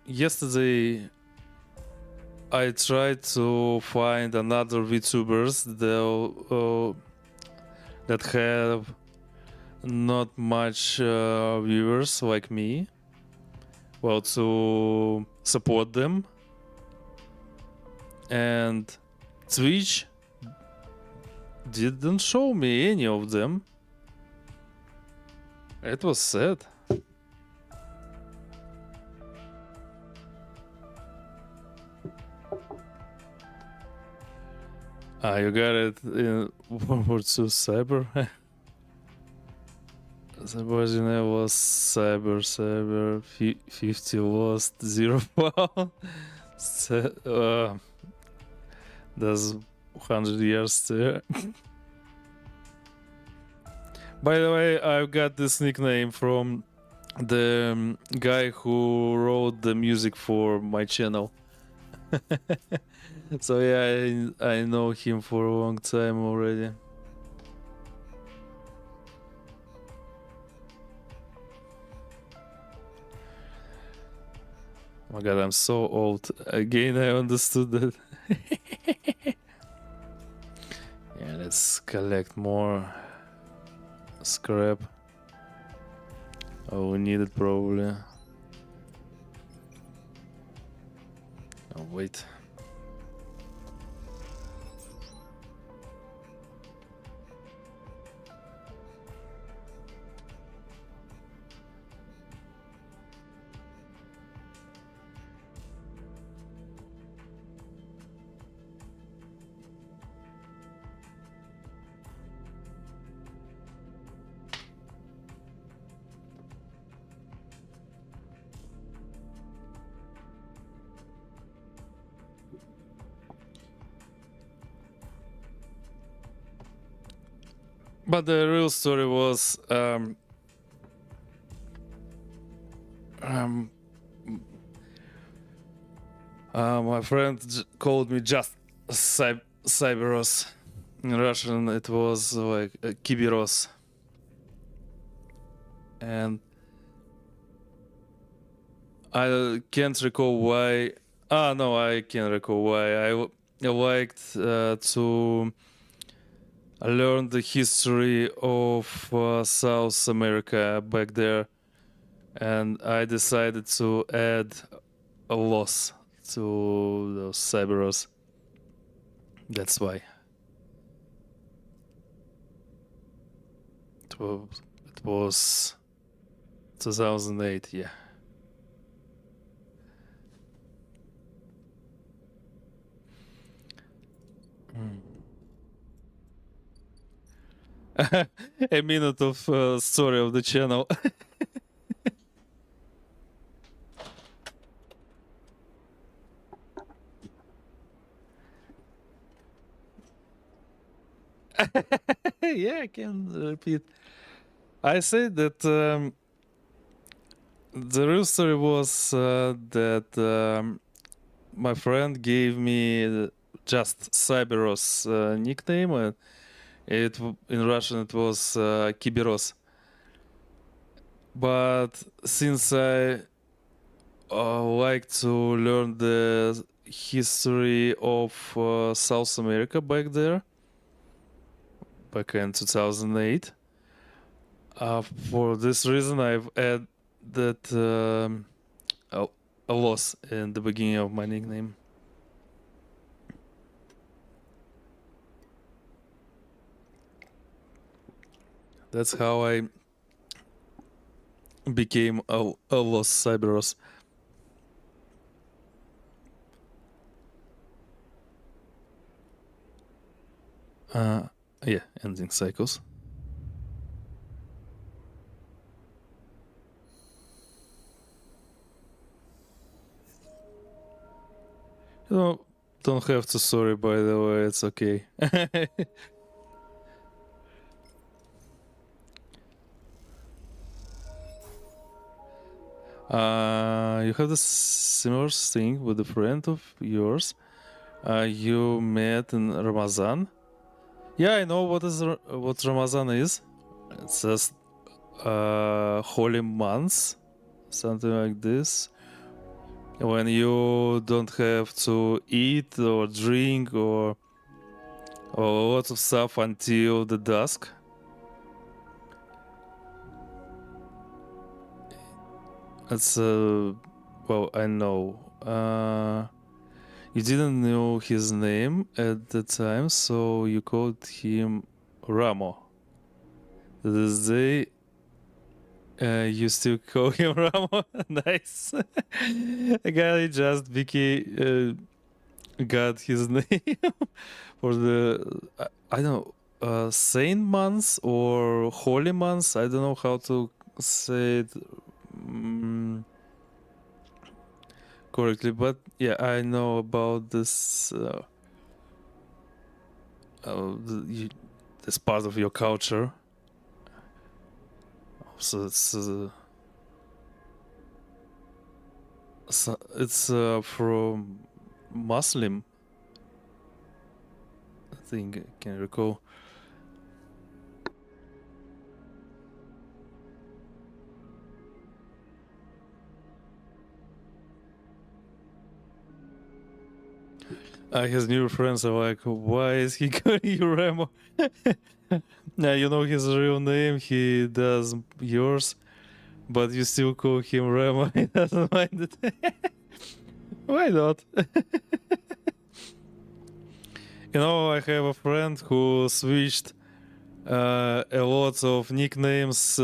Yesterday I tried to find another VTubers that have not much viewers like me. Well, to support them. And Twitch didn't show me any of them. It was sad. Ah, you got it in World War II Cyber. Cyber's name was Cyber 50 lost 0 pound. That's 100 years there. By the way, I've got this nickname from the guy who wrote the music for my channel. So yeah, I know him for a long time already. Oh my god, I'm so old. Again, I understood that. Yeah, let's collect more scrap. Oh, we need it probably. Oh, wait. But the real story was my friend called me just Cyberos. In Russian, it was like Cyberos. And I can't recall why. No, I can't recall why. I liked to learn the history of South America back there, and I decided to add a loss to those Cyberos. That's why. It was 2008, yeah. A minute of story of the channel. Yeah, I can repeat. I said that the real story was that my friend gave me just Cyberos nickname, and in Russian it was Cyberos. But since I like to learn the history of South America back in 2008, for this reason I've added a loss in the beginning of my nickname. That's how I became a lost Cyberos. Yeah, ending cycles. You don't have to sorry, by the way, it's okay. You have the similar thing with a friend of yours you met in Ramazan. Yeah, I know what Ramazan is. It says holy months, something like this. when you don't have to eat or drink or lots of stuff until the dusk. It's well, I know. You didn't know his name at the time, so you called him Ramo. This day, you still call him Ramo? Nice. A guy just got his name for the I don't know, saint months or holy months. I don't know how to say it correctly, but yeah, I know about this. This part of your culture. So it's from Muslim. I think I can recall. His new friends are like, why is he calling you Remo? Yeah, you know his real name, he does yours, but you still call him Remo, he doesn't mind it. Why not? You know, I have a friend who switched a lot of nicknames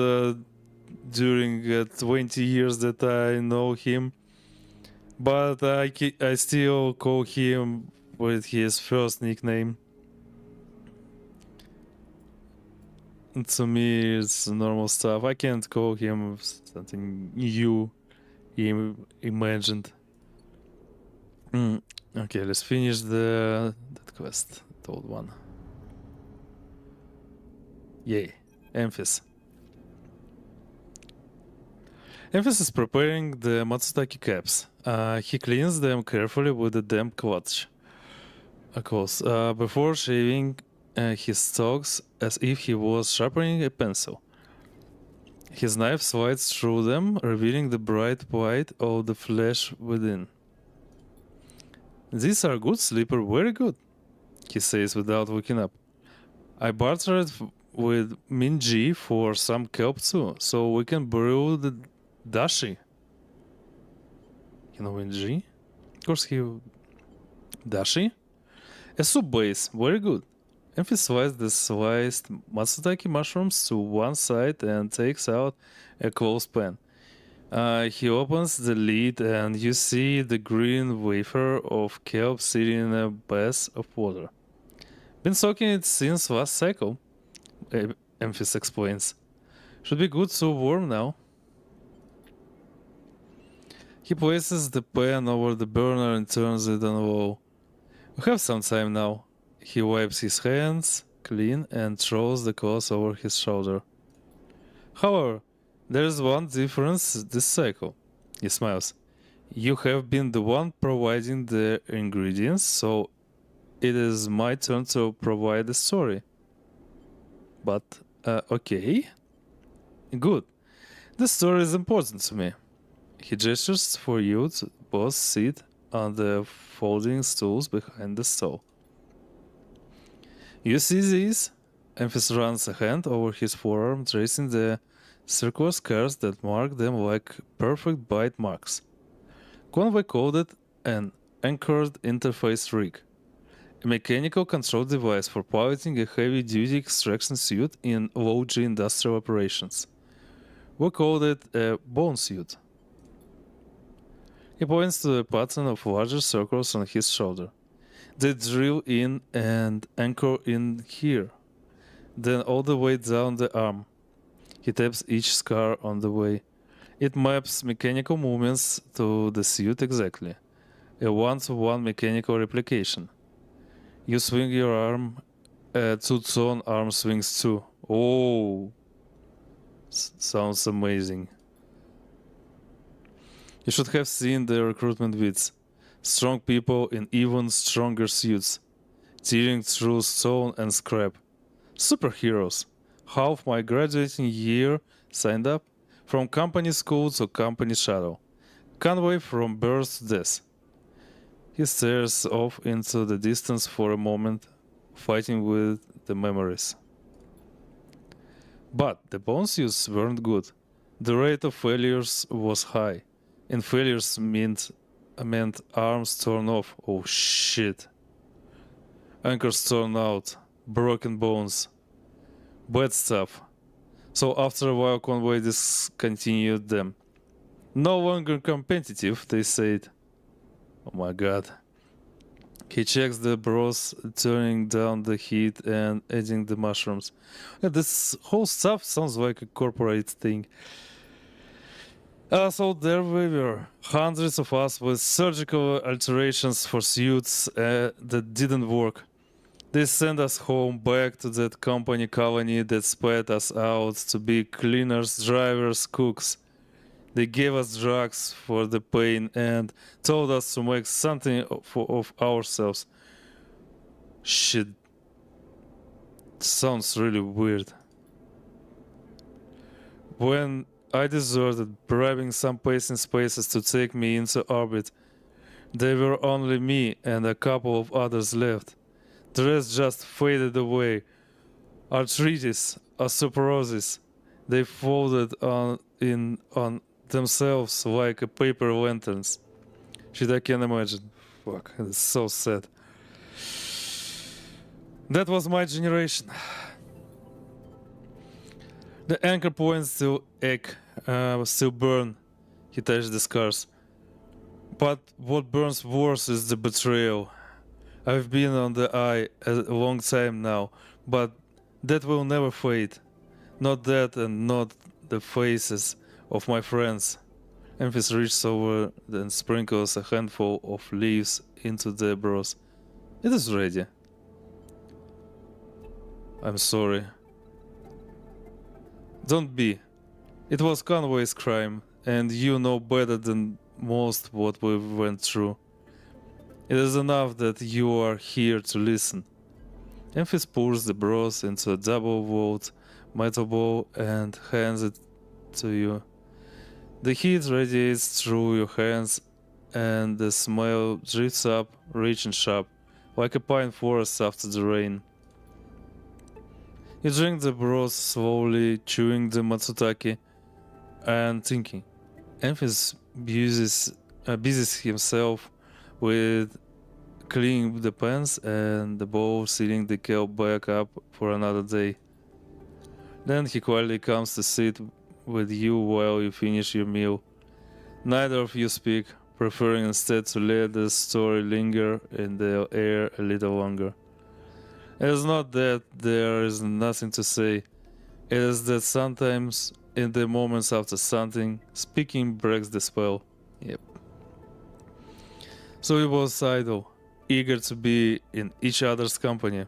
during 20 years that I know him, but I still call him with his first nickname. To me, it's normal stuff. I can't call him something new, imagined. Okay, let's finish that quest, the old one. Yay, Emphis. Emphis is preparing the Matsutake caps. He cleans them carefully with a damp cloth. Before shaving his stalks as if he was sharpening a pencil. His knife slides through them, revealing the bright white of the flesh within. These are good, Sleeper, very good, he says without looking up. I bartered with Minji for some kelp too, so we can brew the dashi. You know Minji? Of course Dashi? A soup base, very good. Emphasize the sliced matsutake mushrooms to one side and takes out a clothespan. He opens the lid and you see the green wafer of kelp sitting in a bath of water. Been soaking it since last cycle, Emphis explains. Should be good so warm now. He places the pan over the burner and turns it on low. We have some time now. He wipes his hands clean and throws the cloth over his shoulder. However, there's one difference this cycle. He smiles. You have been the one providing the ingredients, so it is my turn to provide the story. But, okay. Good. The story is important to me. He gestures for you to both sit on the folding stools behind the stall. You see these? Emphis runs a hand over his forearm, tracing the circular scars that mark them like perfect bite marks. Conway called it an anchored interface rig, a mechanical control device for piloting a heavy-duty extraction suit in low-G industrial operations. We called it a bone suit. He points to a pattern of larger circles on his shoulder. They drill in and anchor in here, then all the way down the arm. He taps each scar on the way. It maps mechanical movements to the suit exactly. A one-to-one mechanical replication. You swing your arm, a two-tone arm swings too. Oh, sounds amazing. You should have seen the recruitment vids. Strong people in even stronger suits, tearing through stone and scrap. Superheroes. Half my graduating year signed up, from company school to company shadow. convoy from birth to death. He stares off into the distance for a moment, fighting with the memories. But the bones use weren't good. The rate of failures was high, and failures meant arms torn off. Oh shit. Anchors torn out, broken bones, bad stuff. So after a while, convoy discontinued them. No longer competitive, they said. Oh my god. He checks the bros, turning down the heat and adding the mushrooms. Yeah, this whole stuff sounds like a corporate thing. So there we were, hundreds of us with surgical alterations for suits that didn't work. They sent us home back to that company colony that spat us out to be cleaners, drivers, cooks. They gave us drugs for the pain and told us to make something of ourselves. Shit. Sounds really weird. When I deserted, bribing some pacing spaces to take me into orbit, there were only me and a couple of others left. The rest just faded away. Arthritis, osteoporosis, they folded on themselves like a paper lanterns. Shit, I can imagine. Fuck, it's so sad. That was my generation. The anchor points still ache, still burn. He touched the scars. But what burns worse is the betrayal. I've been on the eye a long time now, but that will never fade. Not that and not the faces of my friends. Emphis reaches over and sprinkles a handful of leaves into the bros. It is ready. I'm sorry. Don't be. It was Conway's crime, and you know better than most what we went through. It is enough that you are here to listen. Emphis pours the bros into a double-walled metal bowl and hands it to you. The heat radiates through your hands and the smell drifts up, rich and sharp, like a pine forest after the rain. You drink the broth slowly, chewing the matsutake and thinking. Emphis busies himself with cleaning the pans and the bowl, sealing the kelp back up for another day. Then he quietly comes to sit with you while you finish your meal. Neither of you speak, preferring instead to let the story linger in the air a little longer. It is not that there is nothing to say, it is that sometimes, in the moments after something, speaking breaks the spell. Yep. So we both idle, eager to be in each other's company.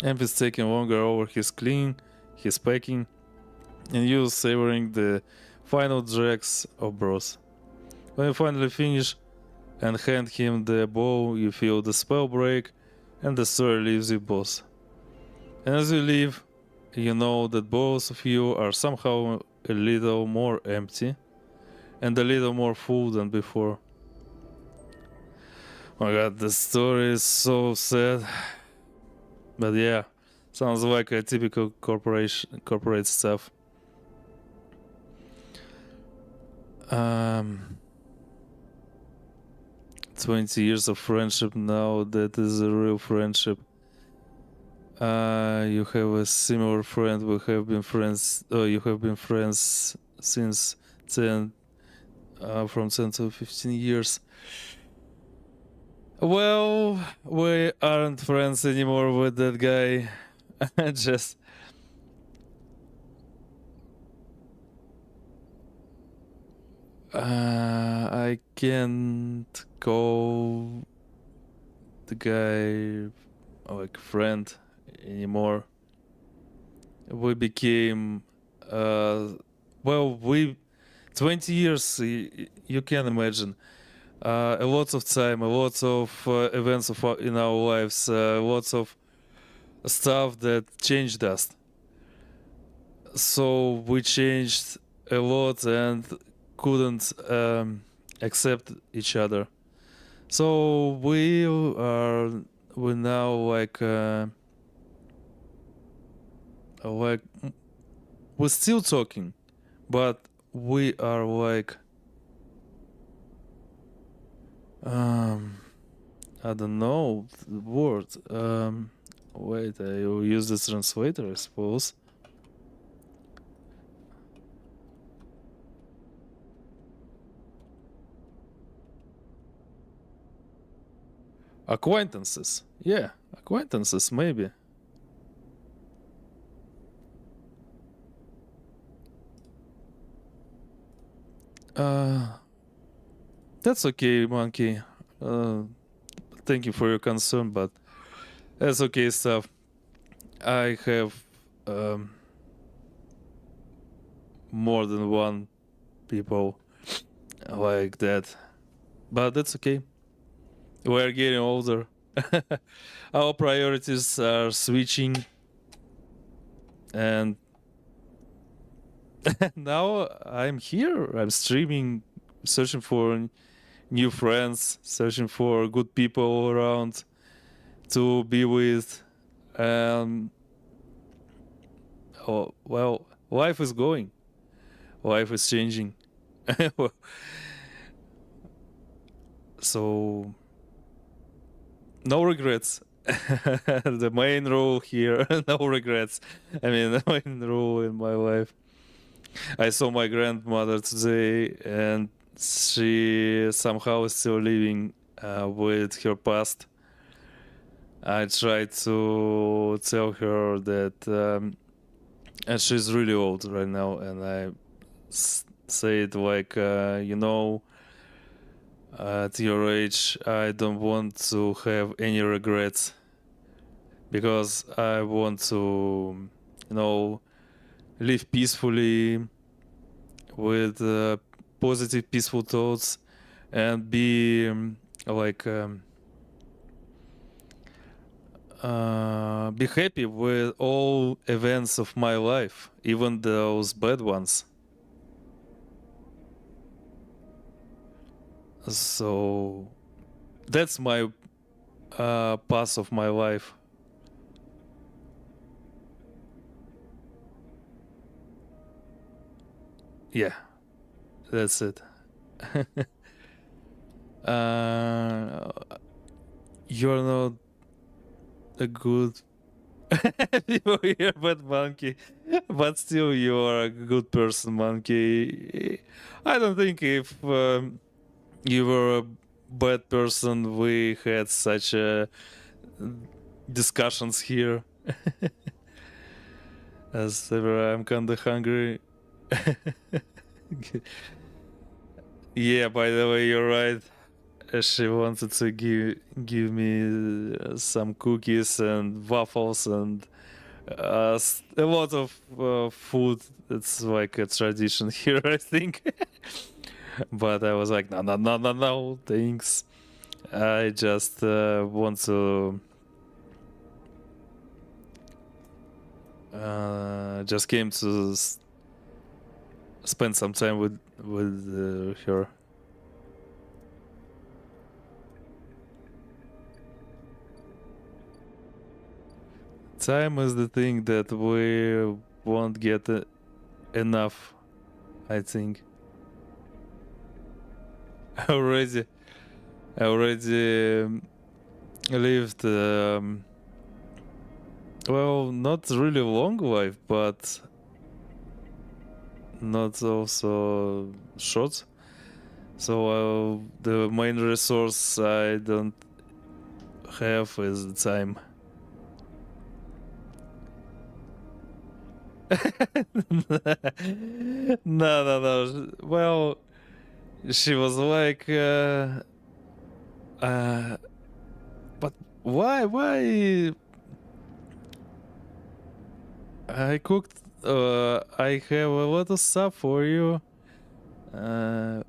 Emphis taking longer over his cleaning, his packing, and you savoring the final dregs of broth. When you finally finish and hand him the bowl, you feel the spell break and the story leaves you both. And as you leave, you know that both of you are somehow a little more empty and a little more full than before. Oh my god, the story is so sad. But yeah, sounds like a typical corporate stuff. 20 years of friendship now, that is a real friendship. You have a similar friend, we have been friends, you have been friends since 10, from 10 to 15 years. Well, we aren't friends anymore with that guy. Just... I can't call the guy like friend anymore. We became, well, 20 years, you can imagine. A lot of time, a lot of events in our lives, lots of stuff that changed us. So we changed a lot and couldn't accept each other. So we now like we're still talking, but we are like I don't know the word. Wait, I will use this translator, I suppose. Acquaintances. Yeah, acquaintances, maybe. That's okay, monkey. Thank you for your concern, but that's okay stuff. I have more than one people like that, but that's okay. We're getting older. Our priorities are switching, and now I'm here. I'm streaming, searching for new friends, searching for good people around to be with. Oh, well, life is going. Life is changing. So, no regrets. The main rule here, no regrets. I mean, the main rule in my life. I saw my grandmother today, and she somehow is still living with her past. I tried to tell her that, and she's really old right now, and I said like, at your age, I don't want to have any regrets because I want to, live peacefully with positive, peaceful thoughts and be be happy with all events of my life, even those bad ones. So that's my path of my life. Yeah, that's it. You're not a good people here, but monkey. But still, you are a good person, monkey. I don't think if you were a bad person, we had such discussions here. As ever, I'm kinda hungry. Yeah, by the way, you're right. She wanted to give me some cookies and waffles and a lot of food. It's like a tradition here, I think. But I was like, no, no, no, no, no, thanks. I just want to just came to spend some time with her. Time is the thing that we won't get enough, I think. I already lived well, not really long life, but not also short. So the main resource I don't have is the time. No, no, no. Well, she was like, but why? I cooked. I have a lot of stuff for you. I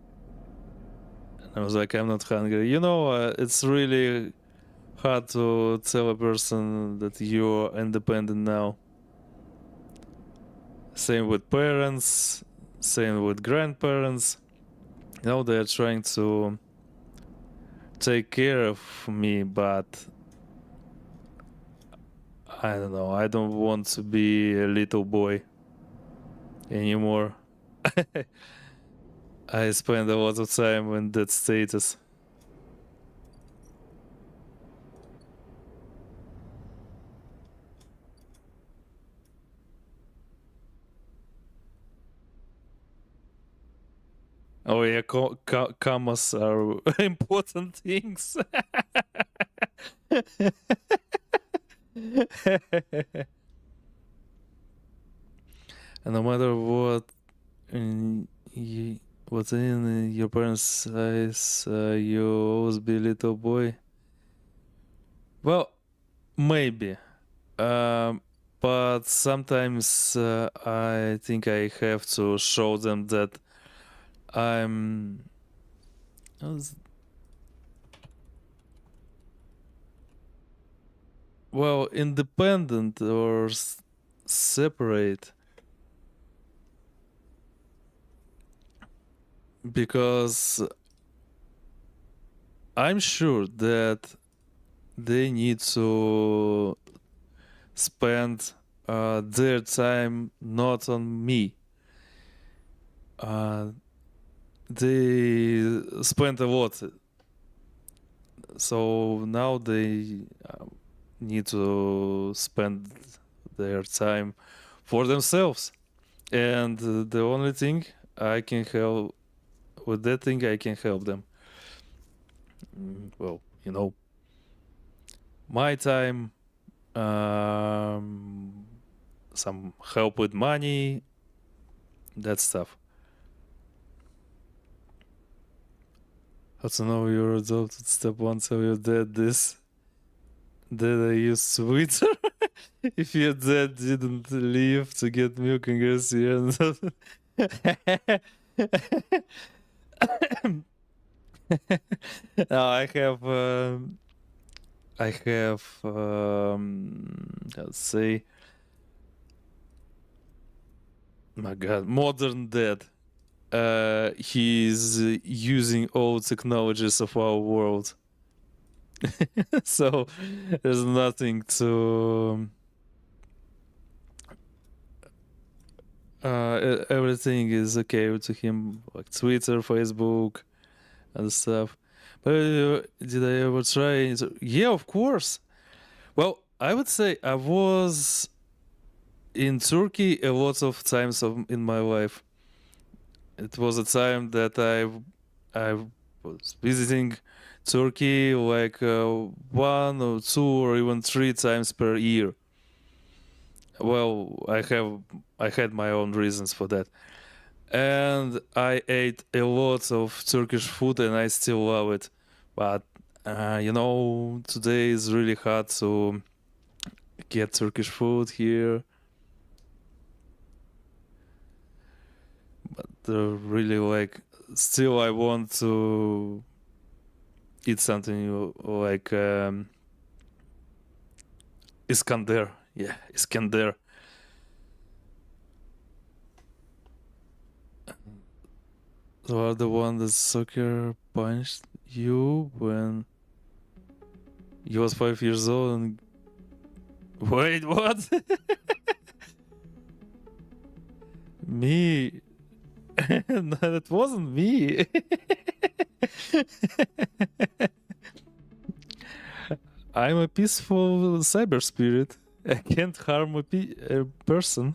was like, I'm not hungry. It's really hard to tell a person that you're independent now. Same with parents, same with grandparents. Now they're trying to take care of me, but I don't know. I don't want to be a little boy anymore. I spend a lot of time in that status. Oh yeah, commas are important things. And no matter what, what's in your parents' eyes, you always be a little boy. Well, maybe. But sometimes I think I have to show them that I'm well independent or separate, because I'm sure that they need to spend their time not on me. They spent a lot, so now they need to spend their time for themselves. And the only thing I can help with that thing, I can help them. Well, my time, some help with money, that stuff. How to know you're adopted? Step one, tell your dad this. Dad, I used Twitter. If your dad didn't leave to get milk and gas here, no, I have, let's say, my God, modern dad. He's using all technologies of our world. So there's nothing to everything is okay to him, like Twitter, Facebook, and stuff. But did I ever try? Yeah, of course. Well, I would say I was in Turkey a lot of times in my life. It was a time that I was visiting Turkey like 1 or 2 or even 3 times per year. Well, I had my own reasons for that. And I ate a lot of Turkish food and I still love it. But today is really hard to get Turkish food here. But really still I want to eat something like Iskander. Yeah, Iskander. You are the one that soccer punched you when you was 5 years old and wait, what? Me? No, that wasn't me. I'm a peaceful cyber spirit. I can't harm a person.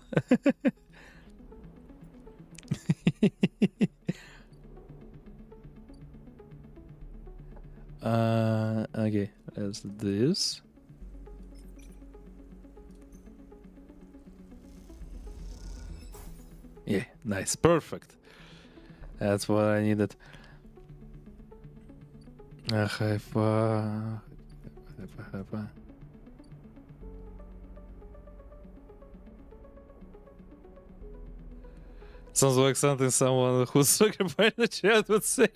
Okay, let's do this. Yeah, nice, perfect. That's what I needed. Hypa. Sounds like something someone who's talking about in the chat would say.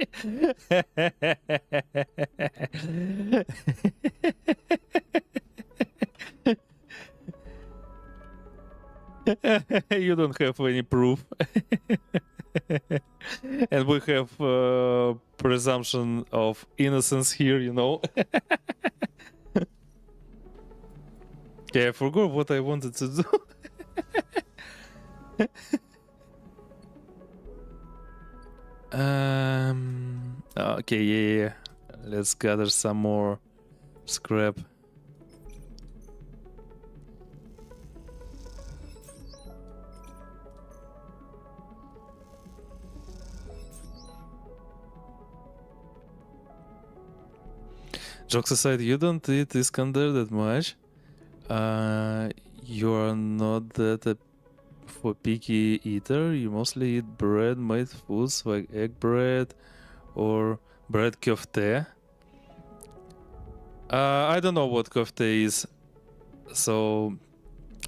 You don't have any proof. And we have presumption of innocence here, you know. Okay, I forgot what I wanted to do. Okay, yeah. Let's gather some more scrap. Jokes aside, you don't eat Iskander that much. You are not that for picky eater. You mostly eat bread-made foods like egg bread or bread köfte. I don't know what köfte is, so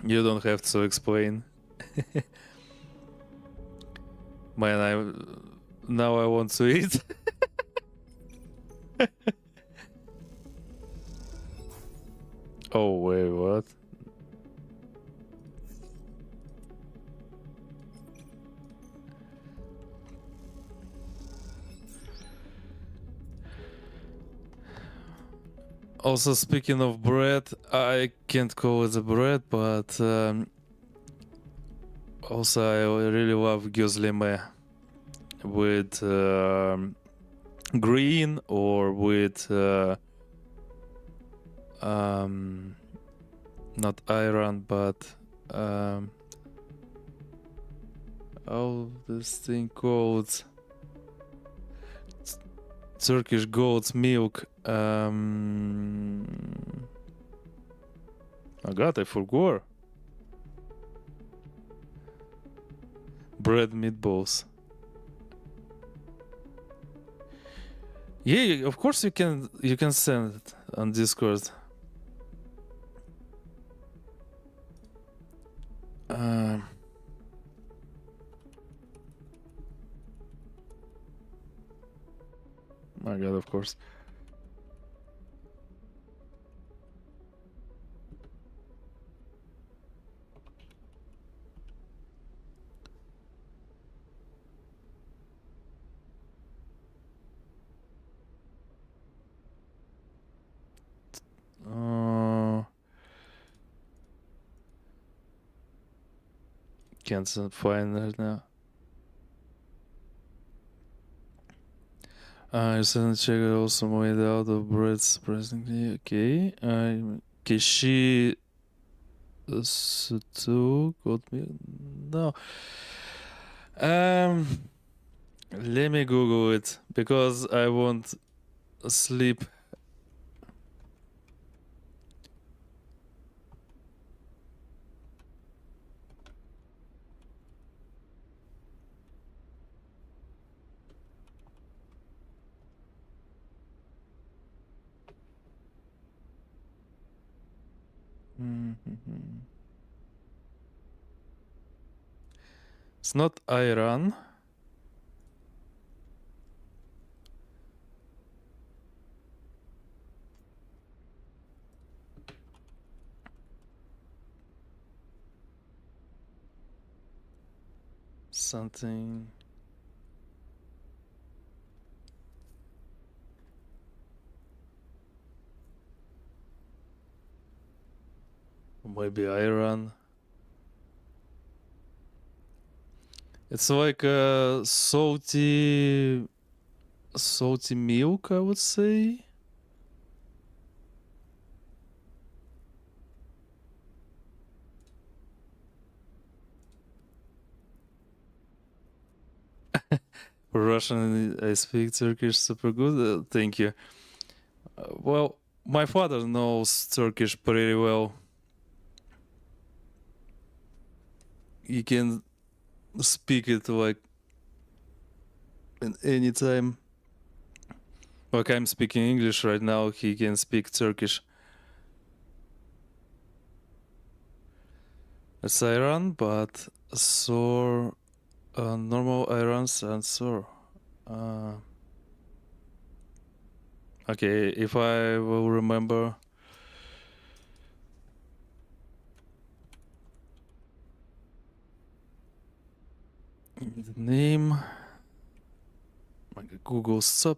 you don't have to explain. Man, now I want to eat. Oh wait, what? Also, speaking of bread, I can't call it a bread, but also I really love gözleme with green or with not iron, but oh, this thing called Turkish goat's milk. Oh God, I forgot. Bread meatballs. Yeah, of course you can send it on Discord. My God, of course. Can't find it now. You send check it also made out of bread surprisingly. Okay. Kishi Sutu got me. No. Let me Google it because I want sleep. It's not Iran. Something. Maybe Iran. It's like a salty milk, I would say. Russian, I speak Turkish super good. Thank you. Well, my father knows Turkish pretty well. He can speak it like in any time. Like I'm speaking English right now, he can speak Turkish. It's Iran, but sour, normal Irans and sour. Okay, if I will remember. The name. Google sub.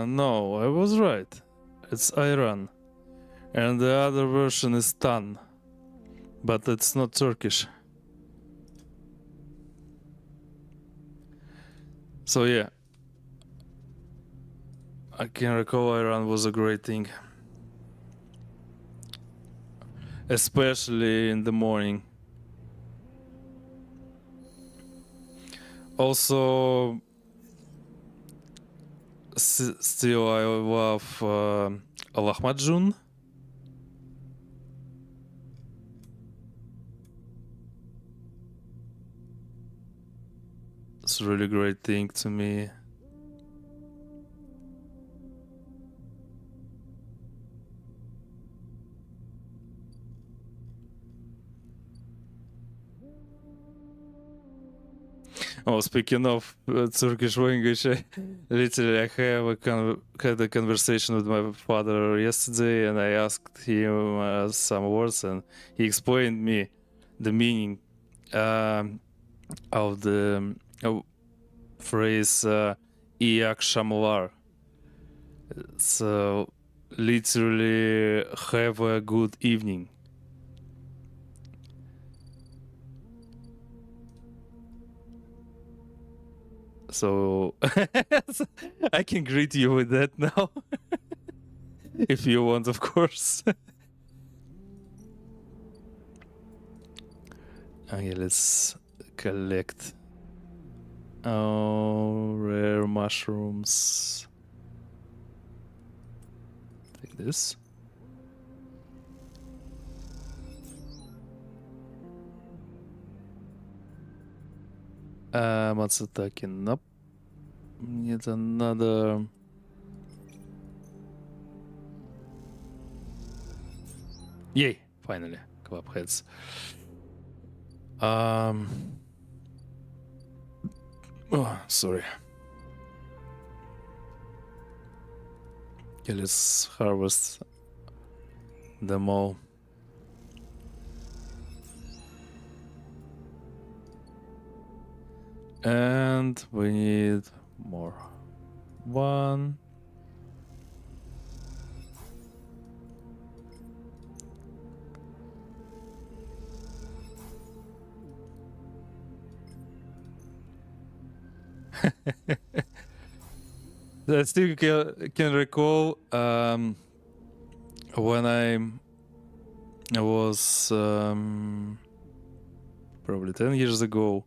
No, I was right. It's Iran. And the other version is Tan. But it's not Turkish. So yeah. I can recall Iran was a great thing. Especially in the morning. Also, still I love Lahmacun. It's a really great thing to me. Oh, speaking of Turkish language, literally I have had a conversation with my father yesterday, and I asked him some words, and he explained me the meaning of the phrase "iyak shamlar." So literally, have a good evening. So I can greet you with that now. If you want, of course. Okay, let's collect rare mushrooms. Take this. Matsutake, nope. Need another. Yay! Finally, club heads. Oh, sorry. Okay, let's harvest them all. And we need more. One. I still can recall when I was probably 10 years ago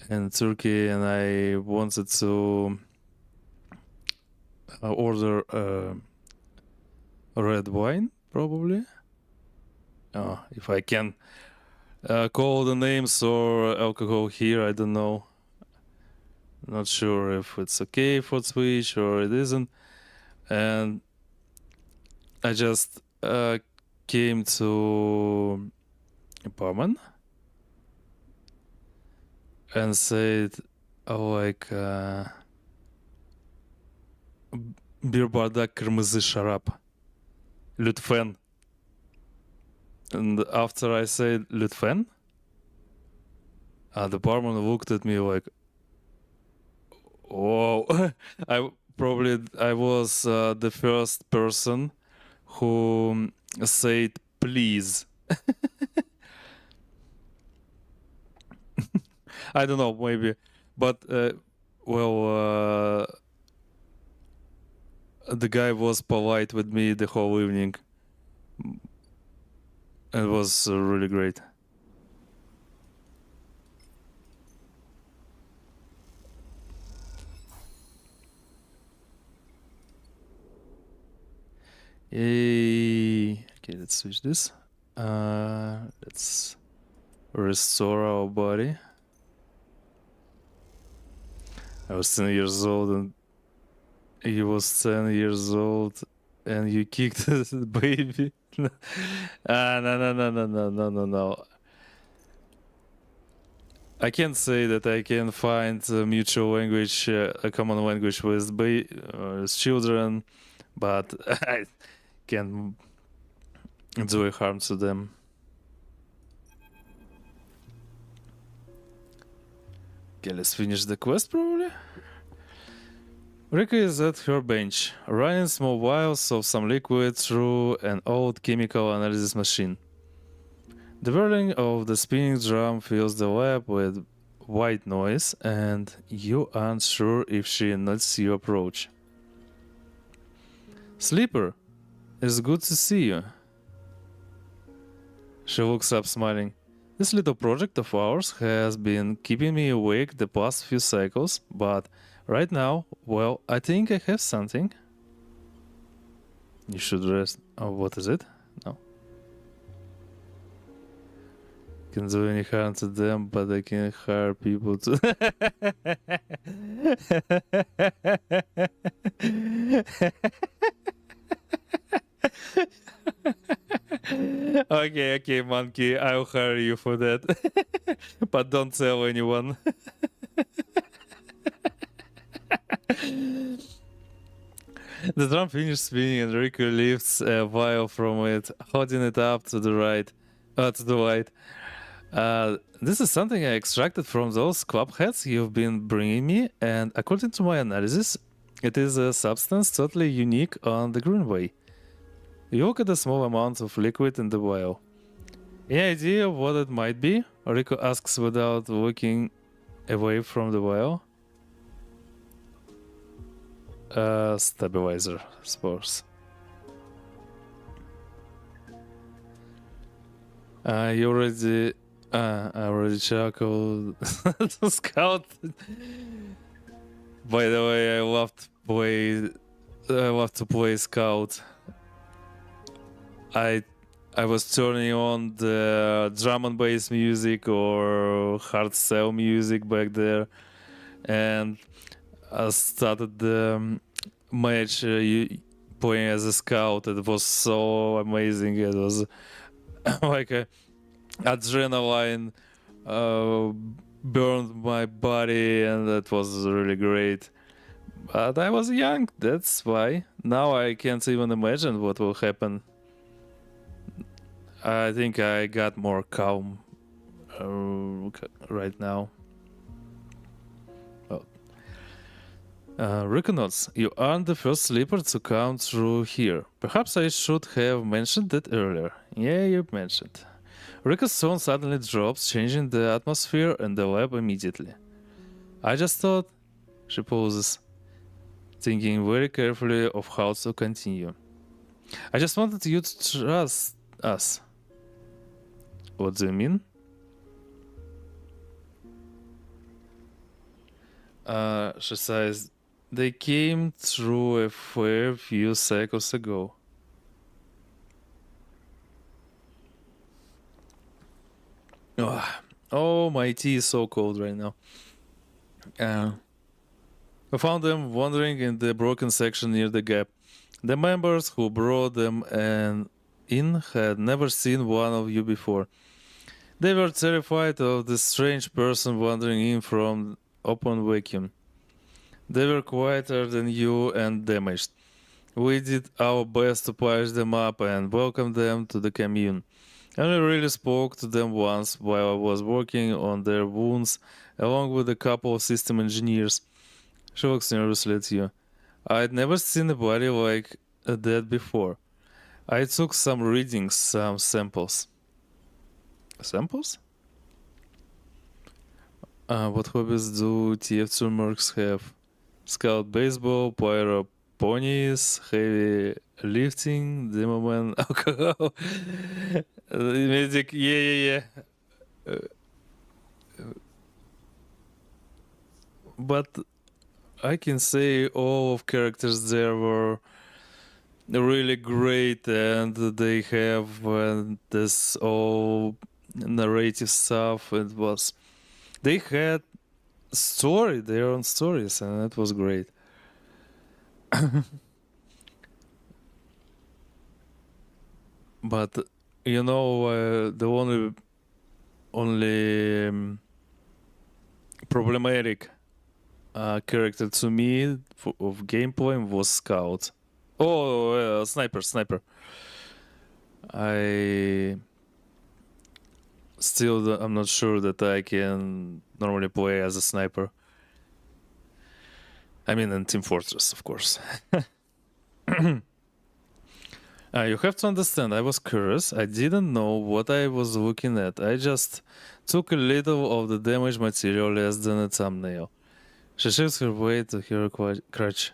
in Turkey, and I wanted to order red wine, probably. If I can call the names or alcohol here, I don't know. Not sure if it's okay for Twitch or it isn't. And I just came to apartment and said, like, bir bardak kırmızı şarap, lütfen. And after I said lütfen, the barman looked at me like, whoa. I was the first person who said please. I don't know, maybe, but well, the guy was polite with me the whole evening. It was really great. Yay. Okay, let's switch this. Let's restore our body. I was 10 years old and he was 10 years old and you kicked the baby. No. No. I can't say that I can find a mutual language, a common language with children, but I can do a harm to them. Okay, let's finish the quest probably. Riko is at her bench, running small vials of some liquid through an old chemical analysis machine. The whirling of the spinning drum fills the lab with white noise, and you aren't sure if she notices your approach. Sleeper, it's good to see you. She looks up, smiling. This little project of ours has been keeping me awake the past few cycles, but right now, well, I think I have something. You should rest. Oh, what is it? No. Can do any harm to them, but I can hire people to. Okay, monkey, I'll hire you for that. But don't tell anyone. The drum finishes spinning and Riko lifts a vial from it, holding it up to the right, to the light. This is something I extracted from those club heads you've been bringing me, and according to my analysis, it is a substance totally unique on the Greenway. You look at the small amount of liquid in the vial. Any idea what it might be? Riko asks without looking away from the vial. Stabilizer spores. I already chuckled to scout. By the way, I love to play scout. I was turning on the drum and bass music or hard cell music back there, and I started the match playing as a scout. It was so amazing. It was like a adrenaline burned my body, and that was really great. But I was young, that's why. Now I can't even imagine what will happen. I think I got more calm right now. Riko notes, you aren't the first sleeper to come through here. Perhaps I should have mentioned that earlier. Yeah, you mentioned. Riko's tone suddenly drops, changing the atmosphere in the lab immediately. I just thought, she pauses, thinking very carefully of how to continue. I just wanted you to trust us. What do you mean? She says, they came through a fair few cycles ago. Oh, my tea is so cold right now. I found them wandering in the broken section near the gap. The members who brought them in had never seen one of you before. They were terrified of the strange person wandering in from open vacuum. They were quieter than you and damaged. We did our best to patch them up and welcome them to the commune. I only really spoke to them once while I was working on their wounds, along with a couple of system engineers. She looks nervously at you. I'd never seen a body like that before. I took some readings, some samples. Samples? What hobbies do TF2 mercs have? Scout baseball, pyro ponies, heavy lifting, demoman, alcohol, magic, yeah. But I can say all of characters there were really great, and they have this all narrative stuff. They had their own stories, and it was great. But the only problematic character to me of gameplay was Scout. Oh, Sniper. I'm not sure that I can normally play as a sniper. I mean, in Team Fortress, of course. You have to understand, I was curious. I didn't know what I was looking at. I just took a little of the damaged material less than a thumbnail. She shifts her weight to her crutch.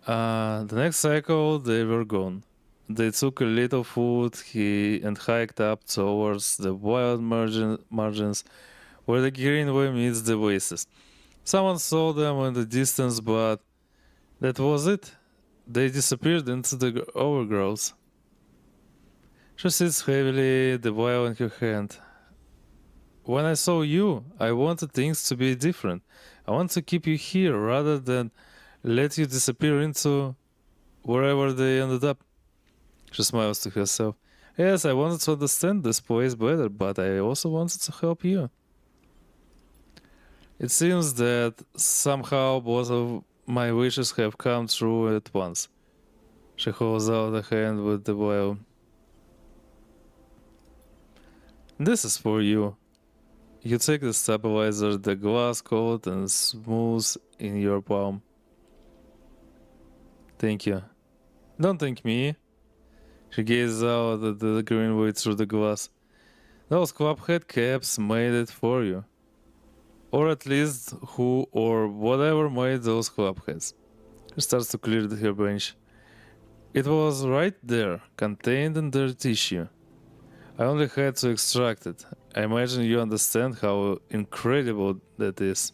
The next cycle, they were gone. They took a little food and hiked up towards the wild margins where the greenway meets the oasis. Someone saw them in the distance, but that was it. They disappeared into the overgrowth. She sits heavily, the vial in her hand. When I saw you, I wanted things to be different. I want to keep you here rather than let you disappear into wherever they ended up. She smiles to herself. Yes, I wanted to understand this place better, but I also wanted to help you. It seems that somehow both of my wishes have come true at once. She holds out a hand with the vial. This is for you. You take the stabilizer, the glass coat, and smooth in your palm. Thank you. Don't thank me. She gazes out at the greenway through the glass. Those clubhead caps made it for you. Or at least who or whatever made those clubheads. She starts to clear her bench. It was right there, contained in their tissue. I only had to extract it. I imagine you understand how incredible that is.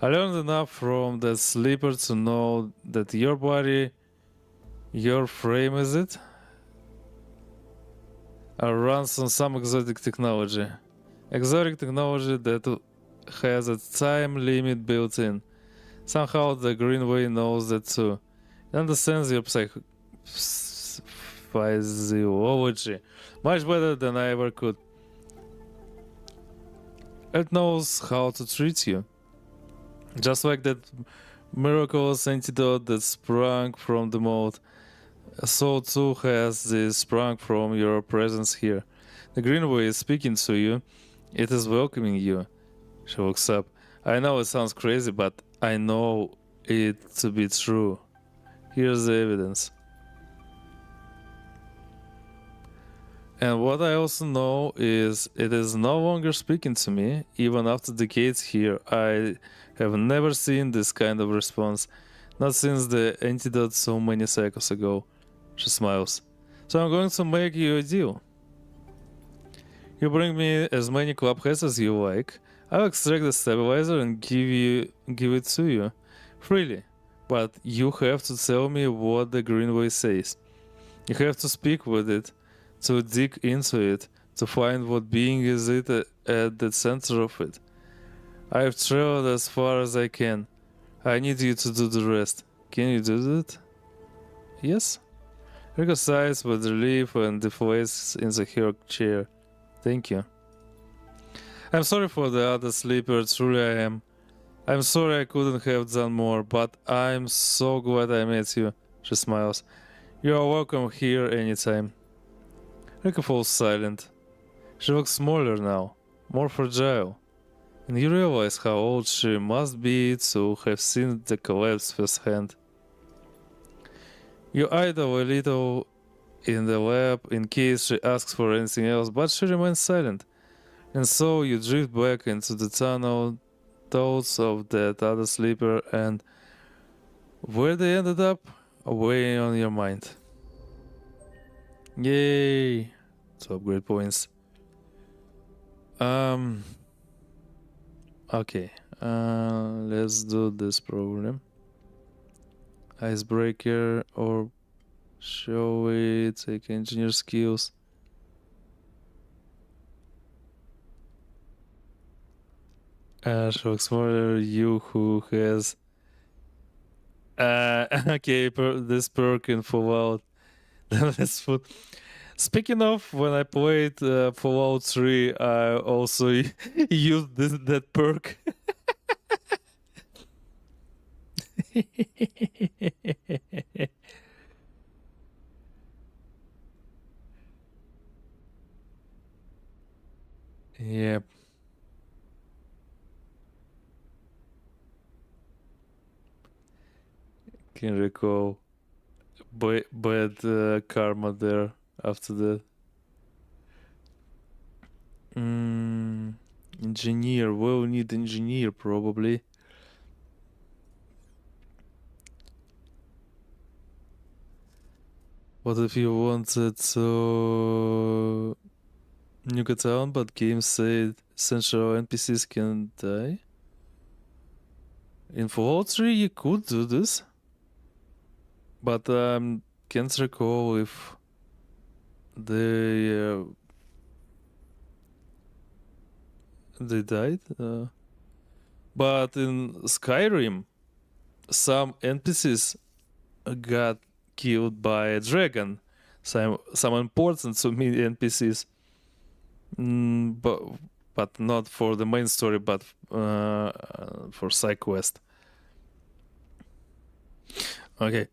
I learned enough from that sleeper to know that your body, your frame is it, runs on some exotic technology. Exotic technology that has a time limit built in. Somehow the Greenway knows that too. It understands your physiology much better than I ever could. It knows how to treat you. Just like that miraculous antidote that sprang from the mold, so too has this sprung from your presence here. The Greenway is speaking to you. It is welcoming you. She looks up. I know it sounds crazy, but I know it to be true. Here's the evidence. And what I also know is it is no longer speaking to me. Even after decades here, I have never seen this kind of response. Not since the antidote so many cycles ago. She smiles. So I'm going to make you a deal. You bring me as many clubheads as you like. I'll extract the stabilizer and give it to you. Freely. But you have to tell me what the Greenway says. You have to speak with it. To dig into it, to find what being is it at the center of it. I have traveled as far as I can. I need you to do the rest. Can you do that? Yes? Riko sighs with relief and deflates into her chair. Thank you. I'm sorry for the other sleeper, truly I am. I'm sorry I couldn't have done more, but I'm so glad I met you. She smiles. You are welcome here anytime. Riko falls silent. She looks smaller now, more fragile, and you realize how old she must be to have seen the collapse firsthand. You idle a little in the lab in case she asks for anything else, but she remains silent, and so you drift back into the tunnel, thoughts of that other sleeper and where they ended up weighing on your mind. Yay! 2 upgrade points. Okay. Let's do this problem. Icebreaker or show it. Take engineer skills. Show explorer you who has. Okay, this perk in full out. Let's put. Speaking of, when I played Fallout 3, I also used that perk. Yep. Can recall bad karma there after that. Engineer. We'll need engineer probably. What if you wanted to nuke a town, but game said essential NPCs can die? In Fallout 3, you could do this, but can't recall if they died. But in Skyrim, some NPCs got killed by a dragon. Some important to me NPCs, but not for the main story, but for side quest. Okay,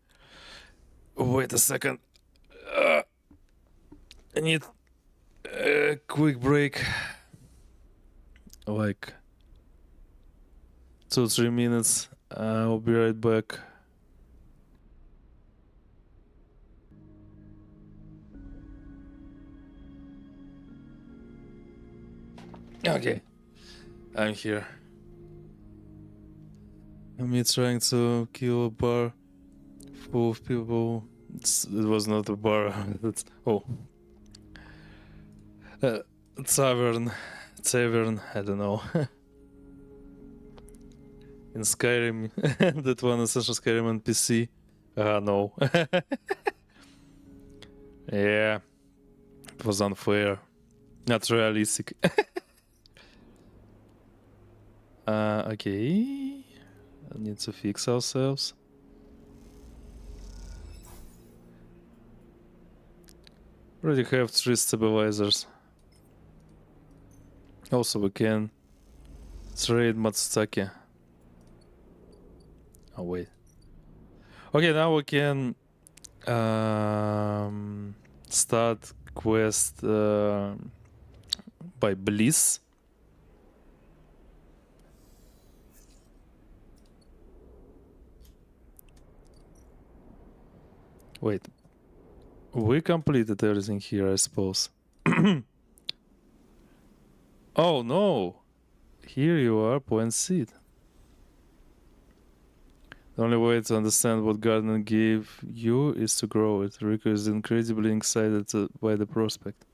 wait a second. I need a quick break, like 2-3 minutes. I'll be right back. Okay, I'm here. Me trying to kill a bar full of people. It was not a bar. That's tavern. I don't know. In Skyrim, that one essential Skyrim on PC. No. Yeah, it was unfair, not realistic. Okay, I need to fix ourselves. Already have 3 stabilizers. Also, we can trade Matsutake. Oh wait. Okay, now we can start quest by Bliss. Wait, we completed everything here, I suppose. Oh no, here you are, plant seed. The only way to understand what gardener gave you is to grow it. Riko is incredibly excited by the prospect.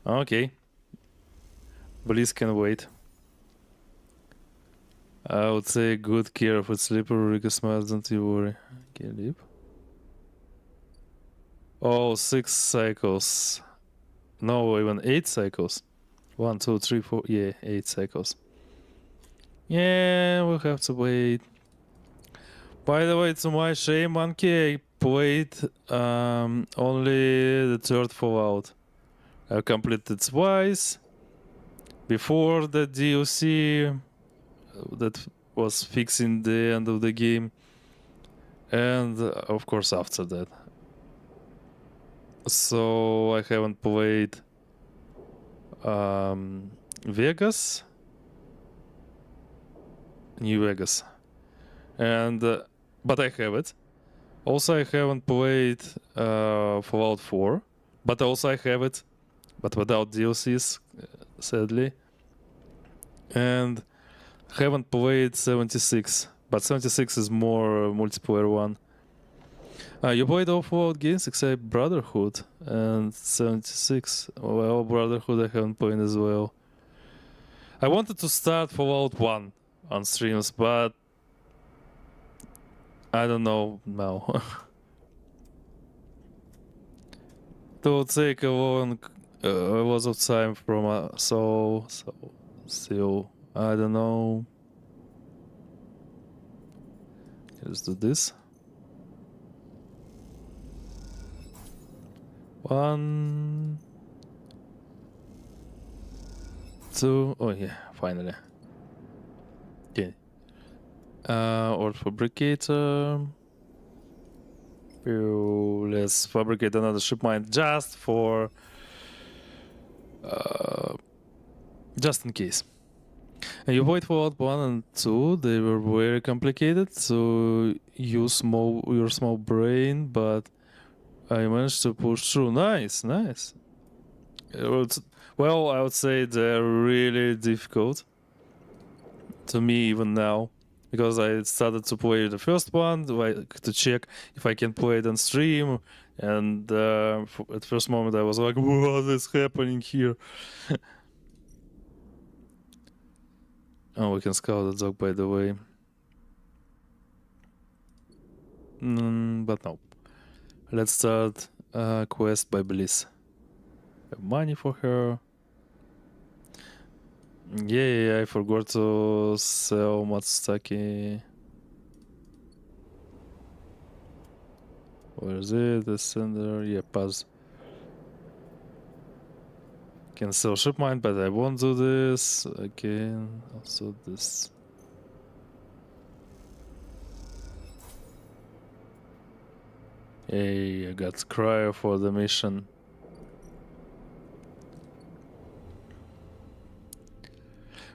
Okay. Bliss can wait. I would say good care of its slipper. Riko smiles, don't you worry. Okay, leap. Oh, 6 cycles. No, even 8 cycles. 1, 2, 3, 4. Yeah, 8 cycles. Yeah, we'll have to wait. By the way, to my shame, Monkey, I played only the 3rd Fallout. I completed twice. Before the DLC that was fixing the end of the game. And of course after that. So I haven't played Vegas. New Vegas. And but I have it. Also I haven't played Fallout 4. But also I have it. But without DLCs, sadly. And haven't played 76. But 76 is more multiplayer one. You played all Fallout games except Brotherhood and 76. Well, Brotherhood I haven't played as well. I wanted to start Fallout 1 on streams, but I don't know now. It will take a lot of time from so still I don't know. Let's do this. 1, 2. Oh yeah, finally. Okay. Ore fabricator. Let's fabricate another ship mine just for just in case. And you wait for Out 1 and 2, they were very complicated, so use your small brain, but I managed to push through. Nice, nice. Well, I would say they're really difficult to me even now, because I started to play the first one to check if I can play it on stream, and at first moment I was like, what is happening here? Oh, we can scout the dog, by the way. But no. Let's start a quest by Bliss. Have money for her. Yeah, I forgot to sell Matsutake. Where is it? The sender? Yeah, pass. Can sell ship mine, but I won't do this. Again, also this. Hey, I got cryo for the mission.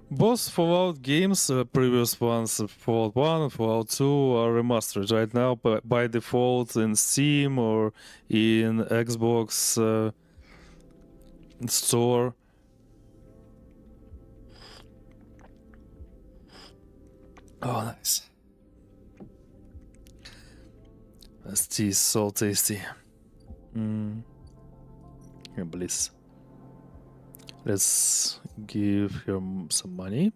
Both Fallout games, previous ones, Fallout 1 and Fallout 2, are remastered right now by default in Steam or in Xbox store. Oh, nice. This tea is so tasty. Here, Bliss. Let's give her some money.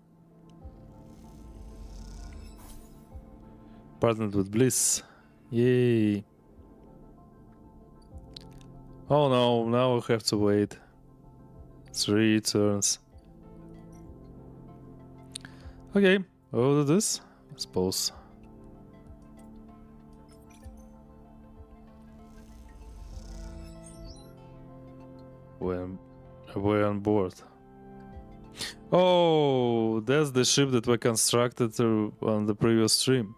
Partnered with Bliss. Yay. Oh no, now I have to wait 3 turns. Okay, I'll do this, I suppose. We're on board. Oh, that's the ship that we constructed on the previous stream.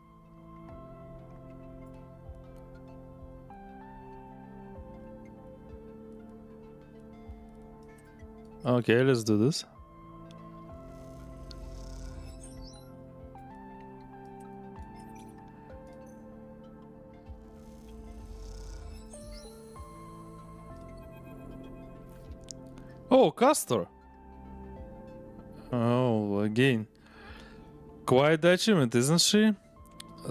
Okay, let's do this. Oh, Castor! Oh, again. Quite the achievement, isn't she?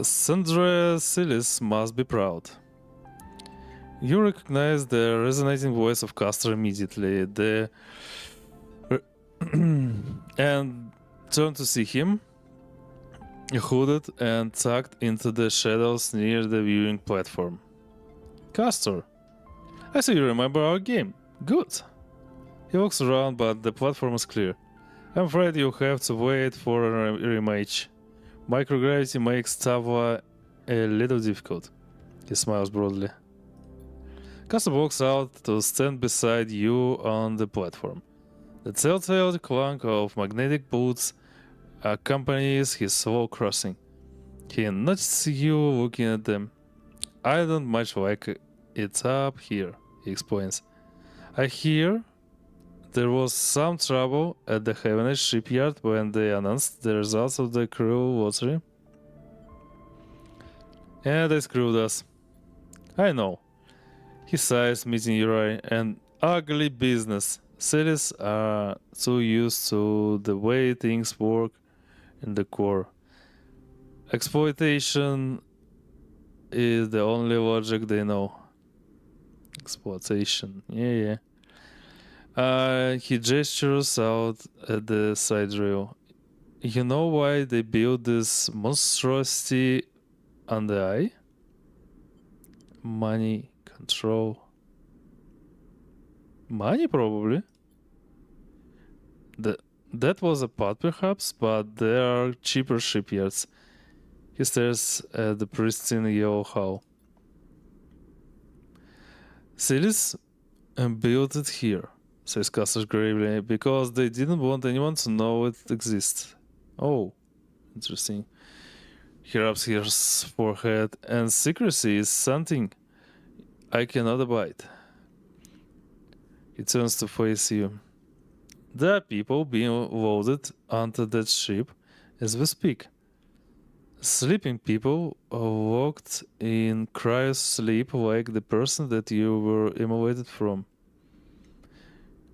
Sandra Silis must be proud. You recognize the resonating voice of Castor immediately. And turn to see him, hooded and tucked into the shadows near the viewing platform. Castor, I see you remember our game. Good. He walks around, but the platform is clear. I'm afraid you have to wait for a rematch. Microgravity makes Tava a little difficult. He smiles broadly. Castor walks out to stand beside you on the platform. The telltale clunk of magnetic boots accompanies his slow crossing. He notices you looking at them. I don't much like it up here, he explains. I hear there was some trouble at the Heavenage shipyard when they announced the results of the crew lottery. And they screwed us. I know. He sighs, meeting your eye. An ugly business. Cities are too used to the way things work in the core. Exploitation is the only logic they know. Exploitation. Yeah. He gestures out at the side rail. You know why they built this monstrosity on the eye? Money, control. Money, probably. That was a part, perhaps, but there are cheaper shipyards. He stares at the pristine yellow hull. Silis and built it here, says Custer gravely, because they didn't want anyone to know it exists. Oh, interesting. He rubs his forehead, and secrecy is something I cannot abide. He turns to face you. There are people being loaded onto that ship as we speak. Sleeping people locked in cryo sleep like the person that you were emulated from.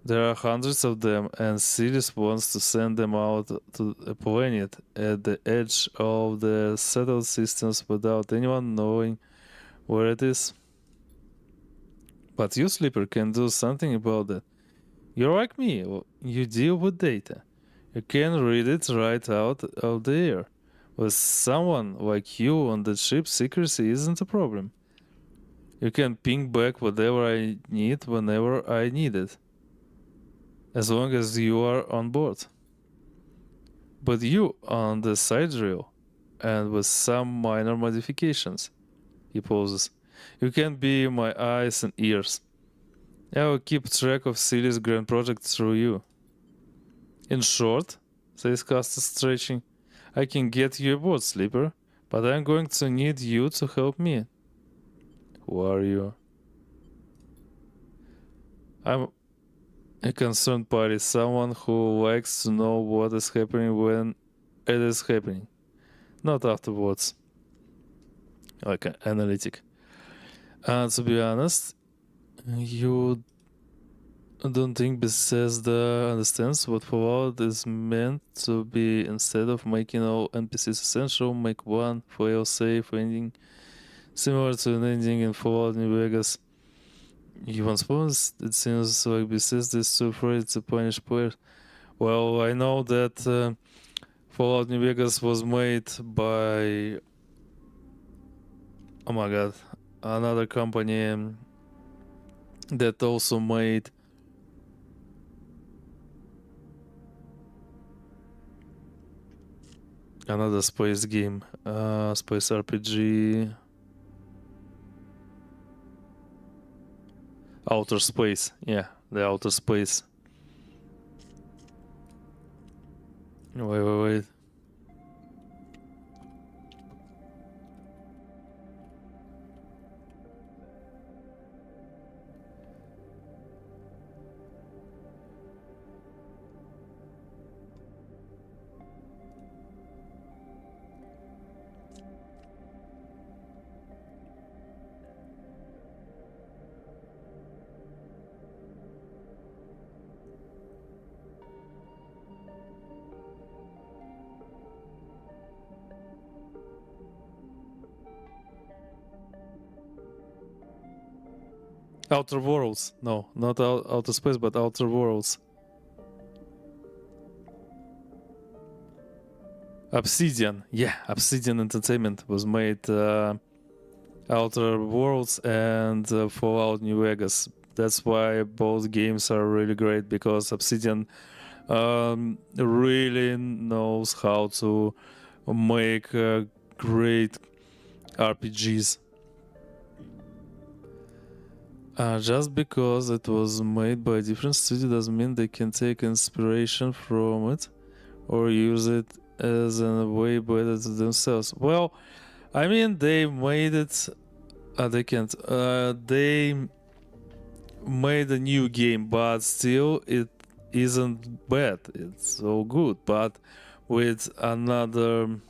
There are hundreds of them, and Sirius wants to send them out to a planet at the edge of the settled systems without anyone knowing where it is. But you, Sleeper, can do something about that. You're like me, you deal with data. You can read it right out of the air. With someone like you on the ship, secrecy isn't a problem. You can ping back whatever I need whenever I need it, as long as you are on board. But you on the side rail, and with some minor modifications. He pauses. You can be my eyes and ears. I will keep track of Celia's grand project through you. In short, says Castor, stretching, I can get you aboard, Sleeper, but I'm going to need you to help me. Who are you? I'm a concerned party, someone who likes to know what is happening when it is happening, not afterwards. Like an analytic. To be honest, you don't think Bethesda understands what Fallout is meant to be. Instead of making all NPCs essential, make one fail-safe ending similar to an ending in Fallout New Vegas. You once suppose it seems like Bethesda is too afraid to punish players. Well, I know that Fallout New Vegas was made by, oh my god, another company that also made another space game, space RPG, Outer Space. Yeah, the Outer Space. Wait. Outer Worlds. No, not Outer Space, but Outer Worlds. Obsidian. Yeah, Obsidian Entertainment was made Outer Worlds and Fallout New Vegas. That's why both games are really great, because Obsidian really knows how to make great RPGs. Just because it was made by a different studio doesn't mean they can take inspiration from it or use it as a way better to themselves. Well, I mean, they made it. They can't. They made a new game, but still, it isn't bad. It's so good, but with another.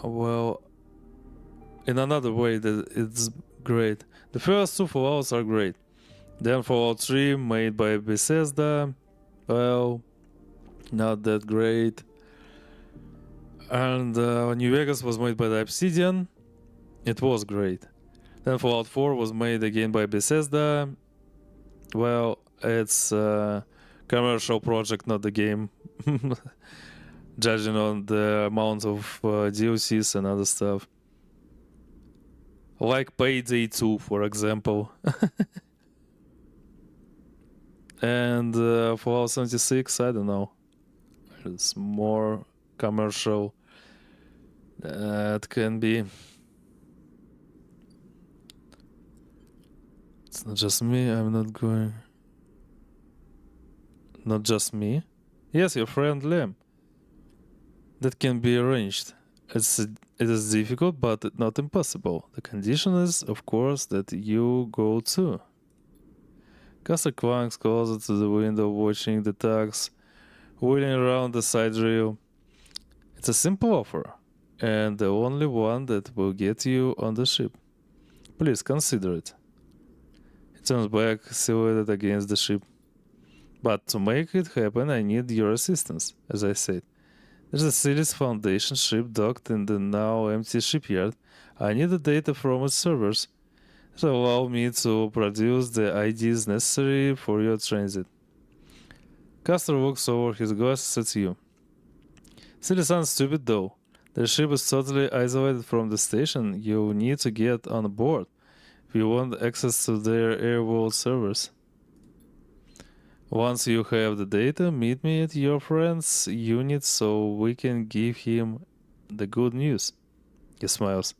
Well, in another way, that it's great. The first two Fallouts are great. Then Fallout 3, made by Bethesda, well, not that great. And New Vegas was made by the Obsidian. It was great. Then Fallout 4 was made again by Bethesda. Well, it's a commercial project, not the game. Judging on the amount of DLCs and other stuff. Like Payday 2, for example. And Fallout 76, I don't know. It's more commercial. It can be. It's not just me, I'm not going. Not just me? Yes, your friend Lem. That can be arranged. It is difficult, but not impossible. The condition is, of course, that you go too. Caster clunks closer to the window, watching the tugs wheeling around the side rail. It's a simple offer, and the only one that will get you on the ship. Please consider it. He turns back, silhouetted against the ship. But to make it happen, I need your assistance, as I said. There's a Ceres Foundation ship docked in the now empty shipyard. I need the data from its servers to allow me to produce the IDs necessary for your transit. Caster walks over his glasses at you. Silly sounds stupid though. The ship is totally isolated from the station. You need to get on board if you want access to their airworld servers. Once you have the data, meet me at your friend's unit so we can give him the good news. He smiles.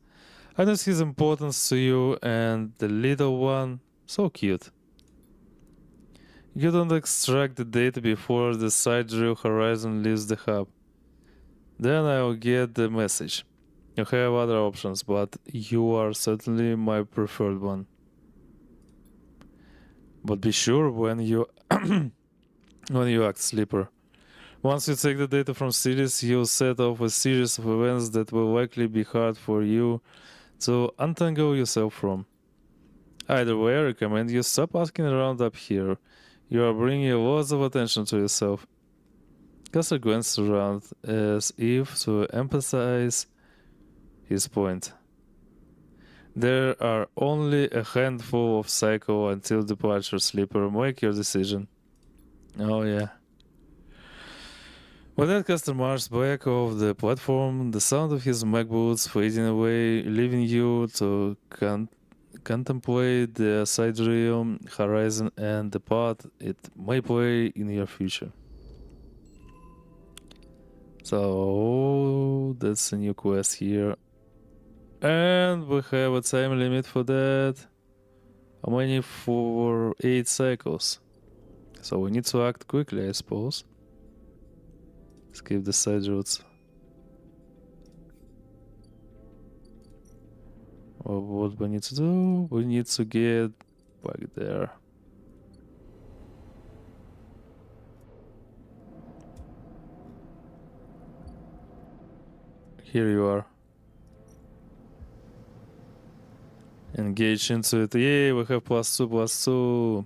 I know his importance to you and the little one, so cute. You don't extract the data before the sidereal horizon leaves the hub. Then I'll get the message. You have other options, but you are certainly my preferred one. But be sure when you act, Sleeper. Once you take the data from Ceres, you'll set off a series of events that will likely be hard for you to untangle yourself from. Either way, I recommend you stop asking around up here. You are bringing lots of attention to yourself. Caster glanced around as if to emphasize his point. There are only a handful of cycle until departure, Sleeper. Make your decision. Oh yeah. When that Caster marched back off the platform, the sound of his Mac boots fading away, leaving you to contemplate the sidereal horizon and the part it may play in your future. So that's a new quest here. And we have a time limit for that. How many? For 8 cycles. So we need to act quickly, I suppose. Skip the side routes. Well, what we need to do? We need to get back there. Here you are. Engage into it. Yay, we have +2/+2.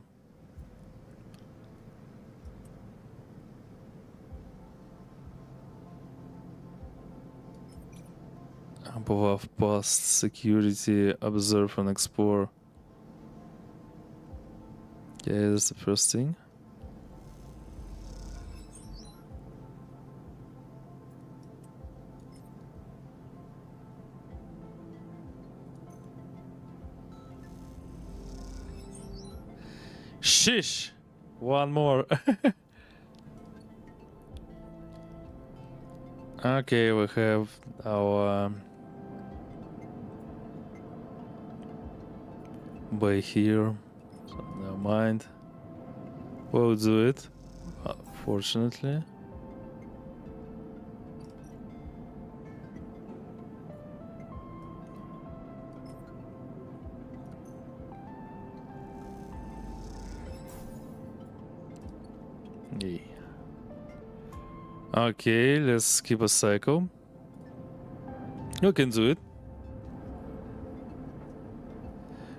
Above past security, observe and explore. Okay, that's the first thing. Shish! One more. Okay, we have our bay here. So never mind. We'll do it. Fortunately. Yeah. Okay, let's skip a cycle. You can do it.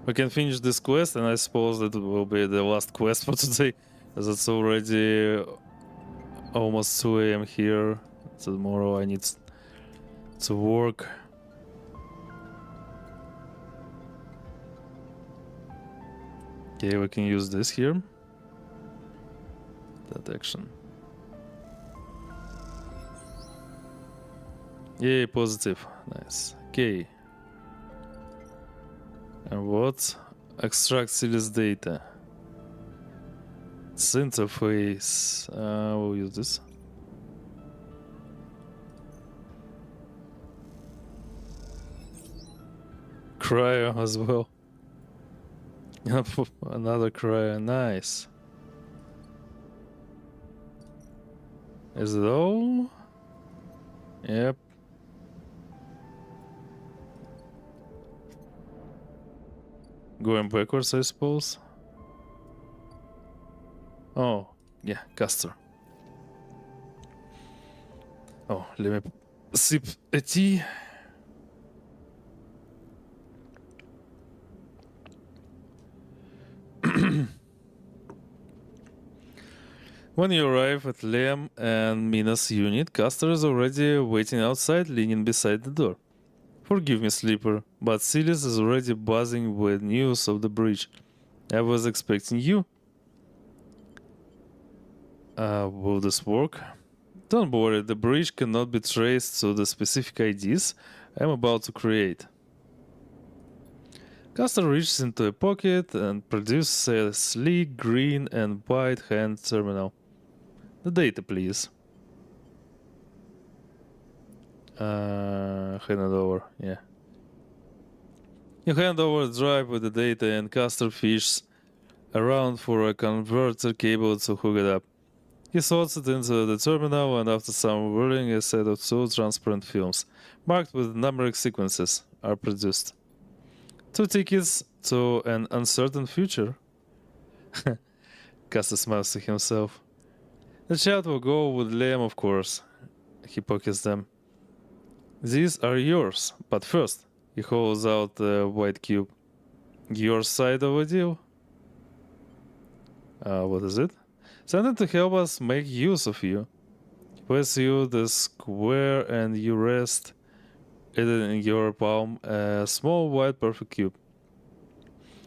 We can finish this quest, and I suppose that will be the last quest for today, as it's already almost 2 a.m. here. Tomorrow I need to work. Okay, we can use this here. That action. Yay, positive. Nice. Okay. And what? Extract Ceres data. It's interface. We'll use this. Cryo as well. Another cry. Nice. Is it all? Yep. Going backwards, I suppose. Oh, yeah, Castor. Oh, let me sip a tea. When you arrive at Liam and Mina's unit, Castor is already waiting outside, leaning beside the door. Forgive me, Sleeper, but Silas is already buzzing with news of the breach. I was expecting you. Will this work? Don't worry, the breach cannot be traced to the specific IDs I'm about to create. Castor reaches into a pocket and produces a sleek green and white hand terminal. The data, please. Hand it over, yeah. You hand over the drive with the data and Castor fishes around for a converter cable to hook it up. He sorts it into the terminal and after some whirling a set of two transparent films, marked with numeric sequences, are produced. 2 tickets to an uncertain future. Castor smiles to himself. The child will go with Liam, of course. He pockets them. These are yours, but first, he holds out the white cube. Your side of a deal? What is it? Send it to help us make use of you. Pass you the square and you rest it in your palm, a small white perfect cube.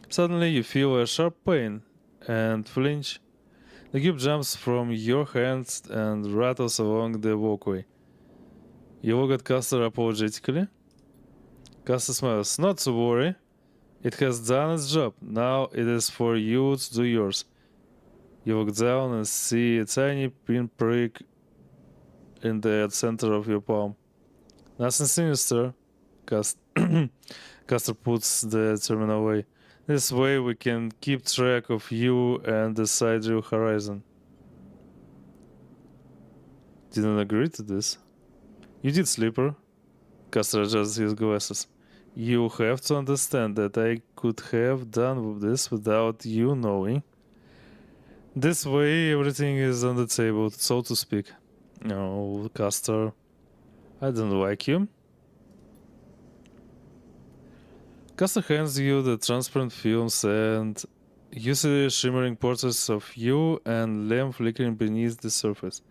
Suddenly you feel a sharp pain and flinch. The cube jumps from your hands and rattles along the walkway. You look at Castor apologetically. Castor smiles. Not to worry. It has done its job. Now it is for you to do yours. You look down and see a tiny pinprick in the center of your palm. Nothing sinister. Castor puts the terminal away. This way we can keep track of you and the sidereal horizon. Didn't agree to this. You did, Sleeper. Castor adjusts his glasses. You have to understand that I could have done this without you knowing. This way everything is on the table, so to speak. No, Castor. I don't like you. Castor hands you the transparent films and you see the shimmering portraits of you and Lem flickering beneath the surface.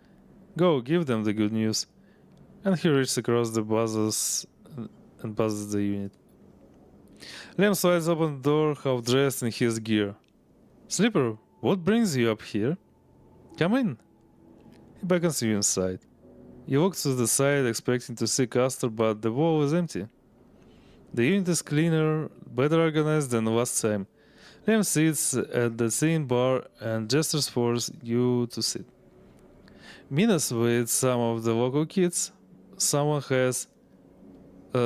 Go, give them the good news. And he reaches across the buzzers and buzzes the unit. Lem slides open the door, half dressed in his gear. Sleeper, what brings you up here? Come in. He beckons you inside. You walk to the side expecting to see Castor, but the wall is empty. The unit is cleaner, better organized than last time. Lem sits at the thin bar and gestures for you to sit. Minas with some of the local kids. Someone has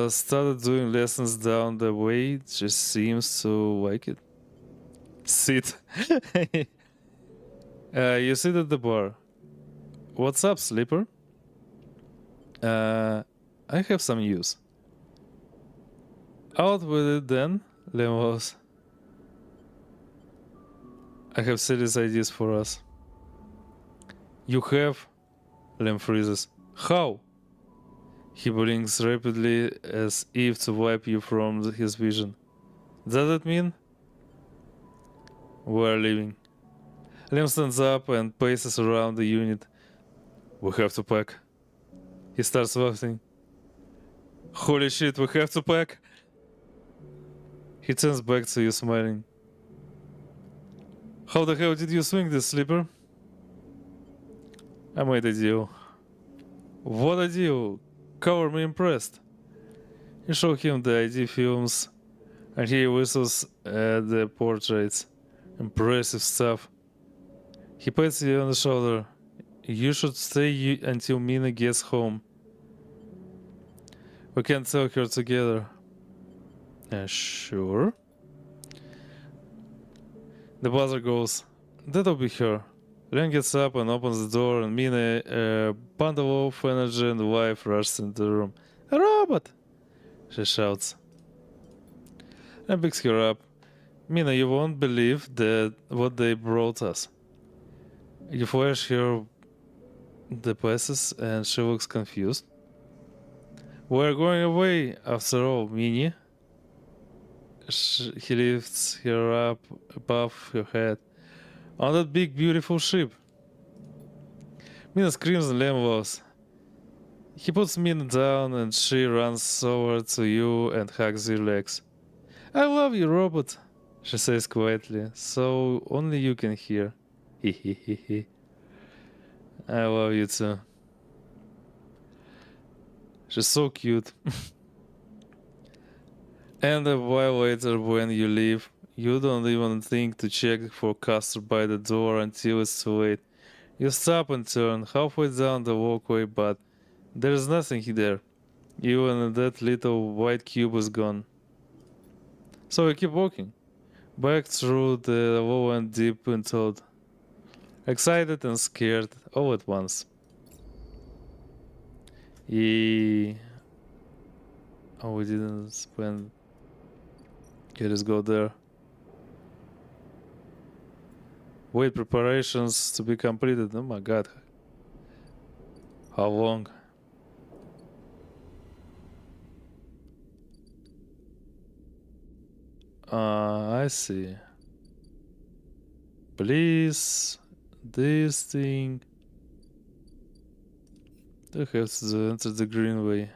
started doing lessons down the way. Just seems to like it. Sit. You sit at the bar. What's up, Sleeper? I have some news. Out with it then, Lemos. I have serious ideas for us. You have? Lem freezes. How? He blinks rapidly as if to wipe you from his vision. Does that mean? We're leaving. Lem stands up and paces around the unit. We have to pack. He starts laughing. Holy shit, we have to pack. He turns back to you smiling. How the hell did you swing this, Sleeper? I made a deal. What a deal! Cover me impressed. You show him the ID films and he whistles at the portraits. Impressive stuff. He pats you on the shoulder. You should stay until Mina gets home. We can tell her together. Sure. The buzzer goes. That'll be her. Ren gets up and opens the door, and Mina, a bundle of energy and life, rushes into the room. A robot! She shouts. And picks her up. Mina, you won't believe that what they brought us. You flash her the passes, and she looks confused. We're going away, after all, Minnie. He lifts her up above her head. On that big, beautiful ship. Mina screams and Lem laughs. He puts Mina down and she runs over to you and hugs your legs. I love you, robot, she says quietly, so only you can hear. Hehehehe. I love you too. She's so cute. And a while later, when you leave, you don't even think to check for Castor by the door until it's too late. You stop and turn halfway down the walkway, but there's nothing there. Even that little white cube is gone. So we keep walking, back through the low and deep in thought, excited and scared all at once. Oh, we didn't spend. Okay, let's go there. Wait, preparations to be completed. Oh my god. How long? I see. Please, this thing. We have to enter the greenway.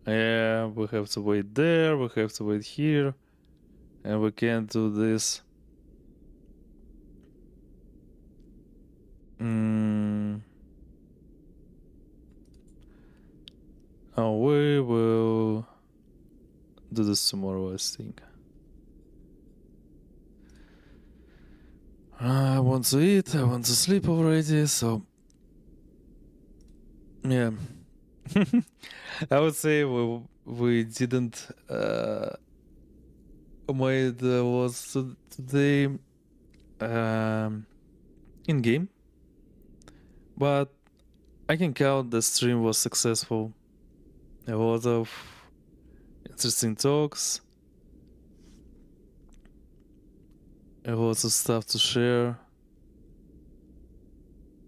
Yeah, we have to wait there, we have to wait here. And we can't do this. Oh, we will do this tomorrow, I think. I want to eat, I want to sleep already, so yeah. I would say we didn't made was today in game, but I can count the stream was successful. A lot of interesting talks, a lot of stuff to share.